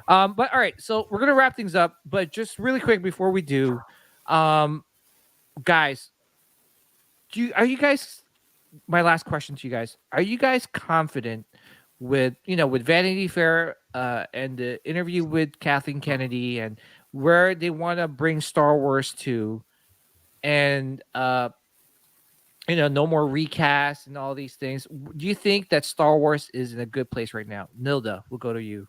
But all right, so we're gonna wrap things up. But just really quick before we do, guys, are you guys? My last question to you guys: are you guys confident with Vanity Fair and the interview with Kathleen Kennedy and where they want to bring Star Wars to, and no more recasts and all these things? Do you think that Star Wars is in a good place right now? Nilda, we'll go to you.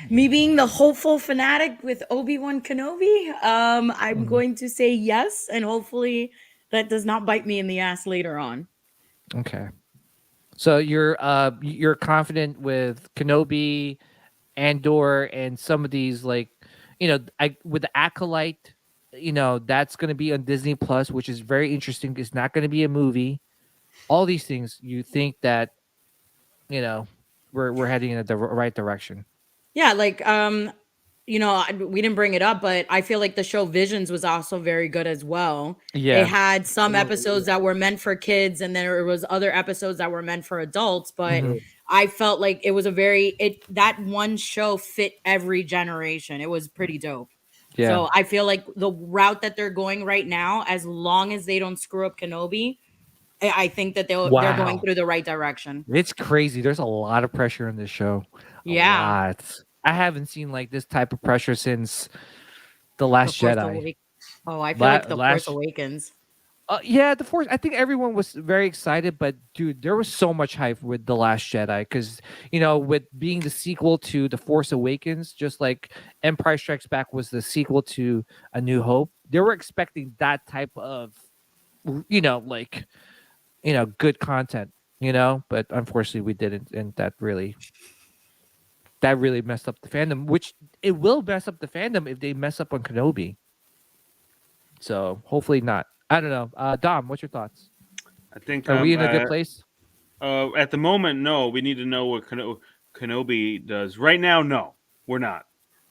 Me being the hopeful fanatic with Obi-Wan Kenobi, I'm going to say yes, and hopefully that does not bite me in the ass later on. Okay, so you're confident with Kenobi, Andor, and some of these, like, with the Acolyte, that's going to be on Disney Plus, which is very interesting. It's not going to be a movie. All these things, you think that we're heading in the right direction? Yeah, like we didn't bring it up, but I feel like the show Visions was also very good as well. Yeah, they had some episodes that were meant for kids, and then there was other episodes that were meant for adults. But I felt like it was that one show fit every generation. It was pretty dope. Yeah. So I feel like the route that they're going right now, as long as they don't screw up Kenobi, I think that they're going through the right direction. It's crazy. There's a lot of pressure in this show. Yeah. I haven't seen like this type of pressure since The Last Jedi. I feel like The Force Awakens. Yeah, The Force. I think everyone was very excited, but dude, there was so much hype with The Last Jedi because, with being the sequel to The Force Awakens, just like Empire Strikes Back was the sequel to A New Hope, they were expecting that type of, good content, but unfortunately we didn't, and that really messed up the fandom, which it will mess up the fandom if they mess up on Kenobi. So hopefully not. I don't know. Dom, what's your thoughts? I think are we in a good place? At the moment, no. We need to know what Kenobi does. Right now, no, we're not.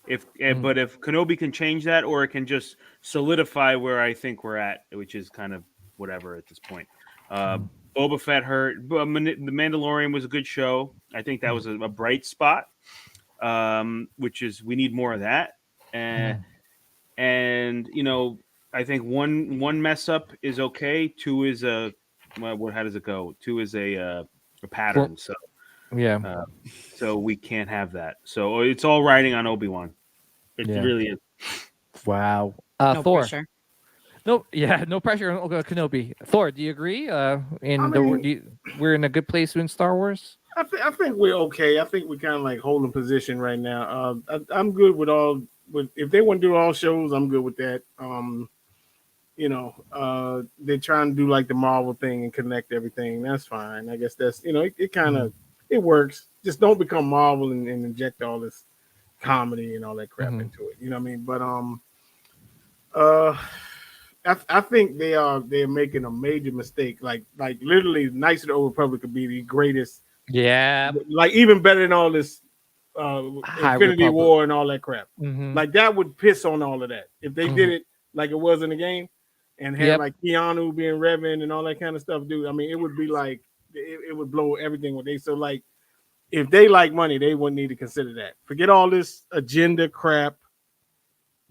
But if Kenobi can change that, or it can just solidify where I think we're at, which is kind of whatever at this point. Boba Fett hurt. The Mandalorian was a good show. I think that was a bright spot, which is we need more of that. And I think one mess up is okay. Two is how does it go? Two is a pattern. So yeah. So we can't have that. So it's all riding on Obi-Wan. It really is. Wow. No Thor. pressure. No pressure on Kenobi. Thor, do you agree? We're in a good place in Star Wars. I think we're okay. I think we're kind of like holding position right now. I'm good with all. If they want to do all shows, I'm good with that. They're trying to do like the Marvel thing and connect everything. That's fine. I guess that's it kind of it works. Just don't become Marvel and inject all this comedy and all that crap into it. You know what I mean? But I think they're making a major mistake. Like literally, Knights of the Old Republic could be the greatest. Yeah. Like even better than all this Infinity War and all that crap. Like that would piss on all of that if they did it like it was in the game and had like Keanu being Revan and all that kind of stuff, dude. I mean, it would be like it would blow everything what they so like. If they like money, they wouldn't need to consider that. Forget all this agenda crap.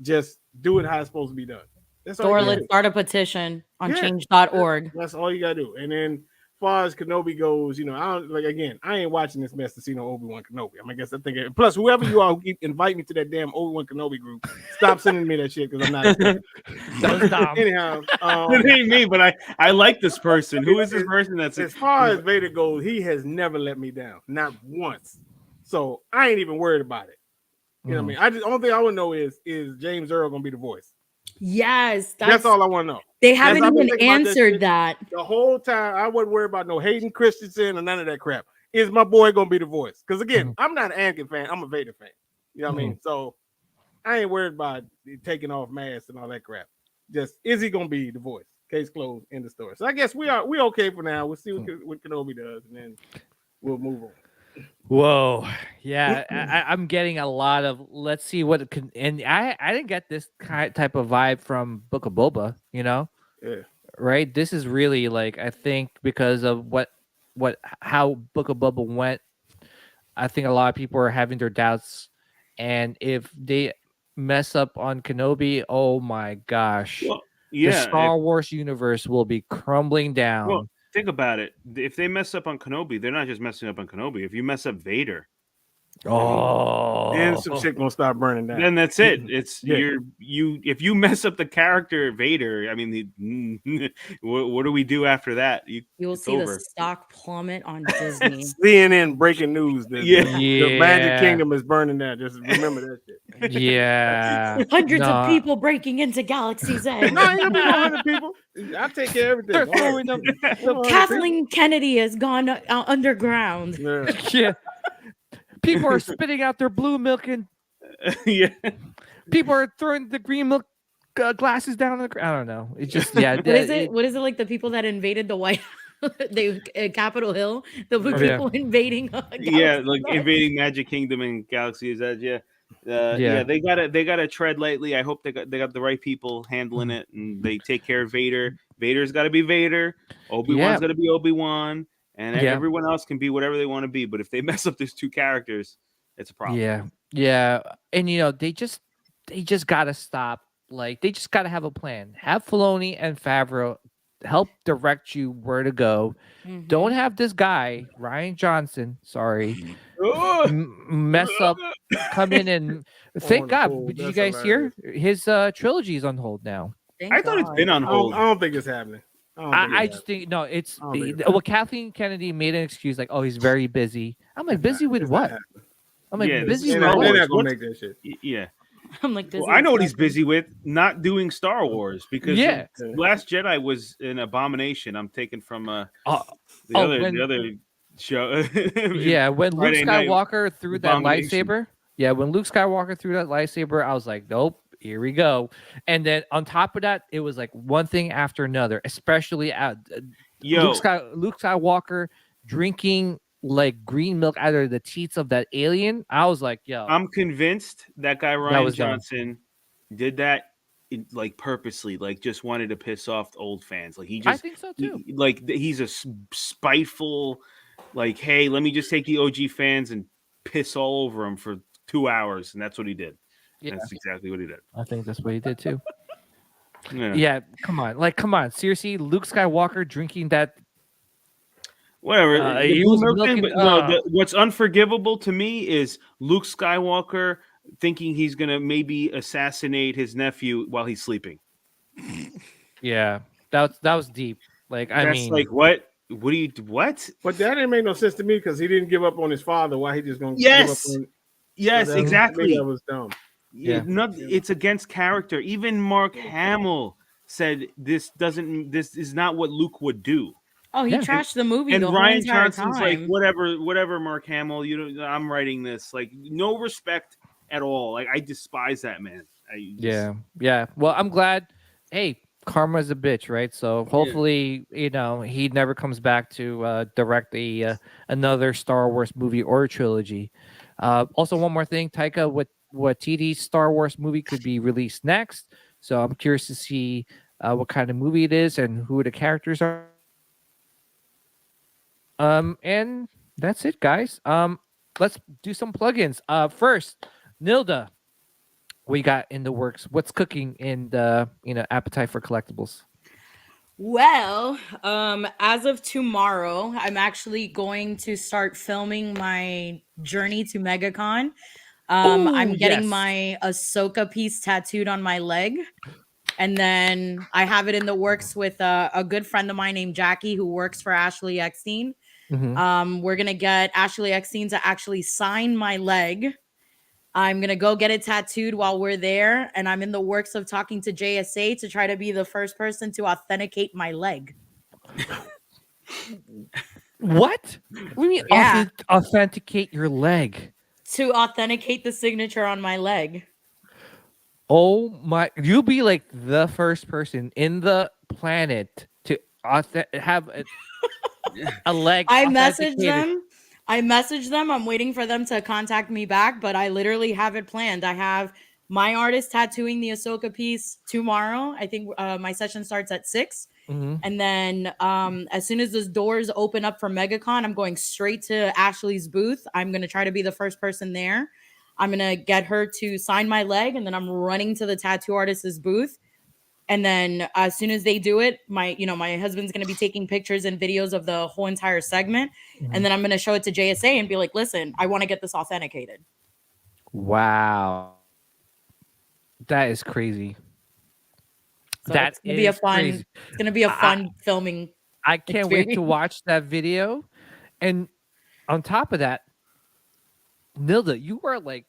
Just do it how it's supposed to be done. That's all. Or let's start a petition on change.org. That's all you gotta do. And then as far as Kenobi goes, I ain't watching this mess to see no Obi-Wan Kenobi. I guess I think plus whoever you are who keep invite me to that damn Obi-Wan Kenobi group, stop sending me that shit because I'm not. That was Dom. Anyhow, it ain't me, but I like this person. Who is this person? That's as far as Vader goes, he has never let me down, not once. So I ain't even worried about it. You know what I mean? Only thing I want to know is James Earl gonna be the voice? Yes, that's all I want to know. They haven't even answered that. The whole time I wasn't worried about no Hayden Christensen or none of that crap. is my boy gonna be the voice? Because again, I'm not an Anakin fan. I'm a Vader fan. You know what I mean? So I ain't worried about taking off masks and all that crap. Just is he gonna be the voice? Case closed. In the story. So I guess we okay for now. We'll see what Kenobi does, and then we'll move on. Whoa, yeah, I'm getting a lot of. Let's see what it can. And I didn't get this type of vibe from Book of Boba. Right. This is really like, I think because of how Book of Boba went. I think a lot of people are having their doubts, and if they mess up on Kenobi, oh my gosh. Well, the Star Wars universe will be crumbling down. Well, think about it. If they mess up on Kenobi, they're not just messing up on Kenobi. If you mess up Vader, and some shit gonna start burning down. Then that's it. It's if you mess up the character Vader, I mean, what do we do after that? You will see the stock plummet on Disney. CNN breaking news. The Magic Kingdom is burning down. Just remember that shit. Yeah, hundreds of people breaking into Galaxy's Edge. No, ain't gonna be 100 people. I take care of everything. Kathleen Kennedy has gone underground. Yeah. People are spitting out their blue milk, and people are throwing the green milk glasses down on the ground. I don't know. It's just What is it? What is it like? The people that invaded the White Capitol Hill. The people invading. Like invading Magic Kingdom and Galaxy's Edge. They gotta tread lightly. I hope they got the right people handling it, and they take care of Vader. Vader's got to be Vader. Obi-Wan's got to be Obi-Wan. And everyone else can be whatever they want to be, but if they mess up these two characters, it's a problem. Yeah, and they just gotta stop. Like they just gotta have a plan. Have Filoni and Favreau help direct you where to go. Don't have this guy Rian Johnson. Sorry, mess up. Come in and thank God. Did you guys hear his trilogy is on hold now? I thought it's been on hold. I don't think it's happening. I just think no. It's Kathleen Kennedy made an excuse like, "Oh, he's very busy." I'm like, busy with what? I'm like, busy with what? They're not gonna make that shit. Yeah. I'm like, I know what he's busy with, not doing Star Wars because Last Jedi was an abomination. I'm taking from the other show. When Luke Skywalker threw that lightsaber. Yeah, when Luke Skywalker threw that lightsaber, I was like, nope. Here we go. And then on top of that, it was like one thing after another, especially Luke Skywalker drinking like green milk out of the teats of that alien. I was like, yo. I'm convinced that guy Rian Johnson did that like purposely, like just wanted to piss off the old fans. Like I think so too. He's a spiteful, like, hey, let me just take the OG fans and piss all over them for 2 hours. And that's what he did. Yeah. That's exactly what he did. I think that's what he did too. Yeah, come on. Seriously, Luke Skywalker drinking that. Whatever. What's unforgivable to me is Luke Skywalker thinking he's gonna maybe assassinate his nephew while he's sleeping. Yeah, that was deep. Like, I mean, like what? What? But that didn't make no sense to me because he didn't give up on his father. Why he just gonna give up on? Yes, exactly. That was dumb. It's against character. Even Mark Hamill said this is not what Luke would do. Oh, he trashed the movie. And the Rian Johnson's like, whatever, Mark Hamill. I'm writing this. Like, no respect at all. Like, I despise that man. Yeah. Well, I'm glad. Hey, karma's a bitch, right? So hopefully, he never comes back to direct another Star Wars movie or trilogy. Also, one more thing, Taika, what TD's Star Wars movie could be released next. So I'm curious to see what kind of movie it is and who the characters are. And that's it, guys. Let's do some plugins. First, Nilda, what you got in the works? What's cooking in the appetite for collectibles? Well, as of tomorrow, I'm actually going to start filming my journey to MegaCon. I'm getting my Ahsoka piece tattooed on my leg. And then I have it in the works with a good friend of mine named Jackie, who works for Ashley Eckstein. We're going to get Ashley Eckstein to actually sign my leg. I'm going to go get it tattooed while we're there. And I'm in the works of talking to JSA to try to be the first person to authenticate my leg. What? We mean Yeah. authenticate your leg. To authenticate the signature on my leg. Oh my! You'll be like the first person in the planet to have a leg. I messaged them. I'm waiting for them to contact me back, but I literally have it planned. I have my artist tattooing the Ahsoka piece tomorrow. I think my session starts at 6. Mm-hmm. And then as soon as those doors open up for MegaCon, I'm going straight to Ashley's booth. I'm going to try to be the first person there. I'm going to get her to sign my leg, and then I'm running to the tattoo artist's booth. And then as soon as they do it, my husband's going to be taking pictures and videos of the whole entire segment. Mm-hmm. And then I'm going to show it to JSA and be like, listen, I want to get this authenticated. Wow. That is crazy. So it's going to be a fun, crazy. It's going to be a fun filming. I can't wait to watch that video. And on top of that, Nilda, you are like,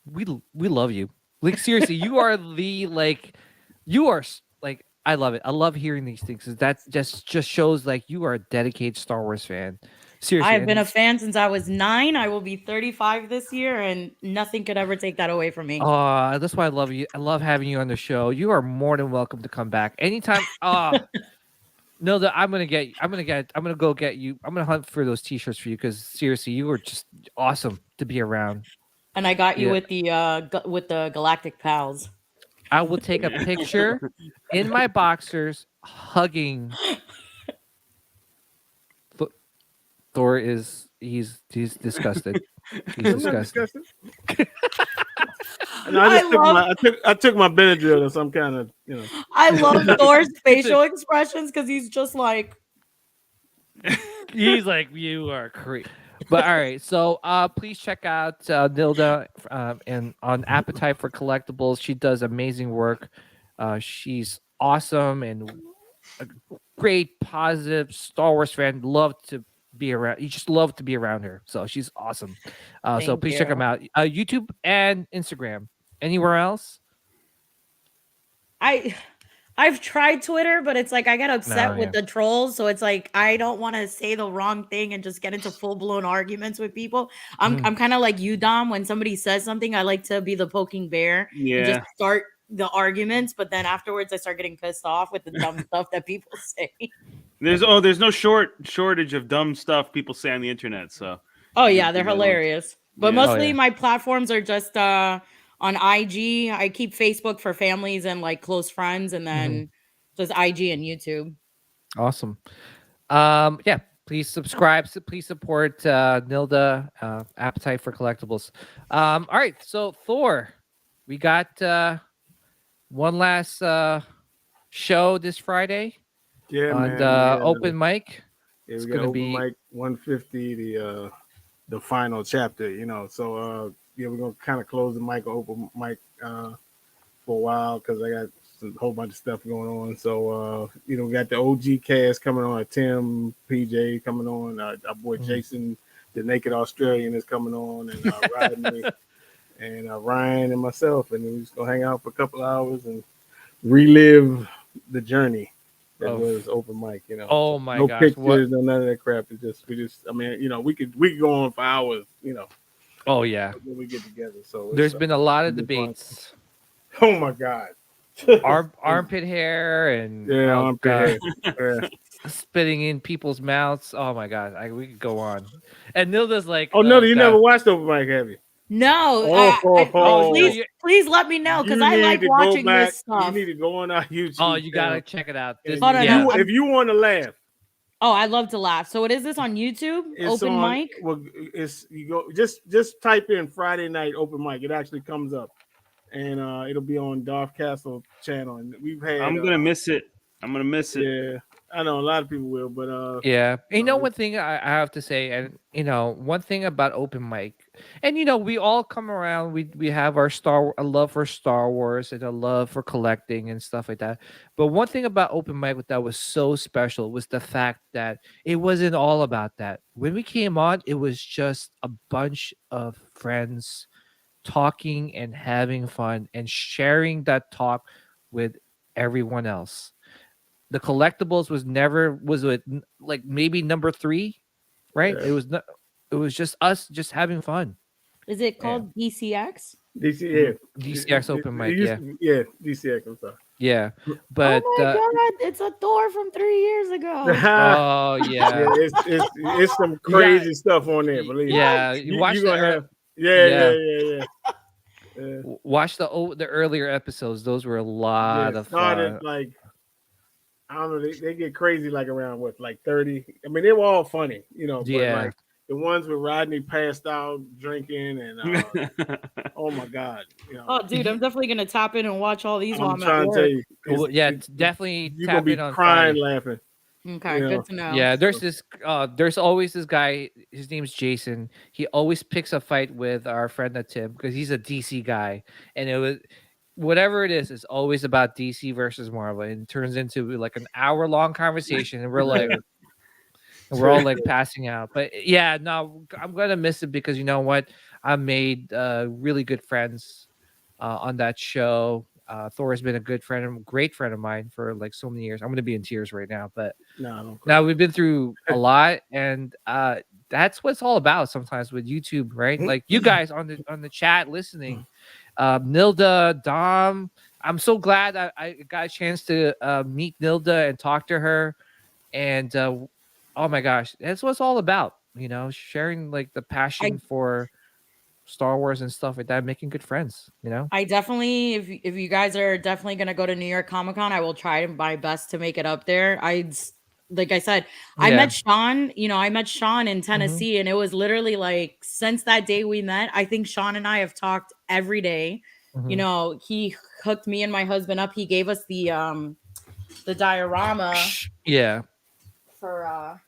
we love you. Like, seriously, you are I love it. I love hearing these things. That just shows like you are a dedicated Star Wars fan. Seriously. I've been a fan since I was 9. I will be 35 this year, and nothing could ever take that away from me. That's why I love you. I love having you on the show. You are more than welcome to come back anytime. No, I'm gonna go get you. I'm gonna hunt for those T-shirts for you because seriously, you were just awesome to be around. And I got you with the Galactic Pals. I will take a picture in my boxers hugging. Thor is he's disgusted. He's disgusted. No, I took my Benadryl or some kind of, I love Thor's facial expressions because he's just like he's like, you are crazy. But all right, so please check out Nilda and on Appetite for Collectibles. She does amazing work. She's awesome and a great, positive Star Wars fan. Love to be around. You just love to be around her. So she's awesome. So please check them out. YouTube and Instagram. Anywhere else? I've tried Twitter, but it's like I get upset with the trolls. So it's like I don't want to say the wrong thing and just get into full-blown arguments with people. I'm kind of like you, Dom. When somebody says something, I like to be the poking bear and just start the arguments, but then afterwards I start getting pissed off with the dumb stuff that people say. There's no shortage of dumb stuff people say on the internet. So they're hilarious. But mostly my platforms are just on IG. I keep Facebook for families and like close friends, and then just IG and YouTube. Awesome. Please subscribe. Please support Nilda, Appetite for Collectibles. All right, so Thor, we got one last show this Friday. Yeah, open mic. Yeah, we got open mic 150, the final chapter. So we're gonna kind of close the mic, open mic for a while because I got a whole bunch of stuff going on. So we got the OG cast coming on. Tim, PJ coming on. Our boy Jason, the Naked Australian, is coming on, and Rodney and Ryan and myself, and we're just gonna hang out for a couple hours and relive the journey that was open mic. Oh my no gosh, pictures, no none of that crap. It's just we could go on for hours. Oh yeah, when we get together. So there's been a lot of debates. Fun. Oh my god. Armpit hair and armpit hair. Spitting in people's mouths. Oh my god, we could go on. And Nilda's like, Nilda, you never watched open mic, have you? No. Please let me know because I like watching this stuff. You need to go on our YouTube. Oh, you gotta check it out. If you want to laugh. Oh, I love to laugh. So what is this on YouTube? Open mic? Well, you go just type in Friday night open mic. It actually comes up. And it'll be on Darth Castle channel. And we've had I'm gonna miss it. Yeah. I know a lot of people will, but one thing I have to say, and one thing about open mic, and we all come around, we have our a love for Star Wars and a love for collecting and stuff like that. But one thing about open mic that was so special was the fact that it wasn't all about that. When we came on, it was just a bunch of friends talking and having fun and sharing that talk with everyone else. The Collectibles was maybe number 3 right? It was not. It was just us, just having fun. Is it called DCX? DCX open mic. DCX. I'm sorry. Yeah, but oh my god, it's a Thor from 3 years ago. Oh yeah, it's some crazy stuff on there. Believe me. Yeah, you watch the yeah. Watch the earlier episodes; those were a lot of fun. Like I don't know, they get crazy like around what, like 30. I mean, they were all funny, but like the ones with Rodney passed out drinking and oh my god, Oh, dude, I'm definitely gonna tap in and watch all these while I'm trying to tell you. Definitely you're tap gonna be in on crying, Friday. laughing. Okay, good to know. Yeah, there's always this guy. His name's Jason. He always picks a fight with our friend Tim because he's a DC guy, and it was whatever it is. It's always about DC versus Marvel, and it turns into like an hour-long conversation, and we're like. We're all like passing out, but yeah, no, I'm gonna miss it because you know what? I made really good friends on that show. Thor has been a great friend of mine for like so many years. I'm gonna be in tears right now, but now we've been through a lot, and that's what it's all about. Sometimes with YouTube, right? Like you guys on the chat listening, Nilda, Dom. I'm so glad I got a chance to meet Nilda and talk to her, and. Oh my gosh, that's what it's all about, sharing like the passion for Star Wars and stuff like that, making good friends, I definitely, if you guys are definitely gonna go to New York Comic Con, I will try my best to make it up there. Like I said, I met Sean, in Tennessee, and it was literally like since that day we met, I think Sean and I have talked every day. He hooked me and my husband up. He gave us the diorama. Yeah. For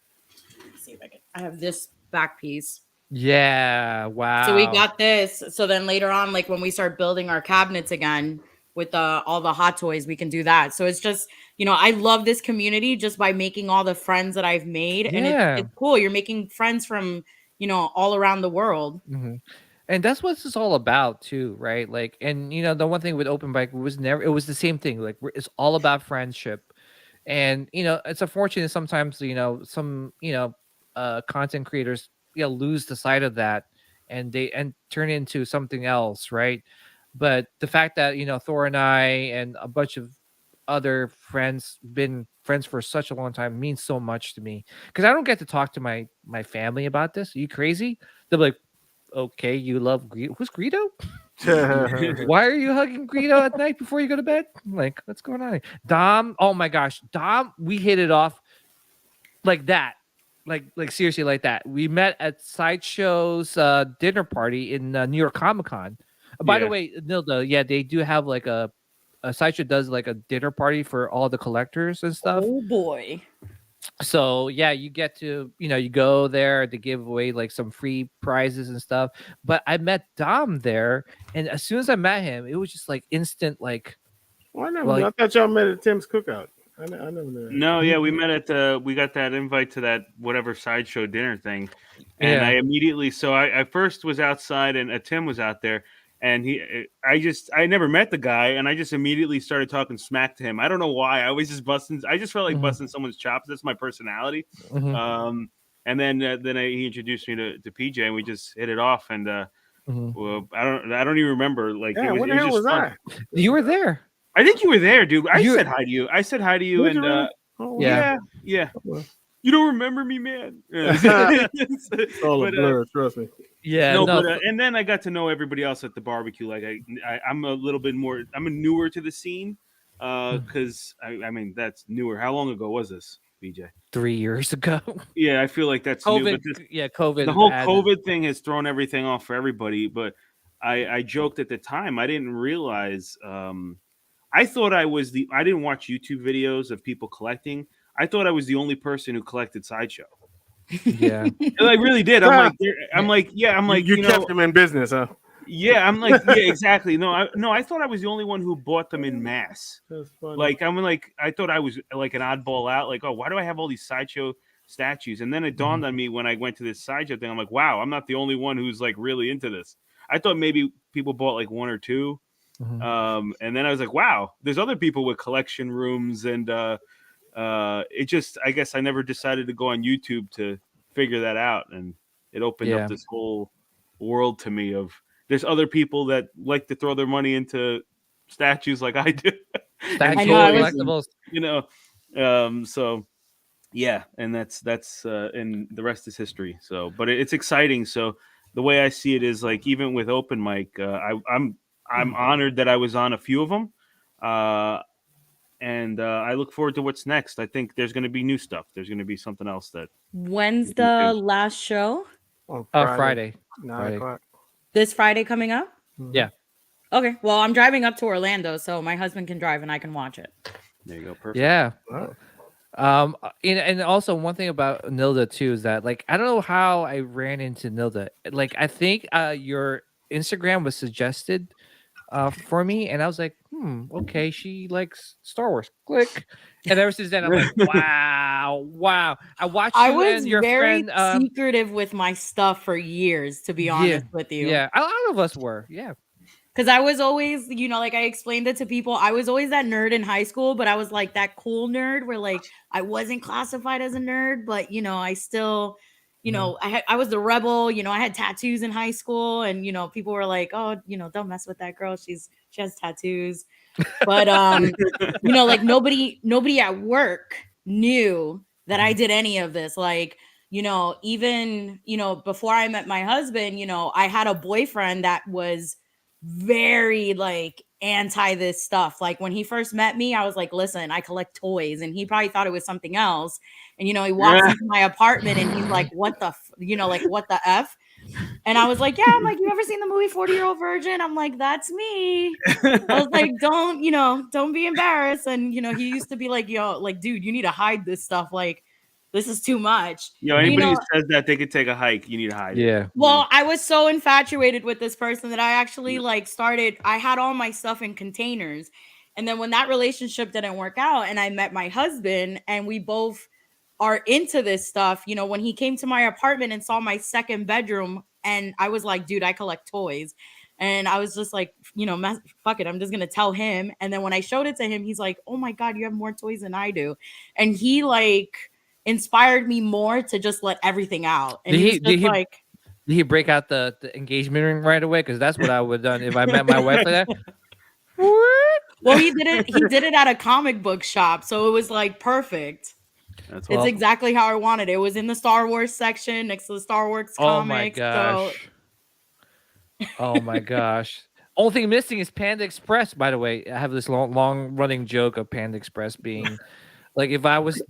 let's see if I have this back piece. Yeah, wow. So we got this. So then later on, like when we start building our cabinets again with all the hot toys, we can do that. So it's just, I love this community just by making all the friends that I've made. And it's cool. You're making friends from, all around the world. And that's what this is all about too, right? Like, and the one thing with open mic it was the same thing. Like it's all about friendship. And it's unfortunate sometimes some content creators lose the sight of that and turn into something else, right? But the fact that Thor and I and a bunch of other friends been friends for such a long time means so much to me because I don't get to talk to my family about this. Are you crazy? They're like, okay, you love Greedo. Who's Greedo? Why are you hugging Greedo at night before you go to bed? Like, what's going on? Dom, oh my gosh, Dom, we hit it off like that. Like seriously, like that. We met at Sideshow's dinner party in New York Comic Con. By the way, Nilda, they do have like a Sideshow does like a dinner party for all the collectors and stuff. Oh boy. So you get to you go there to give away like some free prizes and stuff. But I met Dom there, and as soon as I met him, it was just like instant like. Well, I thought y'all met at Tim's Cookout. I never knew that. No, we met at we got that invite to that whatever Sideshow dinner thing, and I immediately I first was outside and Tim was out there. And I never met the guy, and I just immediately started talking smack to him. I don't know why. I was just busting. I just felt like busting someone's chops. That's my personality. And then he introduced me to PJ, and we just hit it off. And well, I don't even remember. Like, what the hell was I? You were there. I think you were there, dude. I said hi to you. And yeah. You don't remember me, man. It's all a blur, trust me. Yeah, but and then I got to know everybody else at the barbecue. Like I'm a little bit more. I'm newer to the scene because I mean that's newer. How long ago was this, BJ? 3 years ago. Yeah, I feel like that's COVID. New, COVID. The whole COVID thing has thrown everything off for everybody. But I joked at the time. I didn't realize. I thought I didn't watch YouTube videos of people collecting. I thought I was the only person who collected Sideshow. Yeah, I really did. I'm like, you kept them in business, huh? Yeah, I'm like, yeah, exactly. No, I thought I was the only one who bought them in mass. That's funny. Like, I thought I was like an oddball out. Like, oh, why do I have all these Sideshow statues? And then it dawned on me when I went to this Sideshow thing. I'm like, wow, I'm not the only one who's like really into this. I thought maybe people bought like one or two. And then I was like, wow, there's other people with collection rooms and it just, I guess I never decided to go on YouTube to figure that out, and it opened up this whole world to me of there's other people that like to throw their money into statues like I do. Statues, collectibles, so yeah, and that's and the rest is history. So, but it's exciting. So the way I see it is like even with open mic, I'm honored that I was on a few of them, and I look forward to what's next. I think there's going to be new stuff. There's going to be something else that. When's the last show? Friday. 9 o'clock. This Friday coming up? Yeah. Okay. Well, I'm driving up to Orlando, so my husband can drive and I can watch it. There you go. Perfect. Yeah. And also one thing about Nilda too is that like I don't know how I ran into Nilda. Like I think your Instagram was suggested for me, and I was like, okay, she likes Star Wars. Click. And ever since then, I'm like, wow. I watched you and your friend. I was very secretive with my stuff for years, to be honest with you. Yeah, a lot of us were. Yeah. Because I was always, like I explained it to people, I was always that nerd in high school, but I was like that cool nerd where like I wasn't classified as a nerd, but I still, I was the rebel, I had tattoos in high school, and people were like, oh, don't mess with that girl. She has tattoos. But like nobody at work knew that I did any of this. Like, even before I met my husband, I had a boyfriend that was very like anti this stuff. Like when he first met me, I was like, listen, I collect toys, and he probably thought it was something else. And he walks into my apartment and he's like, what the what the F? And I was like, yeah, I'm like, you ever seen the movie 40-Year-Old Virgin? I'm like, that's me. I was like, don't be embarrassed. And he used to be like, yo, like, dude, you need to hide this stuff. Like, this is too much. Anybody who says that they could take a hike, you need to hide it. Well, I was so infatuated with this person that I actually I had all my stuff in containers. And then when that relationship didn't work out and I met my husband and we both are into this stuff, when he came to my apartment and saw my second bedroom, and I was like, dude, I collect toys. And I was just like, fuck it, I'm just going to tell him. And then when I showed it to him, he's like, oh my God, you have more toys than I do. And he inspired me more to just let everything out. And did he break out the engagement ring right away? Because that's what I would have done if I met my wife like that. Well, he did it at a comic book shop, so it was like perfect. It's exactly how I wanted it. It was in the Star Wars section next to the Star Wars comics. Oh my gosh. Only thing missing is Panda Express, by the way. I have this long running joke of Panda Express being like if I was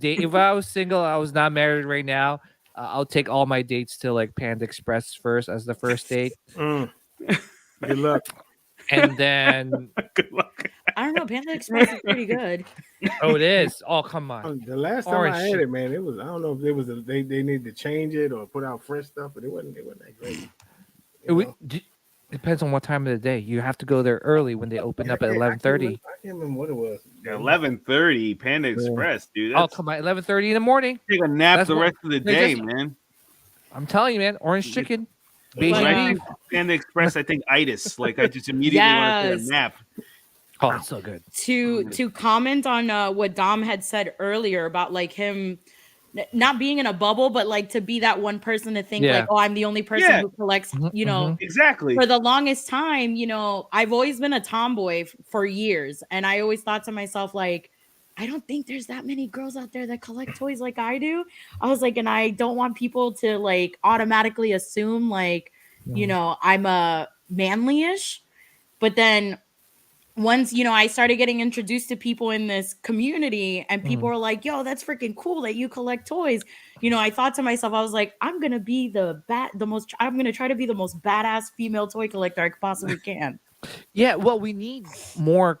single, I was not married right now, I'll take all my dates to like Panda Express first as the first date. Good luck. And then good luck. I don't know. Panda Express is pretty good. Oh, it is. Oh, come on. The last time I had it, man, it was. I don't know if it was they needed to change it or put out fresh stuff, but it wasn't that great. It depends on what time of the day. You have to go there early when they open up at 11:30. I can't remember what it was. 11:30, Panda Express, dude. Oh, come on, 11:30 in the morning. Take a nap the rest of the day, man. I'm telling you, man. Orange chicken. Panda Express, I think itis. Like I just immediately want to take a nap. Oh, it's so good. To comment on what Dom had said earlier about like him not being in a bubble, but like to be that one person to think like, oh, I'm the only person who collects, exactly. For the longest time, I've always been a tomboy for years. And I always thought to myself, like, I don't think there's that many girls out there that collect toys like I do. I was like, and I don't want people to like automatically assume like, I'm a manly-ish. But then once, I started getting introduced to people in this community and people were like, yo, that's freaking cool that you collect toys. I thought to myself, I was like, I'm going to try to be the most badass female toy collector I possibly can. Yeah. Well, we need more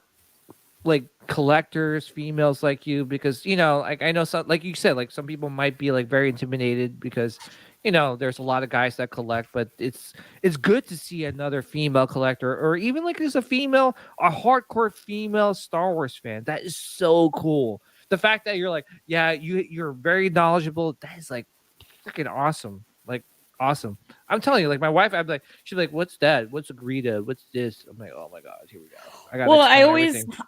like collectors, females like you, because, like I know some, like you said, like some people might be like very intimidated because, there's a lot of guys that collect, but it's good to see another female collector, or even like there's a hardcore female Star Wars fan. That is so cool. The fact that you're like, yeah, you're very knowledgeable. That is like freaking awesome. Like Awesome. I'm telling you, like my wife, I'm like, she's like, "What's that? What's a Greta? What's this?" I'm like, "Oh my god, here we go."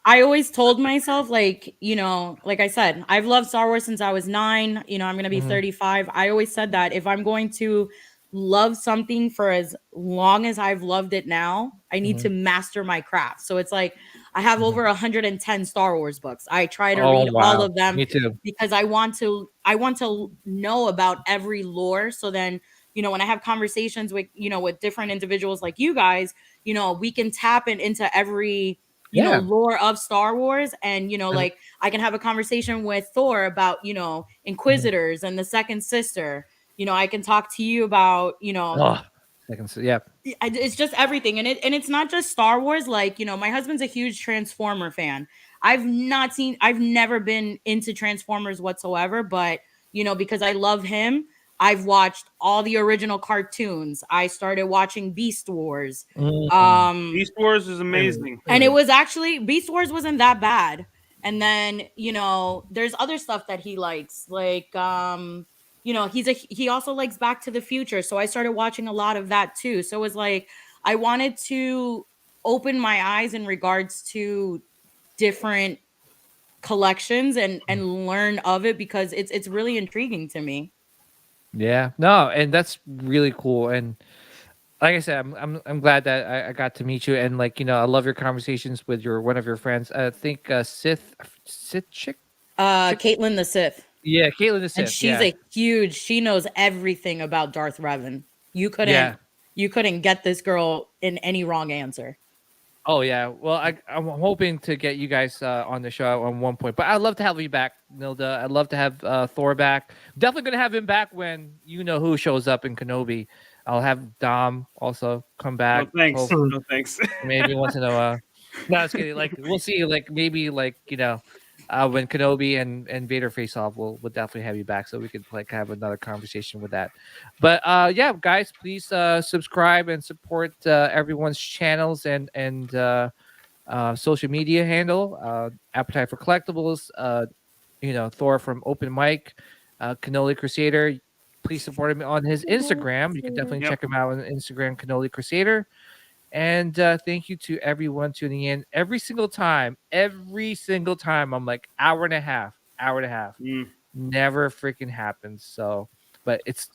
I always told myself, like, you know, like I said, I've loved Star Wars since I was 9. You know, I'm gonna be 35. I always said that if I'm going to love something for as long as I've loved it now, I need to master my craft. So it's like I have over 110 Star Wars books. I try to read all of them. Me too. Because I want to know about every lore. So then, you know, when I have conversations with, you know, with different individuals like you guys, you know, we can tap into every, you know, lore of Star Wars. And, you know, like I can have a conversation with Thor about, you know, Inquisitors and the second sister. You know, I can talk to you about, you know, it's just everything. And it's not just Star Wars. Like, you know, my husband's a huge Transformer fan. I've never been into Transformers whatsoever, but, you know, because I love him, I've watched all the original cartoons. I started watching Beast Wars. Beast Wars is amazing. And it was actually, Beast Wars wasn't that bad. And then, you know, there's other stuff that he likes, like, you know, he also likes Back to the Future. So I started watching a lot of that too. So it was like, I wanted to open my eyes in regards to different collections and learn of it, because it's really intriguing to me. Yeah, no, and that's really cool. And like I said, I'm glad that I got to meet you. And like, you know, I love your conversations with one of your friends. I think Sith chick. Caitlin the Sith. Yeah, Caitlin the Sith. And she knows everything about Darth Revan. You couldn't get this girl in any wrong answer. Oh yeah. Well, I'm hoping to get you guys on the show at one point. But I'd love to have you back, Nilda. I'd love to have Thor back. Definitely gonna have him back when you know who shows up in Kenobi. I'll have Dom also come back. No thanks. No thanks. Maybe once in a while. No, it's kidding. Like we'll see. Like maybe like, you know, when Kenobi and Vader face off, we'll definitely have you back so we could like have another conversation with that. But yeah, guys, please subscribe and support everyone's channels and social media handle. Appetite for Collectibles, you know, Thor from Open Mic, Cannoli Crusader. Please support him on his Instagram. You can definitely check him out on Instagram, Cannoli Crusader. And thank you to everyone tuning in every single time. I'm like hour and a half. Never freaking happens. So, but it's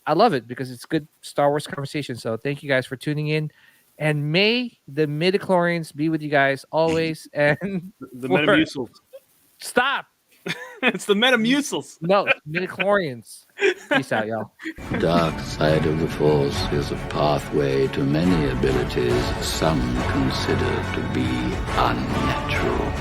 I love it because it's good Star Wars conversation. So thank you guys for tuning in, and may the midichlorians be with you guys always. And the Metamucils. Stop. It's the Metamucils. No, midichlorians. Peace out, y'all. Dark side of the Force is a pathway to many abilities some consider to be unnatural.